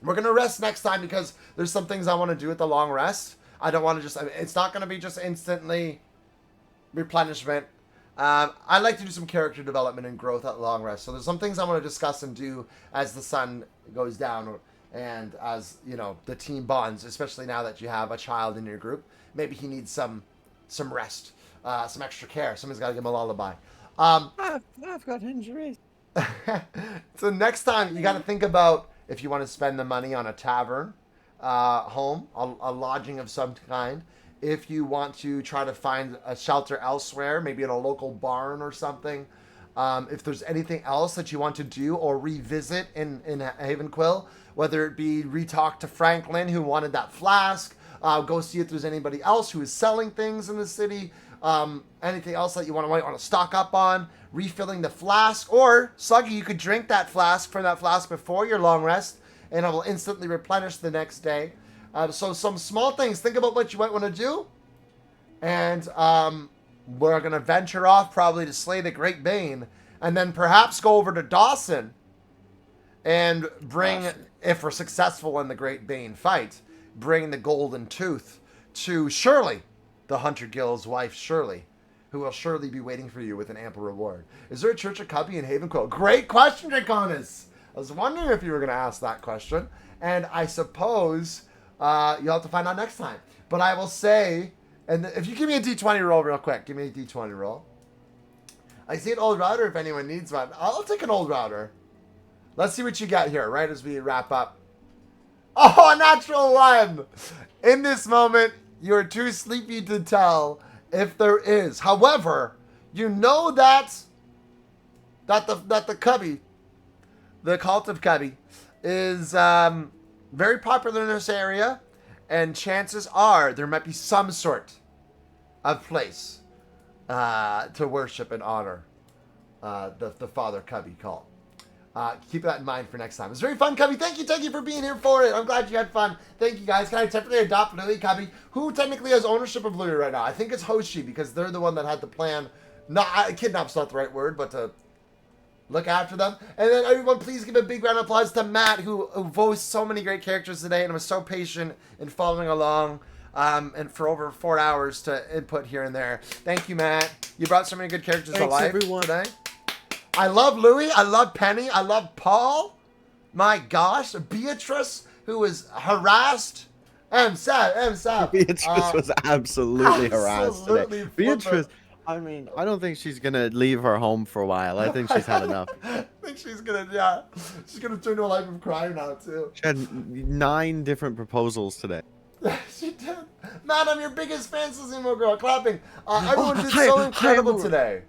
We're going to rest next time because there's some things I want to do with the long rest. I don't want to just... It's not going to be just instantly replenishment. I like to do some character development and growth at long rest. So there's some things I want to discuss and do as the sun goes down and as, you know, the team bonds, especially now that you have a child in your group. Maybe he needs some rest, some extra care. Somebody's got to give him a lullaby. I've got injuries. So next time you got to think about if you want to spend the money on a tavern, home, a lodging of some kind. If you want to try to find a shelter elsewhere, maybe in a local barn or something. If there's anything else that you want to do or revisit in HavenQuill, whether it be re-talk to Franklin who wanted that flask, go see if there's anybody else who is selling things in the city, anything else that you might want to stock up on, refilling the flask, or Sluggy, you could drink that flask from that flask before your long rest, and it will instantly replenish the next day. So some small things. Think about what you might want to do, and we're going to venture off probably to slay the Great Bane, and then perhaps go over to Dawson and bring, if we're successful in the Great Bane fight, bring the Golden Tooth to Shirley, the Hunter Guild's wife, Shirley, who will surely be waiting for you with an ample reward. Is there a Church of Cubby in HavenQuill? Great question, Draconis! I was wondering if you were going to ask that question, and I suppose you'll have to find out next time. But I will say, and if you give me a D20 roll real quick, give me a D20 roll. I see an old router if anyone needs one. I'll take an old router. Let's see what you got here, right as we wrap up. Oh, a natural one! In this moment, you're too sleepy to tell if there is. However, you know that the Cubby, the cult of Cubby, is very popular in this area, and chances are there might be some sort of place to worship and honor the Father Cubby cult. Keep that in mind for next time. It's very fun, Cubby. Thank you for being here for it. I'm glad you had fun. Thank you, guys. Can I temporarily adopt Lily, Cubby? Who technically has ownership of Lily right now? I think it's Hoshi, because they're the one that had the plan. Kidnap's not the right word, but to look after them. And then everyone, please give a big round of applause to Matt, who voiced so many great characters today and was so patient in following along. And for over 4 hours to input here and there. Thank you, Matt. You brought so many good characters to life today. I love Louis. I love Penny. I love Paul. My gosh. Beatrice, who was harassed. Sam. Beatrice was absolutely harassed today. Beatrice, I mean, I don't think she's going to leave her home for a while. I think she's had enough. I think she's going to, she's going to turn to a life of crime now, too. She had 9 different proposals today. She did. Matt, I'm your biggest fan, Suzumo Girl. Clapping. Everyone did so incredible today.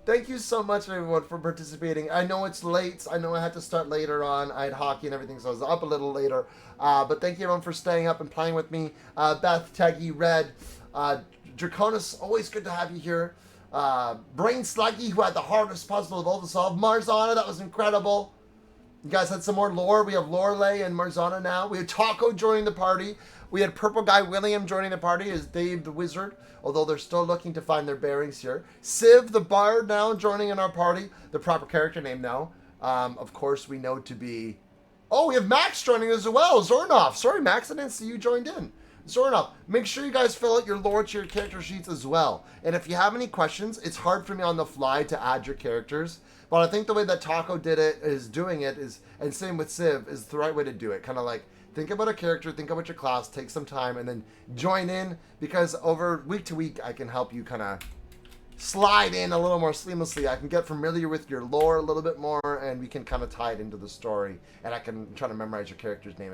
Thank you so much, everyone, for participating. I know it's late. I know I had to start later on. I had hockey and everything, so I was up a little later. But thank you, everyone, for staying up and playing with me. Beth, Teggy, Red, Draconis, always good to have you here. Brain Sluggy, who had the hardest puzzle of all to solve. Marzana, that was incredible. You guys had some more lore. We have Lorelei and Marzana now. We had Taco joining the party. We had Purple Guy William joining the party as Dave the Wizard, although they're still looking to find their bearings here. Civ the Bard now joining in our party, the proper character name now. Of course, we know to be... Oh, we have Max joining as well, Zornoff. Sorry, Max, I didn't see you joined in. Zornoff, make sure you guys fill out your lore to your character sheets as well. And if you have any questions, it's hard for me on the fly to add your characters. But I think the way that Taco did it, and same with Civ, is the right way to do it. Kind of like, think about a character, think about your class, take some time, and then join in, because over week to week, I can help you kind of slide in a little more seamlessly. I can get familiar with your lore a little bit more, and we can kind of tie it into the story, and I can try to memorize your character's name.